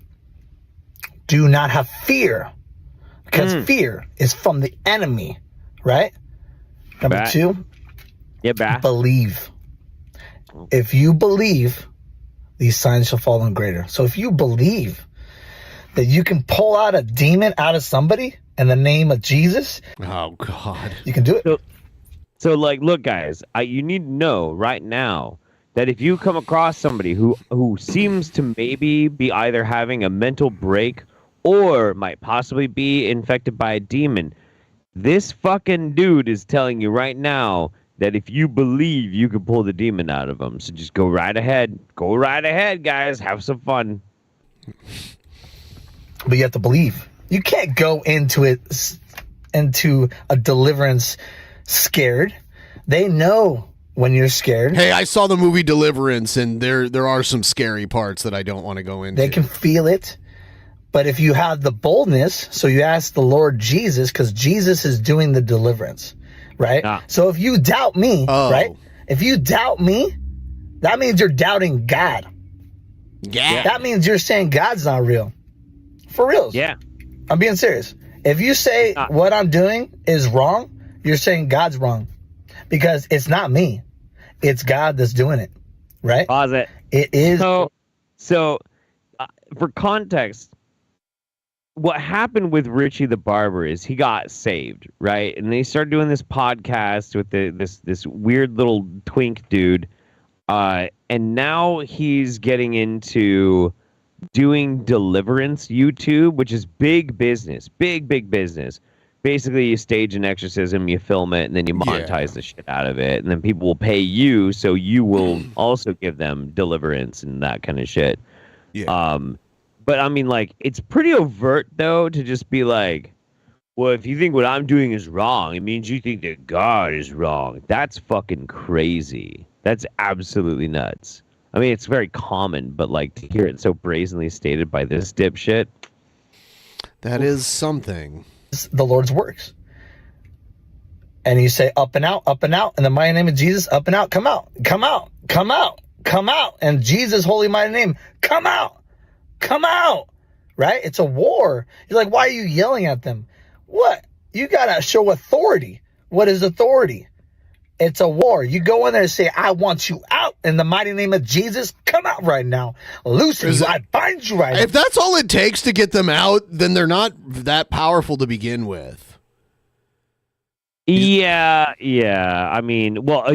Do not have fear, because fear is from the enemy, right? Number two, believe. If you believe, these signs shall follow in greater. So if you believe that you can pull out a demon out of somebody in the name of Jesus, oh God, you can do it. So like, look, guys, you need to know right now that if you come across somebody who seems to maybe be either having a mental break or might possibly be infected by a demon, this fucking dude is telling you right now that if you believe, you can pull the demon out of them. So just go right ahead. Go right ahead, guys. Have some fun. But you have to believe. You can't go into a deliverance scared. They know when you're scared. Hey, I saw the movie Deliverance, and there are some scary parts that I don't want to go into. They can feel it. But if you have the boldness, so you ask the Lord Jesus, because Jesus is doing the deliverance, right? So if you doubt me, right? If you doubt me, that means you're doubting God. Yeah. That means you're saying God's not real. For real. Yeah. I'm being serious. If you say what I'm doing is wrong, you're saying God's wrong. Because it's not me. It's God that's doing it. Right? Pause it. It is. So for context, what happened with Richie the Barber is he got saved, right? And they started doing this podcast with this weird little twink dude. And now he's getting into doing deliverance YouTube, which is big business. Big business. Basically, you stage an exorcism, you film it, and then you monetize the shit out of it. And then people will pay you, so you will also give them deliverance and that kind of shit. Yeah. But I mean, like, it's pretty overt, though, to just be like, well, if you think what I'm doing is wrong, it means you think that God is wrong. That's fucking crazy. That's absolutely nuts. I mean, it's very common, but, like, to hear it so brazenly stated by this dipshit. That is something. The Lord's works. And you say, up and out, in the mighty name of Jesus, up and out, come out, come out, come out, come out. And Jesus' holy mighty name, come out. Come out, right? It's a war. You're like, why are you yelling at them? What? You got to show authority. What is authority? It's a war. You go in there and say, I want you out in the mighty name of Jesus. Come out right now. Loosen you. I bind you right now. If that's all it takes to get them out, then they're not that powerful to begin with. Yeah. I mean, well,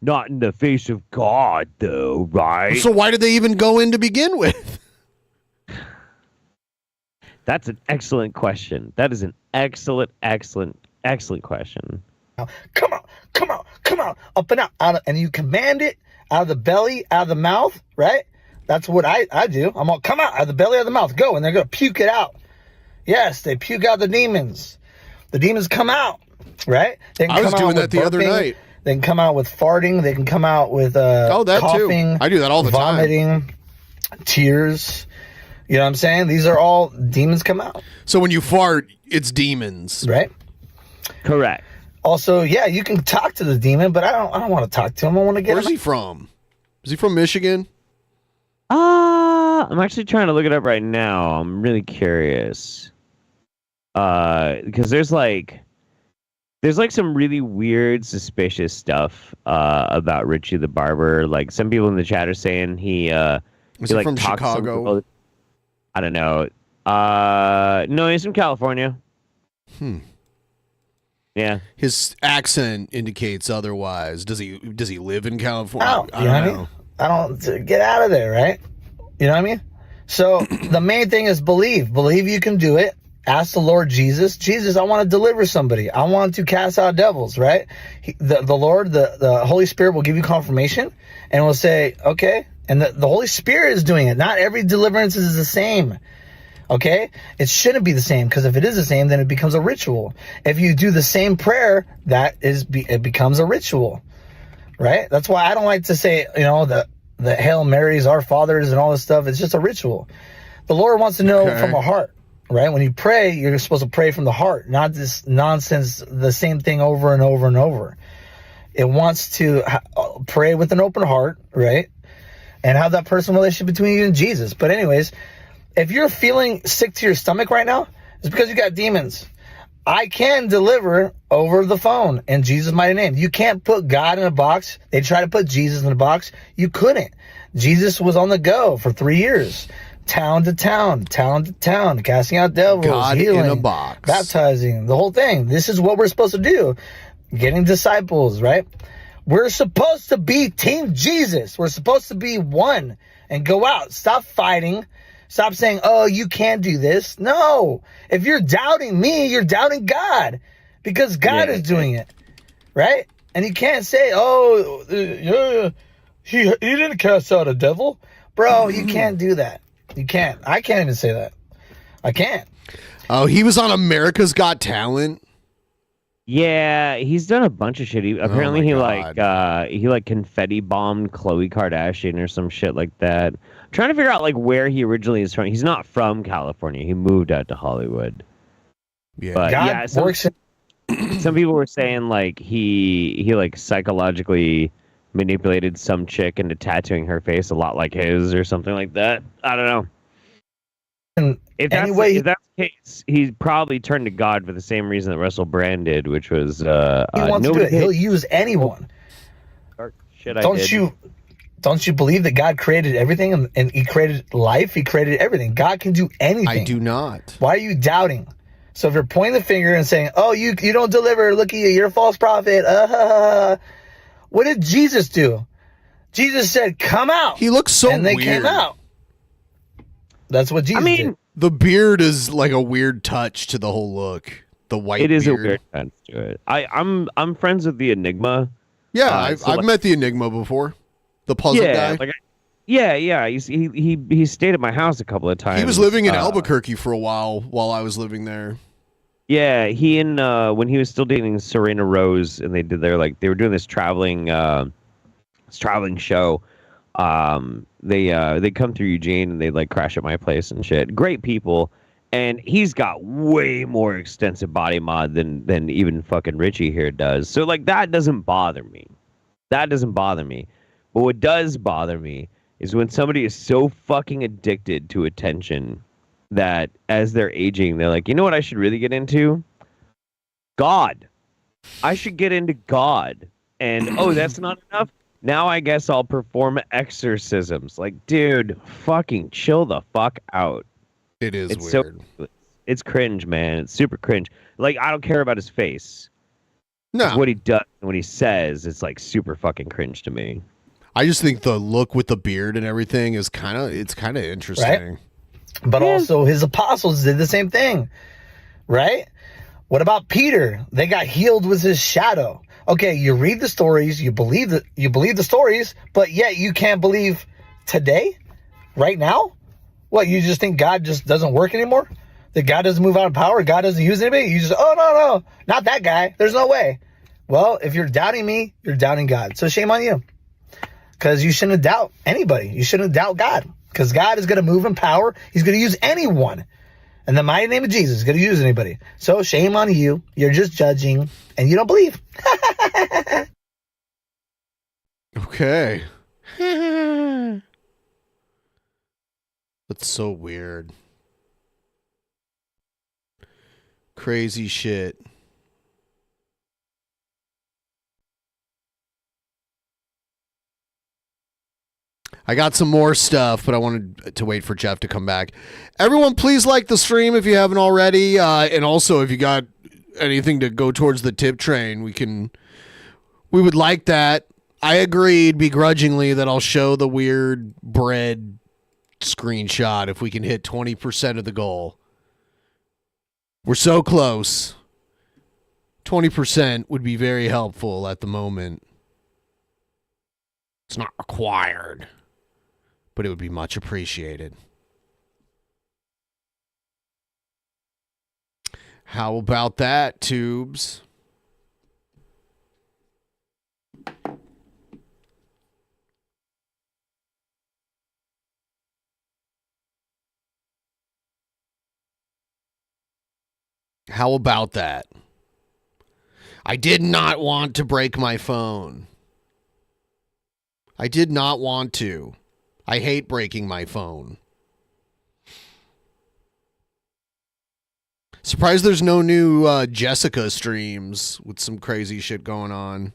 not in the face of God, though, right? So why did they even go in to begin with? That's an excellent question. That is an excellent question. Come out, come out, come out, up and out, and you command it out of the belly, out of the mouth, right? That's what I do. I'm all, come out of the belly, out of the mouth, go, and they're going to puke it out. Yes, they puke out the demons. The demons come out, right? They can I was doing that the other night. They can come out with farting. They can come out with coughing. Too. I do that all the time. Tears. You know what I'm saying? These are all demons come out. So when you fart, it's demons. Right? Correct. Also, yeah, you can talk to the demon, but I don't want to talk to him. I want to get Where's he from? Is he from Michigan? I'm actually trying to look it up right now. I'm really curious. Because there's like some really weird, suspicious stuff about Richie the Barber. Like some people in the chat are saying he Is he like from talks Chicago? I don't know. No, he's from California. Yeah. His accent indicates otherwise. Does he live in California? I don't know. I don't get out of there, right? You know what I mean? So the main thing is believe. Believe you can do it. Ask the Lord Jesus. Jesus, I want to deliver somebody. I want to cast out devils, right? The Lord, the Holy Spirit will give you confirmation and will say, okay. And the Holy Spirit is doing it. Not every deliverance is the same. Okay? It shouldn't be the same, because if it is the same, then it becomes a ritual. If you do the same prayer, it becomes a ritual. Right? That's why I don't like to say, the Hail Marys, Our Fathers, and all this stuff. It's just a ritual. The Lord wants to know from a heart, right? When you pray, you're supposed to pray from the heart, not this nonsense, the same thing over and over and over. It wants to pray with an open heart, right? And have that personal relationship between you and Jesus. But anyways, if you're feeling sick to your stomach right now, it's because you got demons. I can deliver over the phone in Jesus' mighty name. You can't put God in a box. They try to put Jesus in a box. You couldn't. Jesus was on the go for 3 years. Town to town, casting out devils, God healing, in a box, baptizing, the whole thing. This is what we're supposed to do. Getting disciples, right? We're supposed to be Team Jesus. We're supposed to be one and go out. Stop fighting. Stop saying, oh, you can't do this. No. If you're doubting me, you're doubting God because God is doing it, right? And you can't say, oh, he didn't cast out a devil. Bro, you can't do that. You can't. I can't even say that. I can't. Oh, he was on America's Got Talent. Yeah, he's done a bunch of shit. Apparently, he confetti bombed Khloe Kardashian or some shit like that. I'm trying to figure out like where he originally is from. He's not from California. He moved out to Hollywood. Yeah, but God yeah, works. Some people were saying like he like psychologically manipulated some chick into tattooing her face a lot like his or something like that. I don't know. If that's the case, he probably turned to God for the same reason that Russell Brand did, which was he wants to do it. He'll use anyone. Shit, Don't you believe that God created everything and he created life? He created everything. God can do anything. I do not. Why are you doubting? So if you're pointing the finger and saying, oh, you don't deliver, look at you, you're a false prophet. What did Jesus do? Jesus said, come out. He looks so weird. And they came out. That's what Jesus did. The beard is like a weird touch to the whole look. The white beard. It is a weird touch to it. I'm friends with the Enigma. Yeah, I've met the Enigma before. The puzzle guy. Yeah. He stayed at my house a couple of times. He was living in Albuquerque for a while I was living there. Yeah, he and when he was still dating Serena Rose, and they were doing this traveling show. They come through Eugene and they like crash at my place and shit. Great people, and he's got way more extensive body mod than even fucking Richie here does. So like that doesn't bother me. But what does bother me is when somebody is so fucking addicted to attention that as they're aging, they're like, you know what I should really get into? God. I should get into God. And oh, that's not enough? Now I guess I'll perform exorcisms. Like, dude, fucking chill the fuck out. It's weird. It's cringe, man. It's super cringe. Like, I don't care about his face. No. It's what he does and what he says, it's like super fucking cringe to me. I just think the look with the beard and everything is kind of interesting. Right? But also his apostles did the same thing, right? What about Peter? They got healed with his shadow. Okay, you read the stories, you believe the stories, but yet you can't believe today, right now. What, you just think God just doesn't work anymore? That God doesn't move out of power? God doesn't use anybody? You just, oh no, not that guy. There's no way. Well, if you're doubting me, you're doubting God. So shame on you, because you shouldn't doubt anybody. You shouldn't doubt God. Because God is going to move in power. He's going to use anyone. In the mighty name of Jesus, he's going to use anybody. So shame on you. You're just judging and you don't believe. Okay. That's so weird. Crazy shit. I got some more stuff, but I wanted to wait for Jeff to come back. Everyone, please like the stream if you haven't already. And also, if you got anything to go towards the tip train, we would like that. I agreed begrudgingly that I'll show the weird bread screenshot if we can hit 20% of the goal. We're so close. 20% would be very helpful at the moment. It's not required, but it would be much appreciated. How about that, Tubes? How about that? I did not want to break my phone. I did not want to. I hate breaking my phone. Surprised there's no new Jessica streams with some crazy shit going on.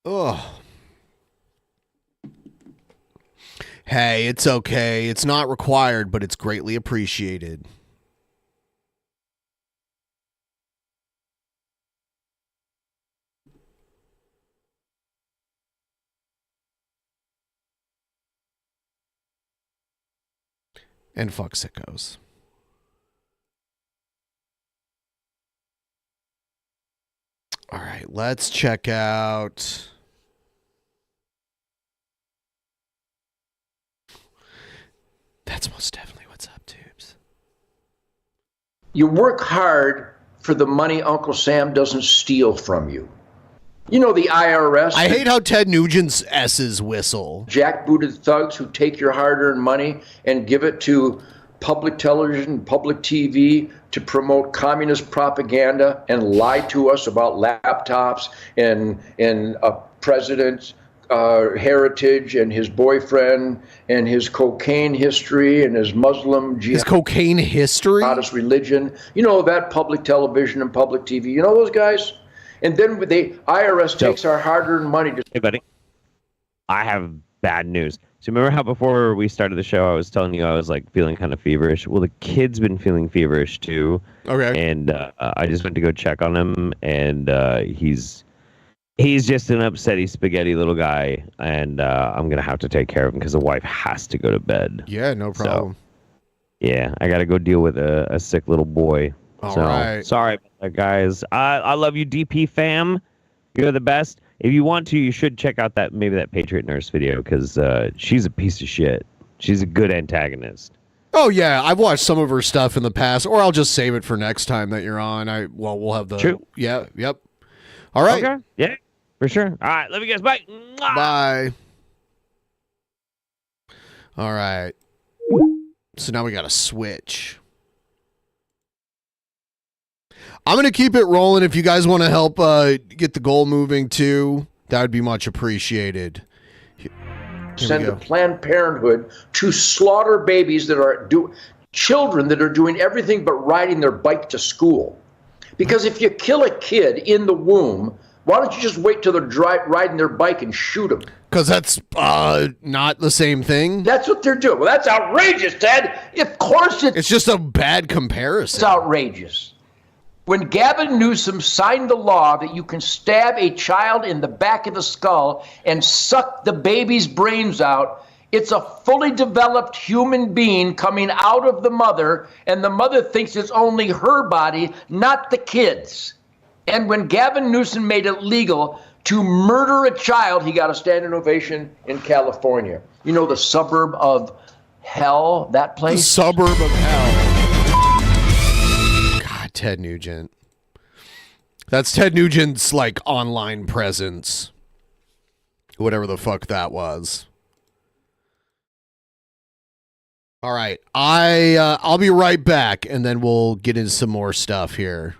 Ugh. Hey, it's okay. It's not required, but it's greatly appreciated. And fuck sickos. All right, let's check out. That's most definitely what's up, Tubes. You work hard for the money Uncle Sam doesn't steal from you. You know the IRS. I hate how Ted Nugent's S's whistle. Jackbooted thugs who take your hard-earned money and give it to public television, public TV to promote communist propaganda and lie to us about laptops and a president's heritage and his boyfriend and his cocaine history and his Muslim his cocaine history, jihadist religion. You know that public television and public TV. You know those guys. And then the IRS takes our hard-earned money. Hey, buddy. I have bad news. So remember how before we started the show, I was telling you I was like feeling kind of feverish? Well, the kid's been feeling feverish too. Okay. And I just went to go check on him, and he's just an upsetty spaghetti little guy, and I'm going to have to take care of him because the wife has to go to bed. Yeah, no problem. So, yeah, I got to go deal with a sick little boy. All right. Sorry about that, guys. I love you, DP fam. You're the best. If you want to, you should check out that Patriot Nurse video because she's a piece of shit. She's a good antagonist. Oh yeah, I've watched some of her stuff in the past, or I'll just save it for next time that you're on. We'll have the True. Yeah, yep. All right. Okay. Yeah, for sure. All right, love you guys. Bye. Bye. All right. So now we got to switch. I'm going to keep it rolling. If you guys want to help get the goal moving too, that would be much appreciated. Send to Planned Parenthood to slaughter babies that are children that are doing everything but riding their bike to school. Because if you kill a kid in the womb, why don't you just wait till they're riding their bike and shoot them? Because that's not the same thing. That's what they're doing. Well, that's outrageous, Ted. Of course it's just a bad comparison. It's outrageous. When Gavin Newsom signed the law that you can stab a child in the back of the skull and suck the baby's brains out, it's a fully developed human being coming out of the mother, and the mother thinks it's only her body, not the kid's. And when Gavin Newsom made it legal to murder a child, he got a standing ovation in California. You know the suburb of hell, that place? The suburb of hell. Ted Nugent. That's Ted Nugent's like online presence. Whatever the fuck that was. All right. I'll be right back and then we'll get into some more stuff here.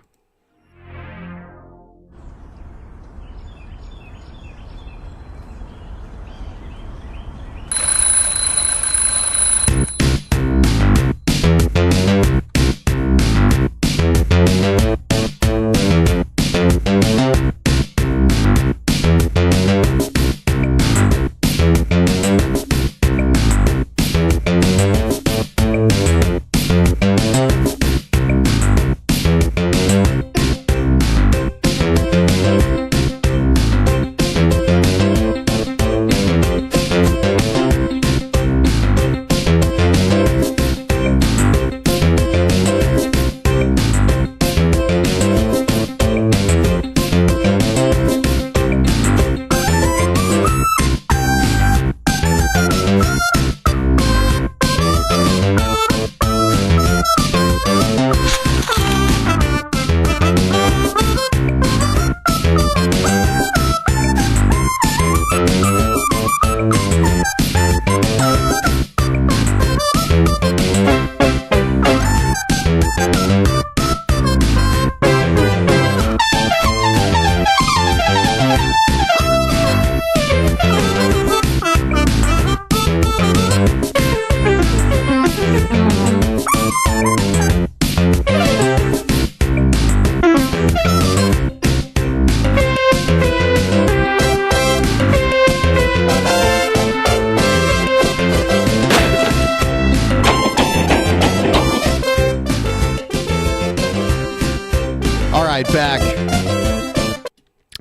right,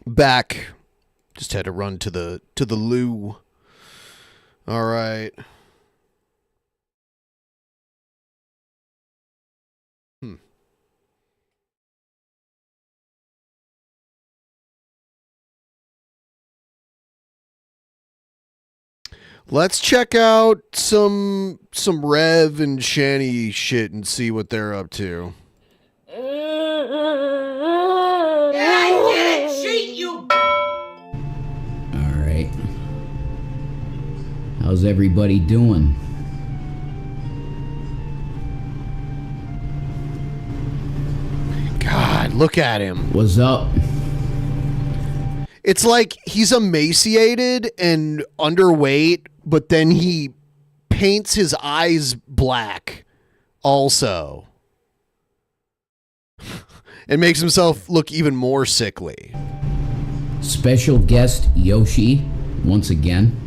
back. Just had to run to the loo. All right. Let's check out some Rev and Shanny shit and see what they're up to. I didn't cheat you. All right. How's everybody doing? God, look at him. What's up? It's like he's emaciated and underweight, but then he paints his eyes black also. It makes himself look even more sickly. Special guest Yoshi, once again.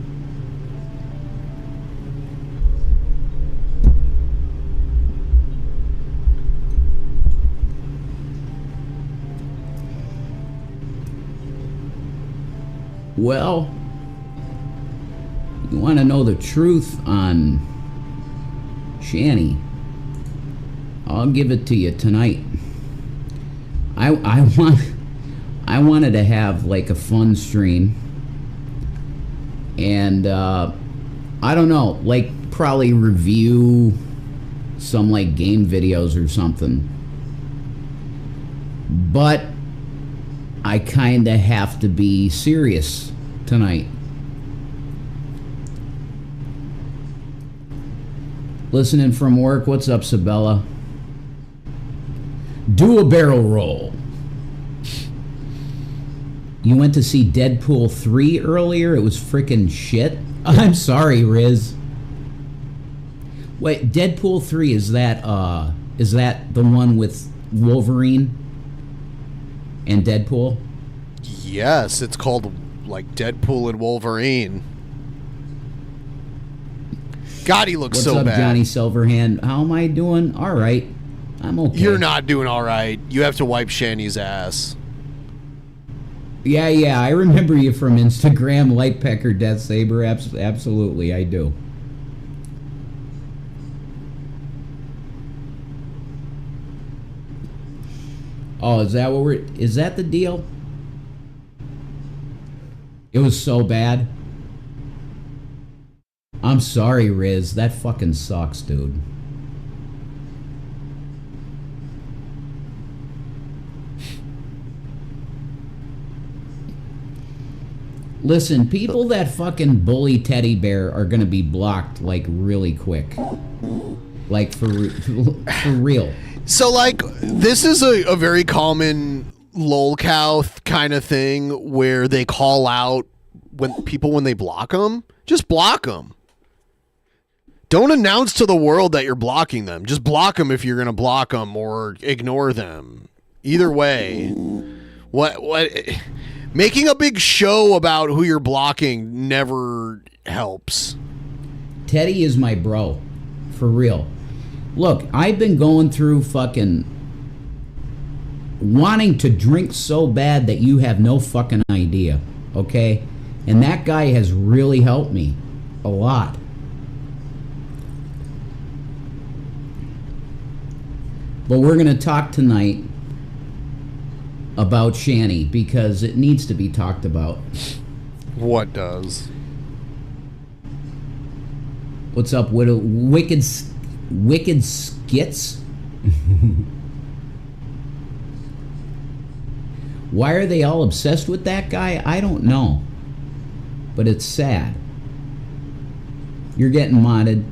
Well, you want to know the truth on Shanny? I'll give it to you tonight. I wanted to have like a fun stream, and I don't know, like probably review some like game videos or something. But I kind of have to be serious tonight. Listening from work. What's up, Sabella? Do a barrel roll. You went to see Deadpool 3 earlier? It was freaking shit. I'm sorry, Riz. Wait, Deadpool 3, is that the one with Wolverine and Deadpool? Yes, it's called like Deadpool and Wolverine. God, he looks so bad. What's up, Johnny Silverhand? How am I doing? All right. I'm okay. You're not doing all right. You have to wipe Shanny's ass. Yeah, I remember you from Instagram, Lightpecker Death Saber. Absolutely, I do. Oh, is that the deal? It was so bad. I'm sorry, Riz. That fucking sucks, dude. Listen, people that fucking bully Teddy Bear are gonna be blocked like really quick. Like for real. So like this is a very common lolcow kind of thing where they call out when they block them. Just block them. Don't announce to the world that you're blocking them. Just block them if you're gonna block them, or ignore them. Either way, what? Making a big show about who you're blocking never helps. Teddy is my bro. For real. Look, I've been going through fucking wanting to drink so bad that you have no fucking idea. Okay? And that guy has really helped me. A lot. But we're going to talk tonight about Shanny because it needs to be talked about. What does? What's up, wicked skits? Why are they all obsessed with that guy? I don't know. But it's sad. You're getting modded.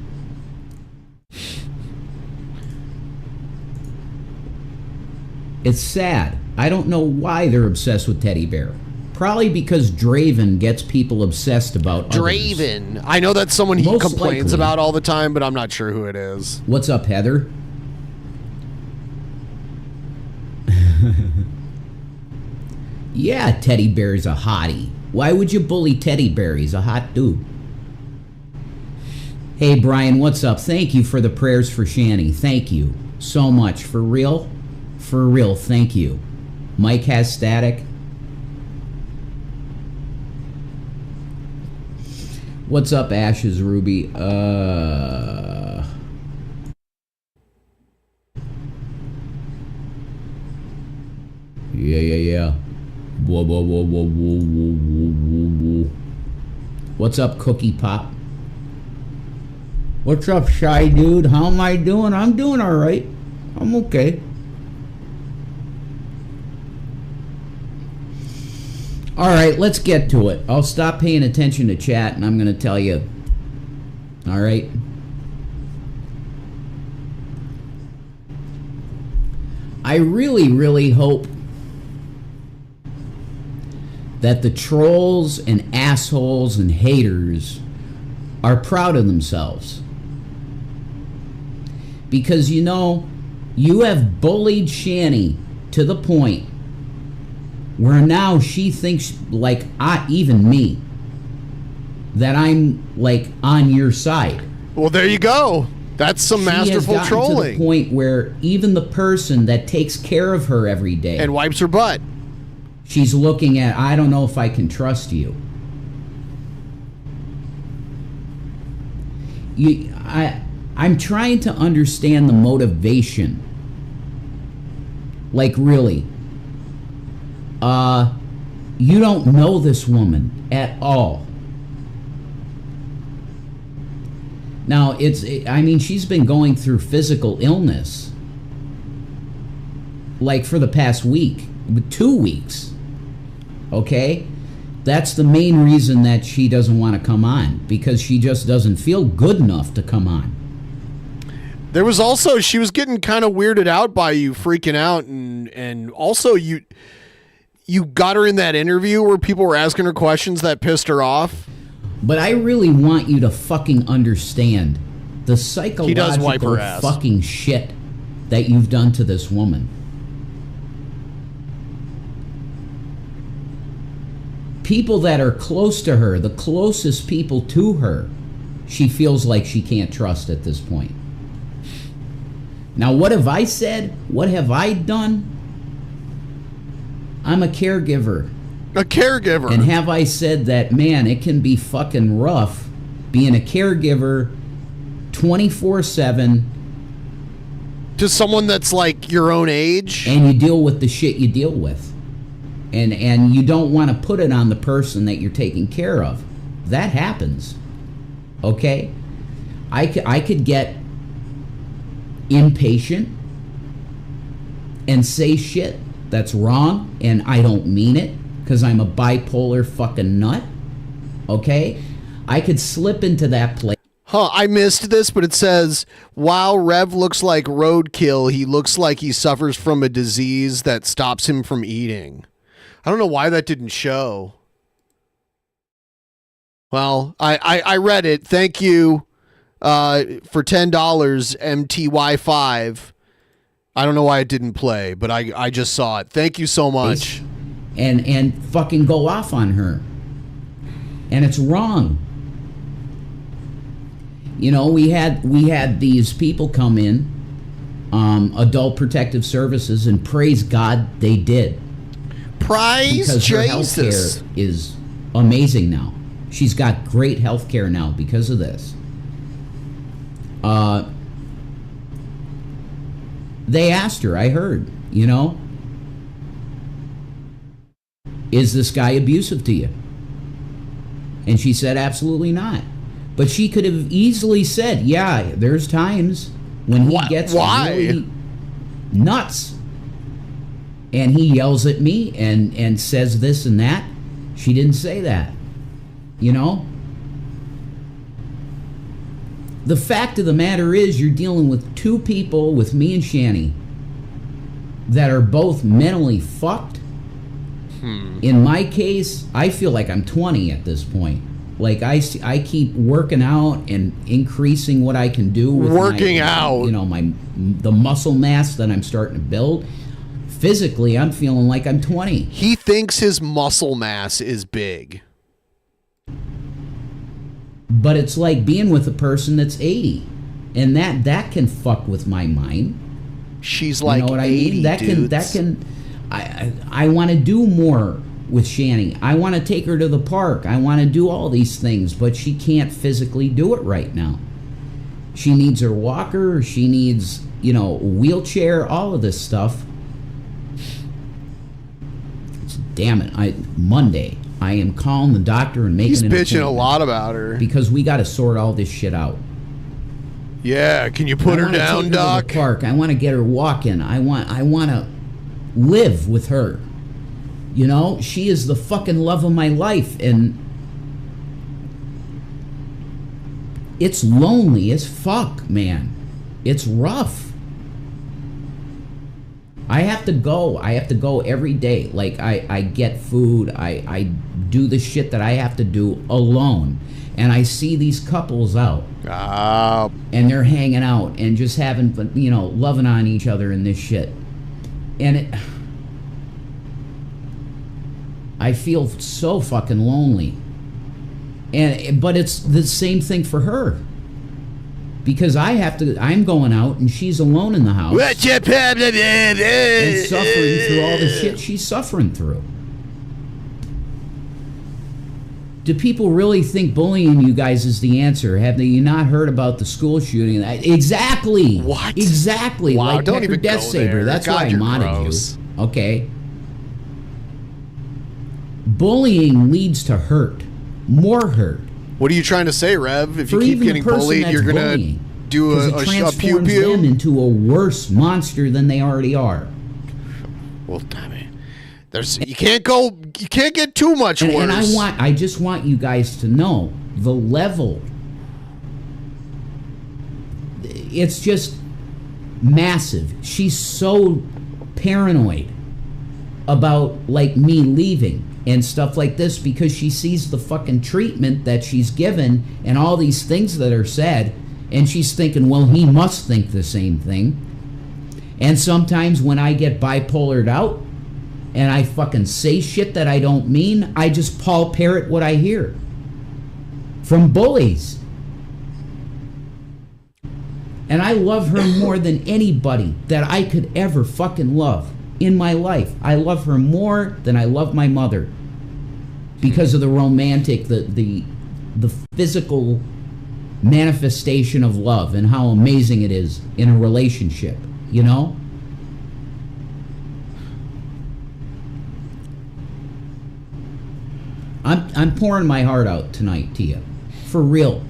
It's sad. I don't know why they're obsessed with Teddy Bear. Probably because Draven gets people obsessed about Draven. I know that's someone he complains about all the time, but I'm not sure who it is. What's up, Heather? Yeah, Teddy Bear's a hottie. Why would you bully Teddy Bear? He's a hot dude. Hey, Brian, what's up? Thank you for the prayers for Shanny. Thank you so much. For real? For real, thank you. Mike has static. What's up, Ashes Ruby? Yeah. Whoa. What's up, Cookie Pop? What's up, Shy Dude? How am I doing? I'm doing all right. I'm okay. All right, let's get to it. I'll stop paying attention to chat, and I'm going to tell you. All right? I really, really hope that the trolls and assholes and haters are proud of themselves. Because, you know, you have bullied Shanny to the point where now she thinks, like, even me, that I'm, like, on your side. Well, there you go. That's some masterful She has gotten trolling. to the point where even the person that takes care of her every day and wipes her butt, she's looking at, I don't know if I can trust you. I'm trying to understand the motivation. Like, really. You don't know this woman at all. Now, I mean, she's been going through physical illness, like, for the past week, 2 weeks. Okay? That's the main reason that she doesn't want to come on, because she just doesn't feel good enough to come on. there was also, she was getting kind of weirded out by you freaking out, and also you got her in that interview where people were asking her questions that pissed her off. But I really want you to fucking understand the psychological fucking shit that you've done to this woman. People that are close to her, the closest people to her, she feels like she can't trust at this point. Now, what have I said? What have I done? I'm a caregiver. A caregiver. And have I said that, man, it can be fucking rough being a caregiver 24/7 to someone that's like your own age, and you deal with the shit you deal with, and you don't want to put it on the person that you're taking care of. That happens. Okay, I could get impatient and say shit that's wrong, and I don't mean it, because I'm a bipolar fucking nut. Okay, I could slip into that place. Huh, I missed this, but it says, while Rev looks like roadkill, he looks like he suffers from a disease that stops him from eating. I don't know why that didn't show. Well, I read it. Thank you for $10, MTY5. I don't know why it didn't play, but I just saw it. Thank you so much. And fucking go off on her. And it's wrong. You know, we had these people come in, Adult Protective Services, and praise God they did. Praise because her Jesus. healthcare is amazing now. She's got great healthcare now because of this. They asked her, I heard, you know, is this guy abusive to you? And she said, absolutely not. But she could have easily said, yeah, there's times when he gets really nuts. And he yells at me and says this and that. She didn't say that. You know? The fact of the matter is, you're dealing with two people, with me and Shanny, that are both mentally fucked. In my case, I feel like I'm 20 at this point. Like, I keep working out and increasing what I can do with out. You know, the muscle mass that I'm starting to build. Physically, I'm feeling like I'm 20. He thinks his muscle mass is big. But it's like being with a person that's 80. And that can fuck with my mind. She's like, you know what 80, I mean? That dudes. can I want to do more with Shanny. I want to take her to the park. I want to do all these things, but she can't physically do it right now. She needs her walker. She needs, a wheelchair, all of this stuff. Damn it. Monday, I am calling the doctor and making He's an bitching a appointment lot about her. because we got to sort all this shit out. Yeah, can you put her down, Doc? To the park. I want to get her walking. I want to live with her. She is the fucking love of my life, and it's lonely as fuck, man. It's rough. I have to go every day. Like, I get food. I do the shit that I have to do alone. And I see these couples out. And they're hanging out and just having, loving on each other and this shit. And I feel so fucking lonely. But it's the same thing for her. Because I'm going out and she's alone in the house. And suffering through all the shit she's suffering through. Do people really think bullying you guys is the answer? Have you not heard about the school shooting? Exactly. What? Exactly. Wow, like don't Pecker even Death go Saber. there. That's God, why I you're modded gross. you. Okay. Bullying leads to hurt. More hurt. What are you trying to say, Rev? If you For keep even getting the person bullied, that's you're going to bullying. do a Because it transforms pew-pew? them into a worse monster than they already are. Well, damn it. You can't get too much worse. And I just want you guys to know the level. It's just massive. She's so paranoid about like me leaving and stuff like this because she sees the fucking treatment that she's given and all these things that are said, and she's thinking, well, he must think the same thing. And sometimes when I get bipolared out and I fucking say shit that I don't mean, I just Paul parrot what I hear from bullies. And I love her more than anybody that I could ever fucking love in my life. I love her more than I love my mother because of the romantic, the physical manifestation of love and how amazing it is in a relationship, I'm pouring my heart out tonight to you. For real.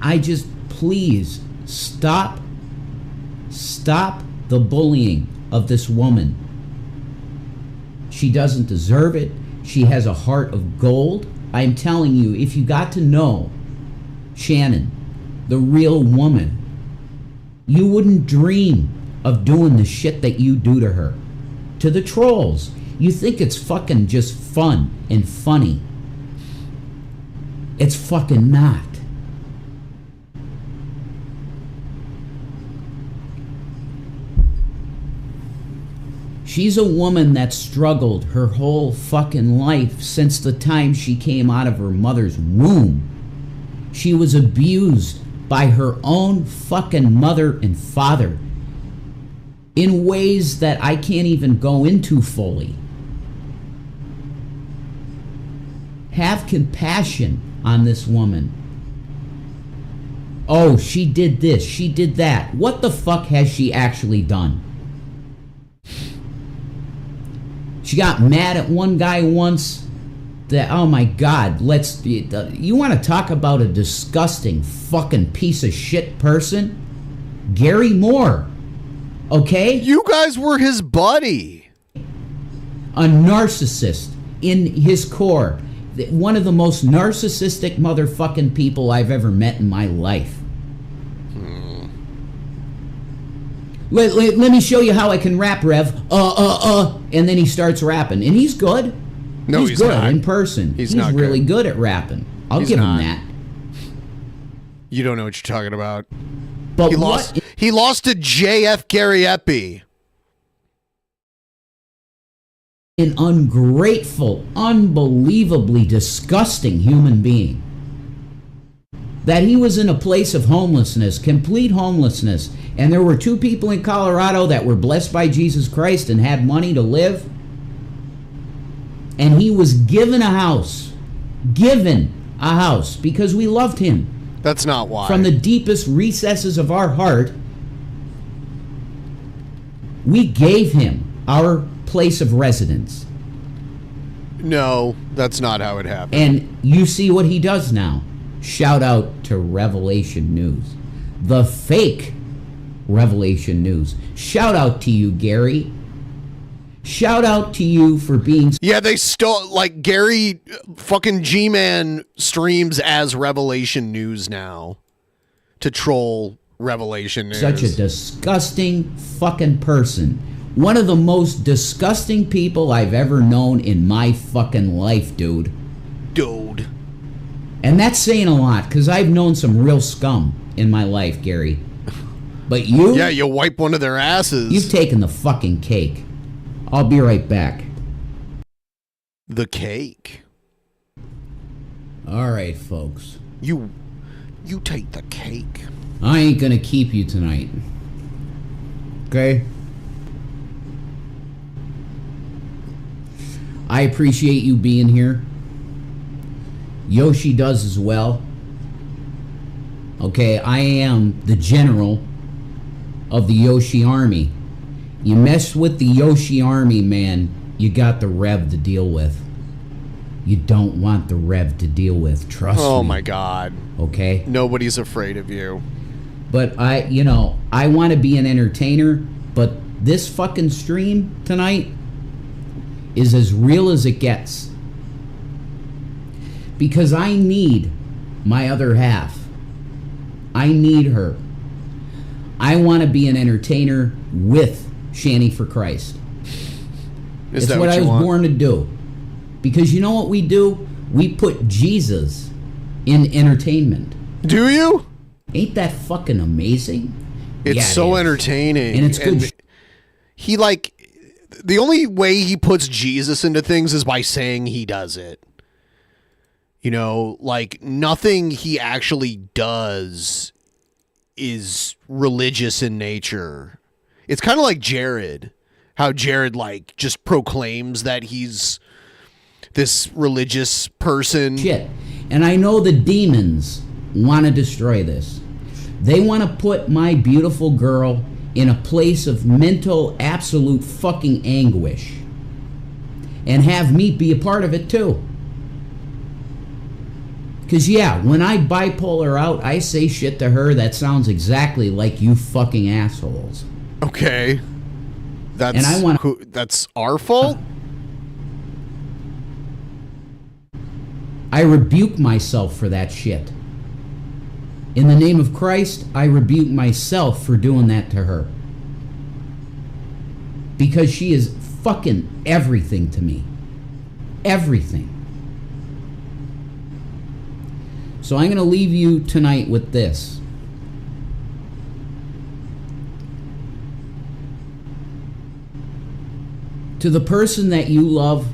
I just, please, stop the bullying of this woman. She doesn't deserve it. She has a heart of gold. I'm telling you, if you got to know Shannon, the real woman, you wouldn't dream of doing the shit that you do to her. To the trolls. You think it's fucking just fun and funny. It's fucking not. She's a woman that struggled her whole fucking life since the time she came out of her mother's womb. She was abused by her own fucking mother and father in ways that I can't even go into fully. Have compassion on this woman. Oh, she did this, she did that. What the fuck has she actually done? She got mad at one guy once that, oh my God, you want to talk about a disgusting fucking piece of shit person? Gary Moore, okay? You guys were his buddy. A narcissist in his core. One of the most narcissistic motherfucking people I've ever met in my life. Let me show you how I can rap, Rev. And then he starts rapping. And he's good. No, he's good not. in person. He's not really good at rapping. I'll He's give not. him that. You don't know what you're talking about. But he lost to JF Gary Epi. An ungrateful, unbelievably disgusting human being. that he was in a place of homelessness, complete homelessness, and there were 2 people in Colorado that were blessed by Jesus Christ and had money to live, and he was given a house because we loved him. That's not why. From the deepest recesses of our heart, we gave him our place of residence. No, that's not how it happened. And you see what he does now. Shout out to Revelation News. The fake Revelation News. Shout out to you, Gary. Shout out to you for being... Yeah, they stole... Like, Gary fucking G-Man streams as Revelation News now to troll Revelation News. Such a disgusting fucking person. One of the most disgusting people I've ever known in my fucking life, dude. Dude. And that's saying a lot, because I've known some real scum in my life, Gary. But you... Yeah, you wipe one of their asses. You've taken the fucking cake. I'll be right back. The cake? All right, folks. You take the cake. I ain't gonna keep you tonight. Okay? I appreciate you being here. Yoshi does as well. Okay, I am the general of the Yoshi army. You mess with the Yoshi army, man, you got the Rev to deal with. You don't want the Rev to deal with, trust me. Oh my God. Okay? Nobody's afraid of you. But I want to be an entertainer, but this fucking stream tonight is as real as it gets. Because I need my other half. I need her. I want to be an entertainer with Shanny for Christ. It's what I was born to do. Because you know what we do? We put Jesus in entertainment. Do you? Ain't that fucking amazing? It's so entertaining. And it's good. He the only way he puts Jesus into things is by saying he does it. You know, like nothing he actually does is religious in nature. It's kind of like Jared. How Jared just proclaims that he's this religious person. Shit. And I know the demons want to destroy this. They want to put my beautiful girl in a place of mental absolute fucking anguish. And have me be a part of it too. Because yeah, when I bipolar her out, I say shit to her that sounds exactly like you fucking assholes. Okay. That's, and I want that's our fault? I rebuke myself for that shit. In the name of Christ, I rebuke myself for doing that to her. Because she is fucking everything to me. Everything. So I'm going to leave you tonight with this. To the person that you love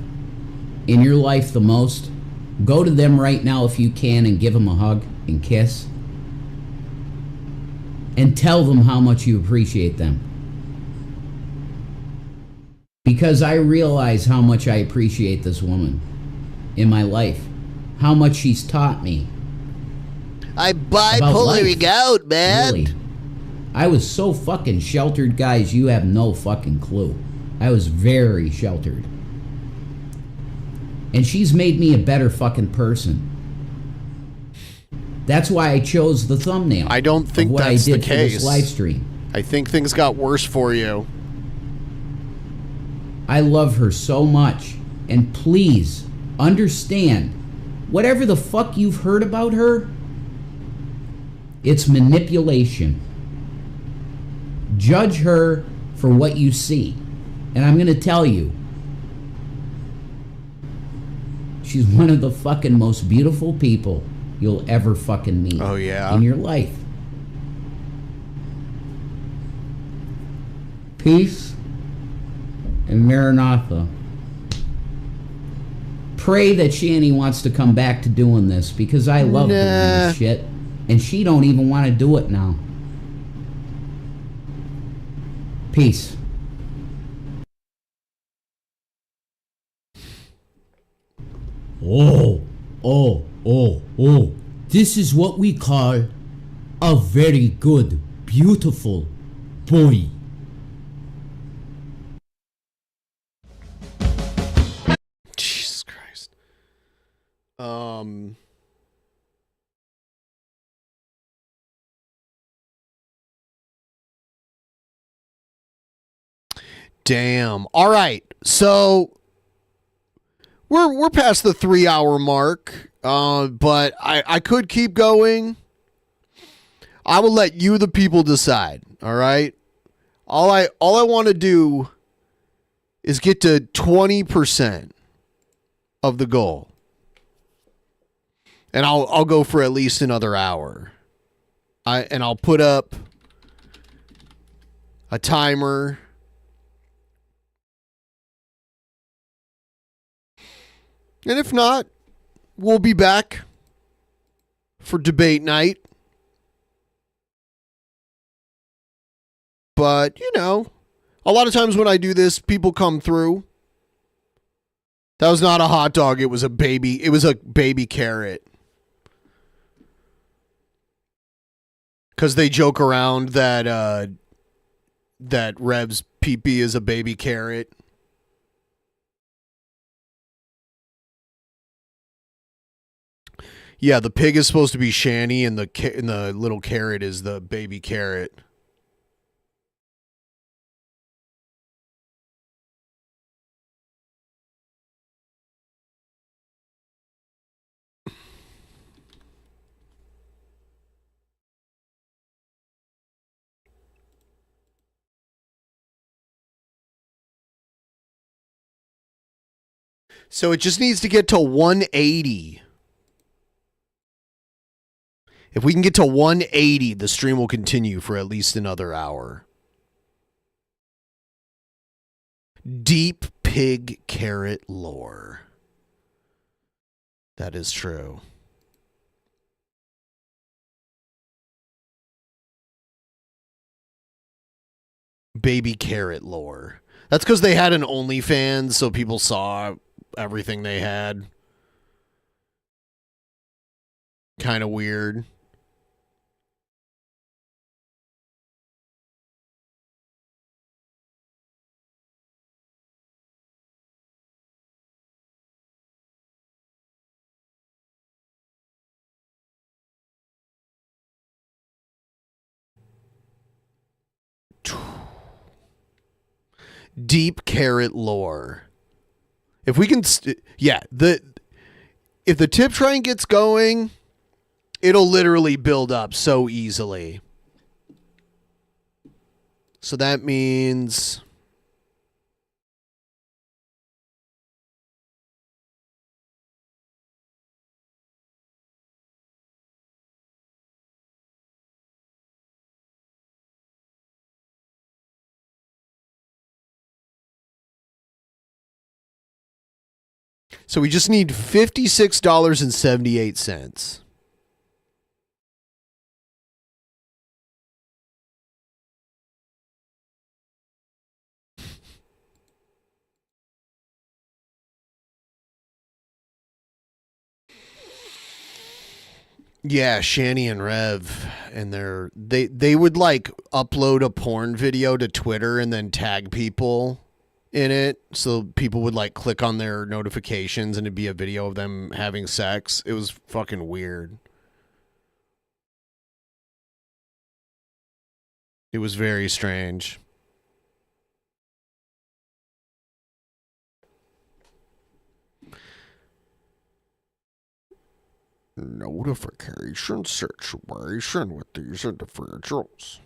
in your life the most, go to them right now if you can and give them a hug and kiss. And tell them how much you appreciate them. Because I realize how much I appreciate this woman in my life. How much she's taught me. I'm bipolaring out, man. Really. I was so fucking sheltered, guys, you have no fucking clue. I was very sheltered. And she's made me a better fucking person. That's why I chose the thumbnail. I don't think what that's I did the case. For this live stream. I think things got worse for you. I love her so much. And please understand, whatever the fuck you've heard about her, it's manipulation. Judge her for what you see. And I'm going to tell you, she's one of the fucking most beautiful people you'll ever fucking meet. Oh, yeah? In your life. Peace and Maranatha. Pray that Shanny wants to come back to doing this, because I love doing this shit. And she don't even want to do it now. Peace. Oh. This is what we call a very good, beautiful boy. Jesus Christ. Damn. All right. So we're past the 3-hour mark. But I could keep going. I will let you, the people, decide. All right. All I want to do is get to 20% of the goal, and I'll go for at least another hour. I'll put up a timer. And if not, we'll be back for debate night. But, you know, a lot of times when I do this, people come through. That was not a hot dog. It was a baby. It was a baby carrot. Because they joke around that that Rev's pee-pee is a baby carrot. Yeah, the pig is supposed to be Shanny, and the little carrot is the baby carrot. So it just needs to get to 180. If we can get to 180, the stream will continue for at least another hour. Deep pig carrot lore. That is true. Baby carrot lore. That's because they had an OnlyFans, so people saw everything they had. Kind of weird. Deep carrot lore. If we can, if the tip train gets going, it'll literally build up so easily. So that means so we just need $56.78. Yeah, Shanny and Rev, and they would like upload a porn video to Twitter and then tag people in it, so people would like click on their notifications and it'd be a video of them having sex. It was fucking weird. It was very strange. Notification situation with these individuals.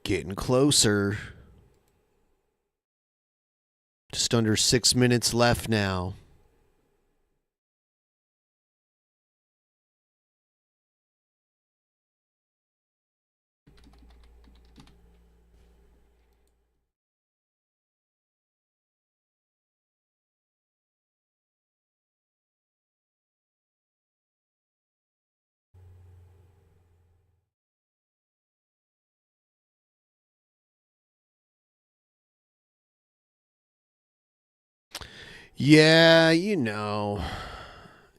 Getting closer. Just under 6 minutes left now. Yeah, you know,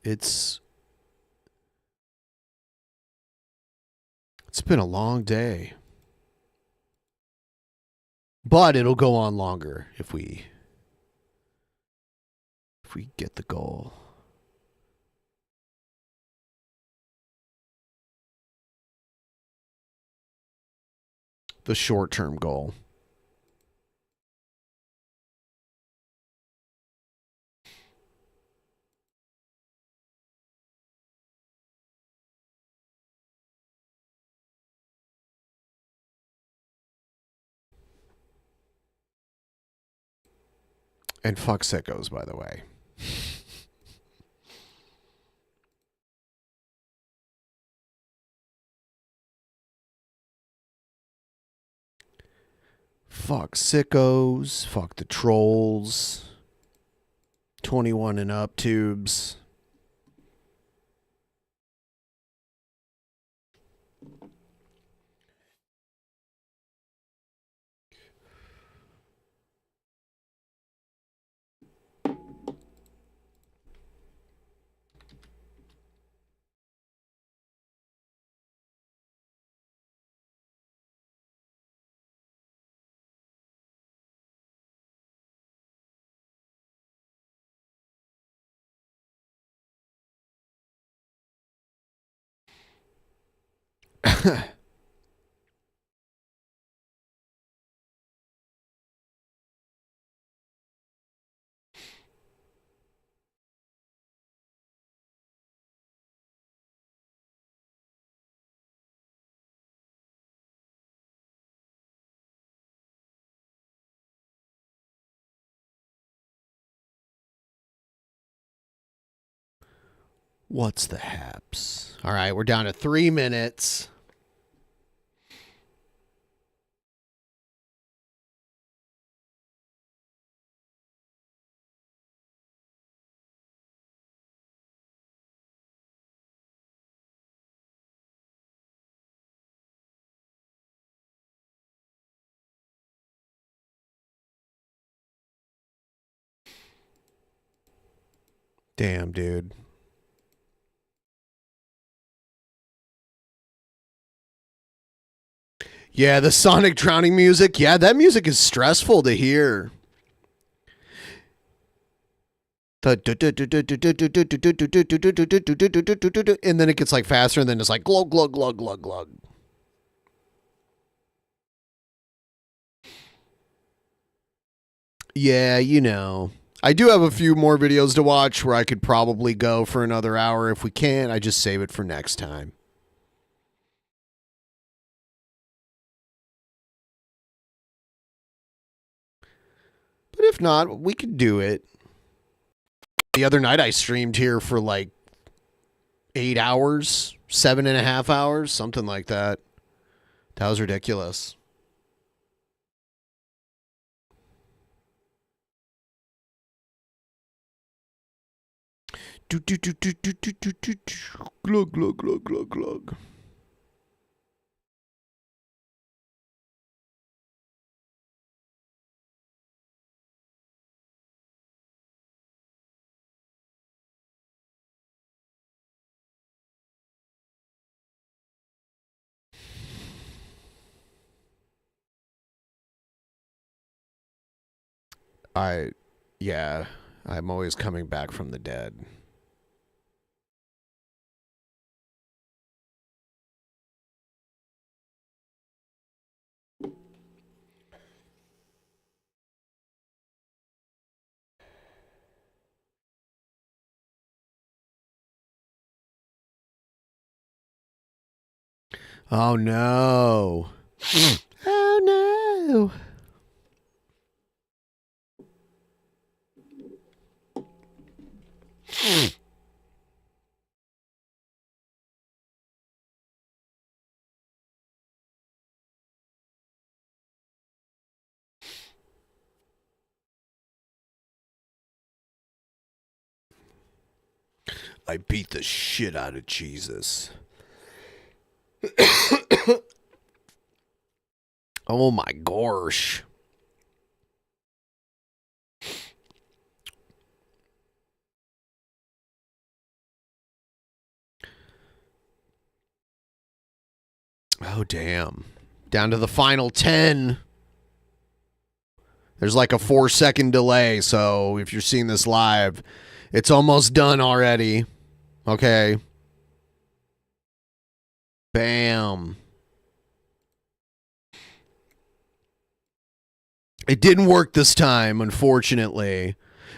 it's been a long day. But it'll go on longer if we get the goal. The short-term goal. And fuck sickos, by the way. Fuck sickos. Fuck the trolls. 21 and up tubes. What's the haps? All right, we're down to 3 minutes. Damn, dude. Yeah, the Sonic drowning music. Yeah, that music is stressful to hear. And then it gets like faster, and then it's like glug, glug, glug, glug, glug. Yeah, you know. I do have a few more videos to watch where I could probably go for another hour. If we can't, I just save it for next time. But if not, we could do it. The other night I streamed here for like 8 hours, 7.5 hours, something like that. That was ridiculous. Glug, glug, glug, glug, glug. Yeah, I'm always coming back from the dead. Oh no. Oh Woo. I beat the shit out of Jesus. Oh my gosh. Oh, damn. Down to the final 10. There's like a 4-second delay, so if you're seeing this live, it's almost done already. Okay. Bam. It didn't work this time, unfortunately.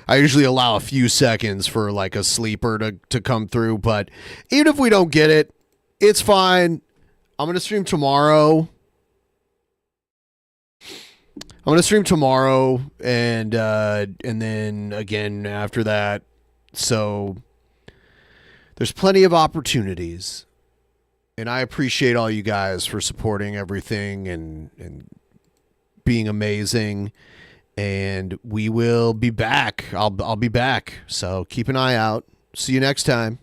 I usually allow a few seconds for like a sleeper to come through, but even if we don't get it, it's fine. I'm going to stream tomorrow. And then again after that. So there's plenty of opportunities. And I appreciate all you guys for supporting everything and being amazing. And we will be back. I'll be back. So keep an eye out. See you next time.